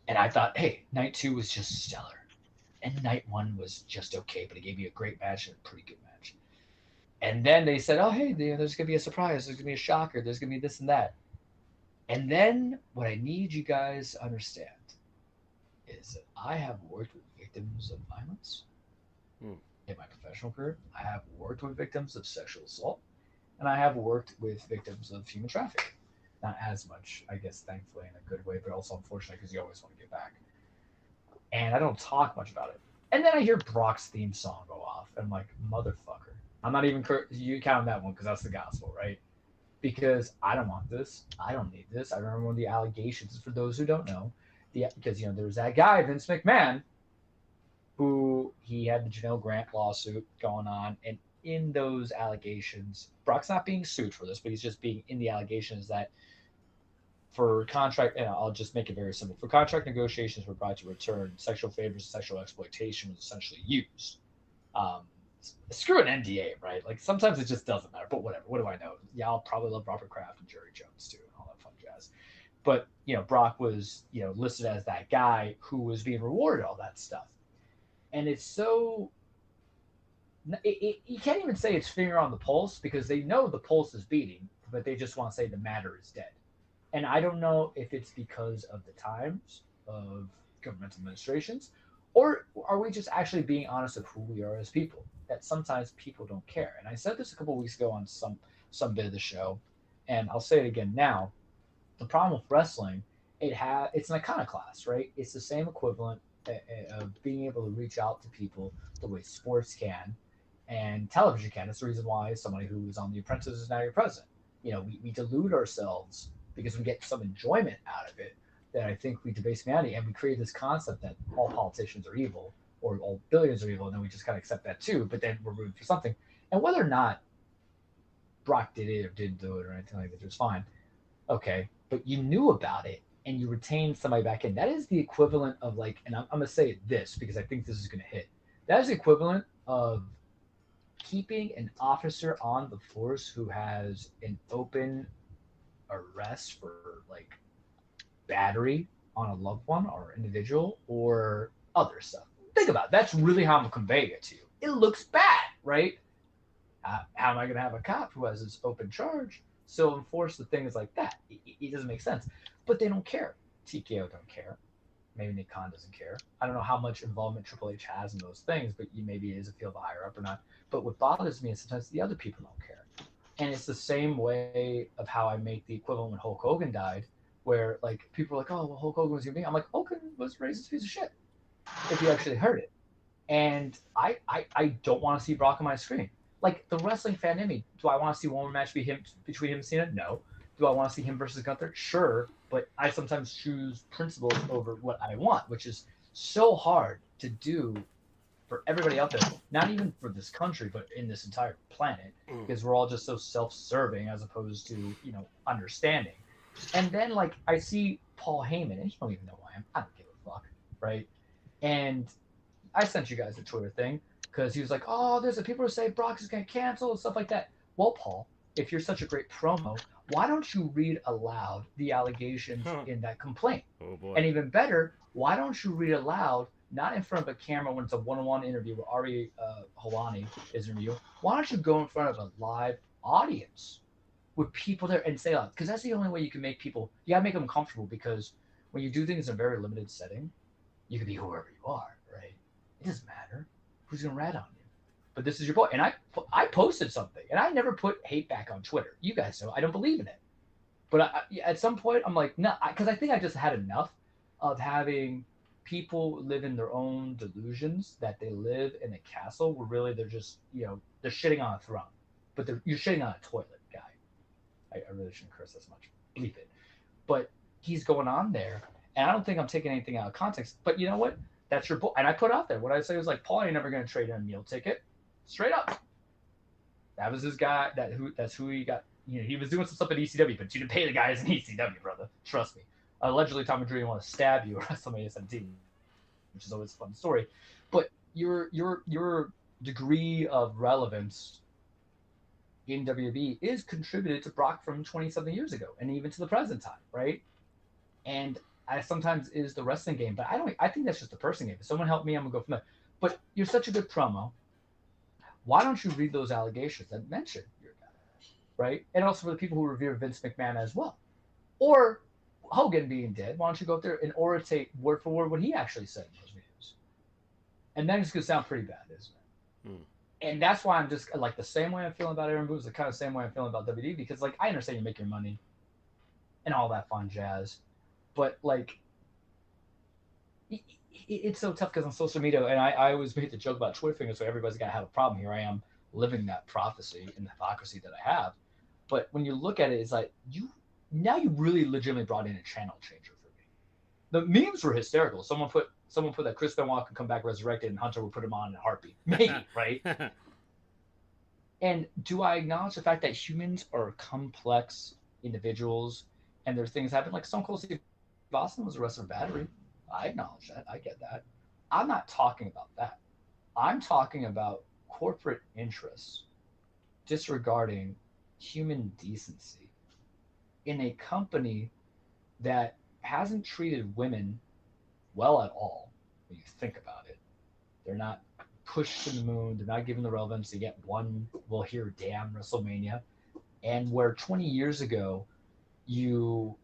And I thought, hey, night 2 was just stellar, and night 1 was just okay, but it gave me a great match and a pretty good match. And then they said, oh, hey, there's gonna be a surprise, there's gonna be a shocker, there's gonna be this and that. And then what I need you guys to understand is that I have worked with victims of violence in my professional career. I have worked with victims of sexual assault, and I have worked with victims of human trafficking. Not as much, I guess, thankfully, in a good way, but also unfortunately because you always want to get back. And I don't talk much about it. And then I hear Brock's theme song go off, and I'm like, motherfucker. I'm not even you count that one because that's the gospel, right? Because I don't want this. I don't need this. I remember one of the allegations, for those who don't know, because there was that guy, Vince McMahon, who he had the Janelle Grant lawsuit going on, and in those allegations, Brock's not being sued for this, but he's just being in the allegations that for contract, and I'll just make it very simple, for contract negotiations were brought to return, sexual favors and sexual exploitation was essentially used. Screw an NDA, right? Like sometimes it just doesn't matter, but whatever. What do I know? Yeah, I'll probably love Robert Kraft and Jerry Jones too, and all that fun jazz. But Brock was listed as that guy who was being rewarded all that stuff, and it's so. You can't even say it's finger on the pulse because they know the pulse is beating, but they just want to say the matter is dead. And I don't know if it's because of the times of government administrations, or are we just actually being honest of who we are as people? That sometimes people don't care. And I said this a couple of weeks ago on some bit of the show, and I'll say it again now. The problem with wrestling, it's an iconoclast, right? It's the same equivalent of being able to reach out to people the way sports can and television can. It's the reason why somebody who was on The Apprentice is now your president. We delude ourselves because we get some enjoyment out of it that I think we debase humanity, and we create this concept that all politicians are evil or all billionaires are evil, and then we just kind of accept that too, but then we're rooting for something. And whether or not Brock did it or didn't do it or anything like that, it was fine. Okay, but you knew about it and you retained somebody back in. That is the equivalent of like, and I'm going to say this because I think this is going to hit. That is the equivalent of keeping an officer on the force who has an open arrest for like battery on a loved one or individual or other stuff. Think about it. That's really how I'm conveying it to you. It looks bad, right? How am I going to have a cop who has this open charge so enforce the things like that? It doesn't make sense. But they don't care. TKO don't care. Maybe Nick Khan doesn't care. I don't know how much involvement Triple H has in those things, but maybe it is a feel of higher up or not. But what bothers me is sometimes the other people don't care. And it's the same way of how I make the equivalent when Hulk Hogan died, where like people are like, oh, well, Hulk Hogan was human being. I'm like, Hogan was a racist piece of shit, if you actually heard it. And I don't want to see Brock on my screen. Like the wrestling fan in me, do I want to see one more match between him and Cena? No. Do I want to see him versus Gunther? Sure. But I sometimes choose principles over what I want, which is so hard to do for everybody out there, not even for this country, but in this entire planet, because we're all just so self-serving as opposed to, understanding. And then, like, I see Paul Heyman, and you don't even know who I am. I don't give a fuck, right? And I sent you guys a Twitter thing because he was like, oh, there's people who say Brock is going to cancel and stuff like that. Well, Paul, if you're such a great promo, why don't you read aloud the allegations in that complaint? Oh, boy. And even better, why don't you read aloud, not in front of a camera when it's a one-on-one interview where Ari Helwani is interviewing. Why don't you go in front of a live audience with people there and say that? Because that's the only way you can make people, you got to make them comfortable, because when you do things in a very limited setting, you can be whoever you are, right? doesn't matter who's gonna rat on you, but this is your boy. And I posted something, and I never put hate back on Twitter. You guys know I don't believe in it. But at some point, I'm like, no, because I think I just had enough of having people live in their own delusions that they live in a castle where really they're just, they're shitting on a throne, but you're shitting on a toilet, guy. I really shouldn't curse this much. Bleep it. But he's going on there, and I don't think I'm taking anything out of context. But you know what? That's your boy. And I put out there what I say was like, Paul ain't never going to trade in a meal ticket, straight up. That was his guy. That's who he got. He was doing some stuff at ECW, but you didn't pay the guys in ECW, brother. Trust me. Allegedly, Tommy Dreamer want to stab you at WrestleMania 17, which is always a fun story. But your degree of relevance in WWE is contributed to Brock from 20-something years ago, and even to the present time, right? And I sometimes is the wrestling game, but I think that's just the person game. If someone help me, I'm gonna go from there. But you're such a good promo. Why don't you read those allegations that mention your guy, right? And also for the people who revere Vince McMahon as well, or Hogan being dead, why don't you go up there and orate word for word what he actually said in those videos? And then it's gonna sound pretty bad, isn't it? And that's why I'm just like the same way I'm feeling about Aaron Booth, the kind of same way I'm feeling about WWE, because like I understand you make your money and all that fun jazz, but like it's so tough because on social media, and I always make the joke about Twitter fingers, so everybody's got to have a problem. Here I am living that prophecy and the hypocrisy that I have. But when you look at it, it's like you really legitimately brought in a channel changer for me. The memes were hysterical. Someone put that Chris Benoit could come back resurrected and Hunter would put him on in a heartbeat. Maybe, right? And do I acknowledge the fact that humans are complex individuals and there's things happen? Like Stone Cold Steve Austin was arrested for battery. I acknowledge that. I get that. I'm not talking about that. I'm talking about corporate interests disregarding human decency in a company that hasn't treated women well at all when you think about it. They're not pushed to the moon. They're not given the relevance. They get one, we'll hear damn WrestleMania. And where 20 years ago you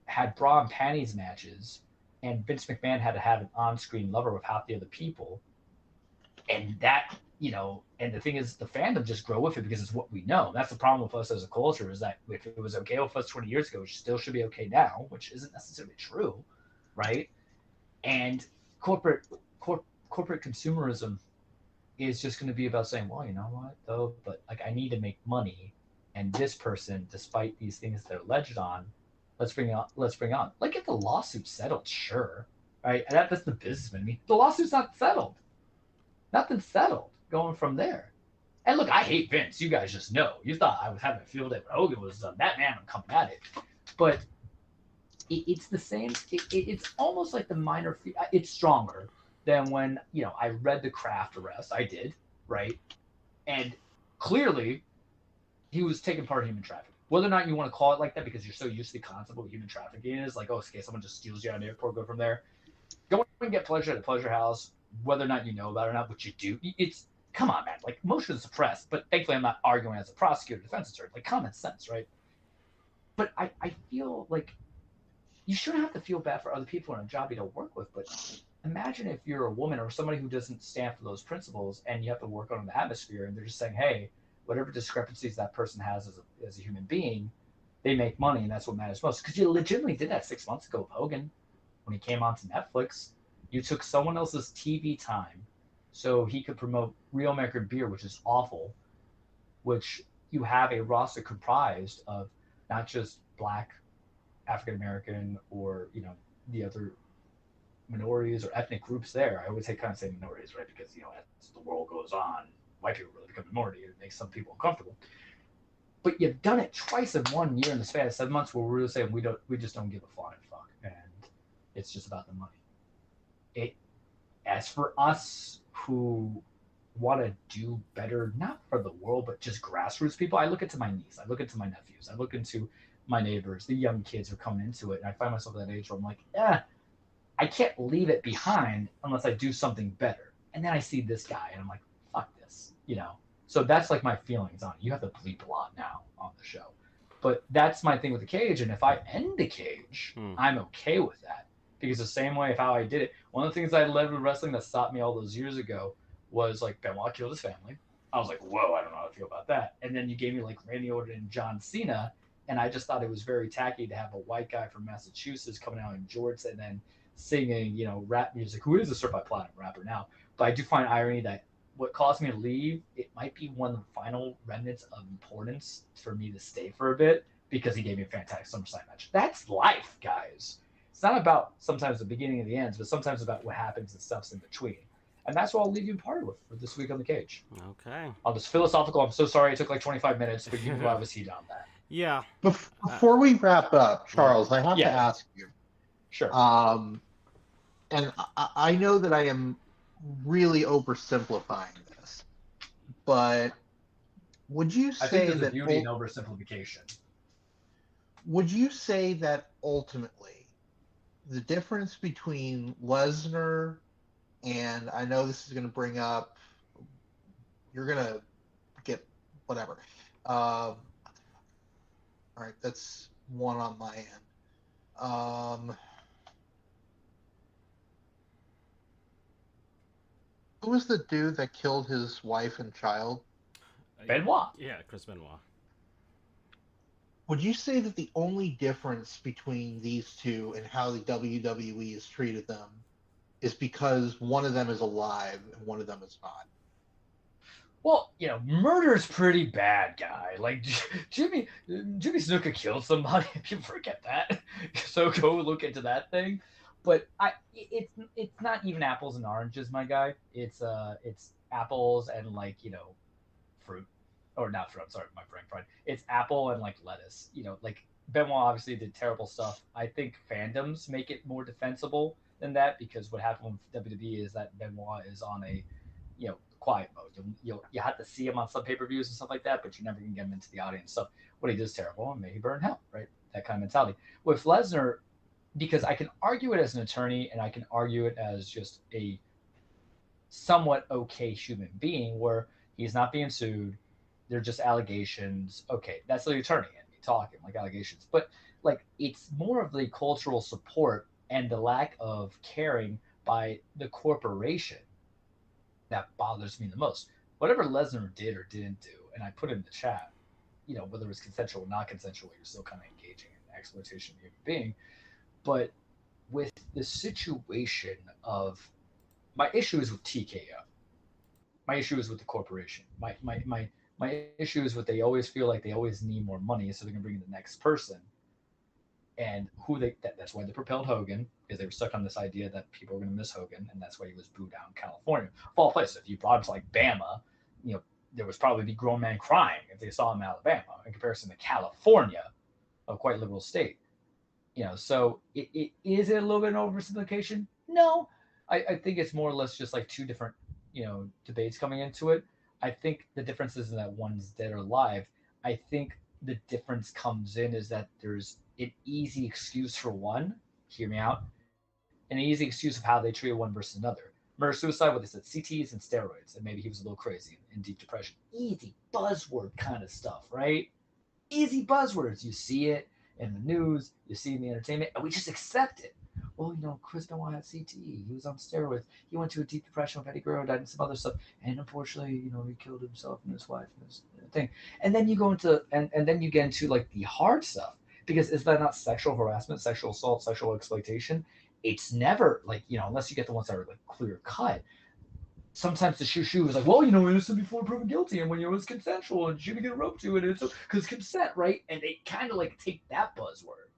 had bra and panties matches and Vince McMahon had to have an on-screen lover with half the other people. And that, and the thing is the fandom just grow with it because it's what we know. That's the problem with us as a culture, is that if it was okay with us 20 years ago, it still should be okay now, which isn't necessarily true, right? And corporate consumerism is just going to be about saying, well, you know what, though, but like I need to make money, and this person, despite these things they're alleged on, let's bring on. Like if the lawsuit's settled, sure, right? And that's the businessman. I mean, the lawsuit's not settled. Nothing's settled going from there. And look, I hate Vince. You guys just know. You thought I was having a field day when Hogan was that man and coming at it. But it's the same. It's almost like the minor. It's stronger than when, I read the Kraft arrest. I did, right? And clearly, he was taking part in human trafficking. Whether or not you want to call it like that because you're so used to the concept of what human trafficking is, like, oh, okay, someone just steals you out of the airport, go from there. Go and get pleasure at a pleasure house, whether or not you know about it or not, but you do. It's, come on, man. Like, motion is suppressed, but thankfully I'm not arguing as a prosecutor, defense attorney. Like, common sense, right? But I feel like you shouldn't have to feel bad for other people in a job you don't work with, but imagine if you're a woman or somebody who doesn't stand for those principles and you have to work on the atmosphere and they're just saying, hey, whatever discrepancies that person has as a human being, they make money and that's what matters most. Because you legitimately did that 6 months ago with Hogan when he came onto Netflix. You took someone else's TV time so he could promote Real American Beer, which is awful, which you have a roster comprised of not just Black, African American, or the other minorities or ethnic groups there. I always kind of say minorities, right? Because as the world goes on, white people really become a minority. It makes some people uncomfortable. But you've done it twice in 1 year in the span of 7 months where we're really saying we just don't give a flying fuck, and it's just about the money. As for us who want to do better, not for the world, but just grassroots people, I look into my niece, I look into my nephews, I look into my neighbors, the young kids who are coming into it, and I find myself at that age where I'm like, I can't leave it behind unless I do something better. And then I see this guy, and I'm like, fuck this, So that's like my feelings on it. You have to bleep a lot now on the show. But that's my thing with the cage, and if I end the cage, I'm okay with that. because the same way of how I did it. One of the things I led with wrestling that stopped me all those years ago was like Benoit killed his family. I was like, whoa, I don't know how to feel about that. And then you gave me like Randy Orton and John Cena, and I just thought it was very tacky to have a white guy from Massachusetts coming out in jorts and then singing, rap music, who is a certified platinum rapper now. But I do find irony that what caused me to leave, it might be one of the final remnants of importance for me to stay for a bit because he gave me a fantastic SummerSlam match. That's life, guys. It's not about sometimes the beginning and the ends, but sometimes about what happens and stuff's in between. And that's what I'll leave you part with for this week on the cage. Okay. I'll just philosophical. I'm so sorry it took like 25 minutes, but you know I was heat on that. Yeah. Before we wrap up, Charles, I have to ask you. Sure. And I know that I am really oversimplifying this, but would you say I think there's that a beauty in oversimplification? Would you say that ultimately the difference between Lesnar and, I know this is going to bring up, you're going to get whatever. All right, that's one on my end. Who was the dude that killed his wife and child? Benoit. Yeah, Chris Benoit. Would you say that the only difference between these two and how the WWE has treated them is because one of them is alive and one of them is not? Well, murder's pretty bad, guy. Like Jimmy Snuka killed somebody. People forget that. So go look into that thing. But it's not even apples and oranges, my guy. It's apples and fruit, or not fruit. I'm sorry, my brain fried. It's apple and like lettuce. Like Benoit obviously did terrible stuff. I think fandoms make it more defensible than that because what happened with WWE is that Benoit is on a quiet mode. You have to see him on some pay-per-views and stuff like that, but you never can get him into the audience. So what he does is terrible, and may he burn hell, right? That kind of mentality. With Lesnar, because I can argue it as an attorney and I can argue it as just a somewhat okay human being where he's not being sued. They're just allegations. Okay, that's the attorney and me talking like allegations. But like it's more of the cultural support and the lack of caring by the corporation that bothers me the most. Whatever Lesnar did or didn't do, and I put it in the chat, whether it was consensual or not consensual, you're still kind of engaging in exploitation of a human being. But with the situation of my issue is with TKO. My issue is with the corporation. My issue is with they always feel like they always need more money, so they're gonna bring in the next person. And that's why they propelled Hogan, because they were stuck on this idea that people were gonna miss Hogan, and that's why he was booed out in California. Of all places, if you brought him to like Bama, there was probably be grown men crying if they saw him in Alabama in comparison to California, a quite liberal state. So it is it a little bit of oversimplification? No, I think it's more or less just like two different, debates coming into it. I think the difference isn't that one's dead or alive. I think the difference comes in is that there's an easy excuse for one, hear me out, an easy excuse of how they treated one versus another. Murder suicide, what they said, CTs and steroids, and maybe he was a little crazy in deep depression. Easy buzzword kind of stuff, right? Easy buzzwords. You see it in the news, you see it in the entertainment, and we just accept it. Well, Chris Benoit had CTE. He was on steroids. He went to a deep depression with Eddie Guerrero, died and some other stuff. And unfortunately, he killed himself and his wife and his thing. And then you go into, and then you get into like the hard stuff. Because is that not sexual harassment, sexual assault, sexual exploitation? It's never like, unless you get the ones that are like clear cut. Sometimes the shoo is like, well, innocent before proven guilty, and when it was consensual and you get roped to it, it's because consent, right? And they kind of like take that buzzword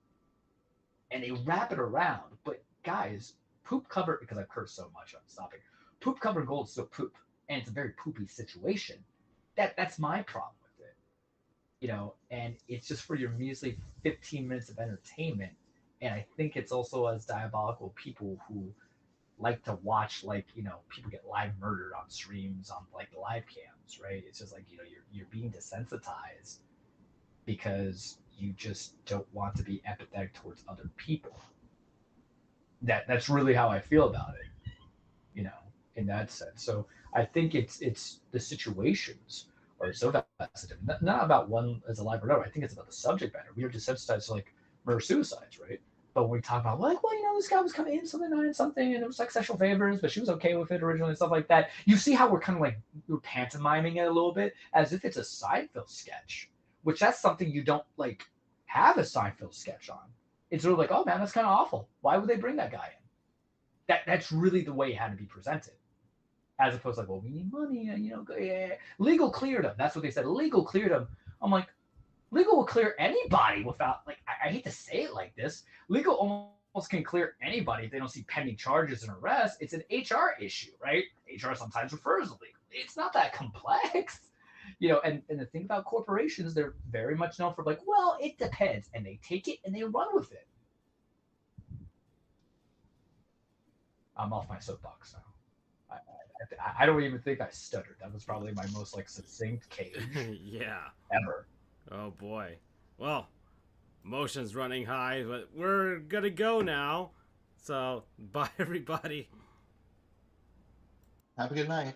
and they wrap it around. But guys, poop covered, because I've cursed so much, I'm stopping. Poop covered gold is still poop, and it's a very poopy situation. That's my problem with it, and it's just for your measly 15 minutes of entertainment. And I think it's also as diabolical people who like to watch people get live murdered on streams on like live cams, right? It's just like you're being desensitized because you just don't want to be empathetic towards other people. That's really how I feel about it, in that sense. So I think it's the situations are so fascinating. Not about one as alive or not. I think it's about the subject matter. We are desensitized to like murder suicides, right? But when we talk about like, well, this guy was coming in something and something, and it was like sexual favors, but she was okay with it originally and stuff like that. You see how we're kind of like we're pantomiming it a little bit as if it's a Seinfeld sketch, which that's something you don't like have a Seinfeld sketch on. It's sort of like, oh man, that's kind of awful. Why would they bring that guy in? That's really the way it had to be presented, as opposed to like, well, we need money, and yeah. Legal cleared him. That's what they said. Legal cleared him. I'm like, legal will clear anybody without, like, I hate to say it like this. Legal almost can clear anybody if they don't see pending charges and arrests. It's an HR issue, right? HR sometimes refers to legal. It's not that complex. And the thing about corporations, they're very much known for like, well, it depends. And they take it and they run with it. I'm off my soapbox now. I don't even think I stuttered. That was probably my most like succinct cage Yeah. ever. Oh boy. Well, emotions running high, but we're gonna go now. So bye everybody. Have a good night.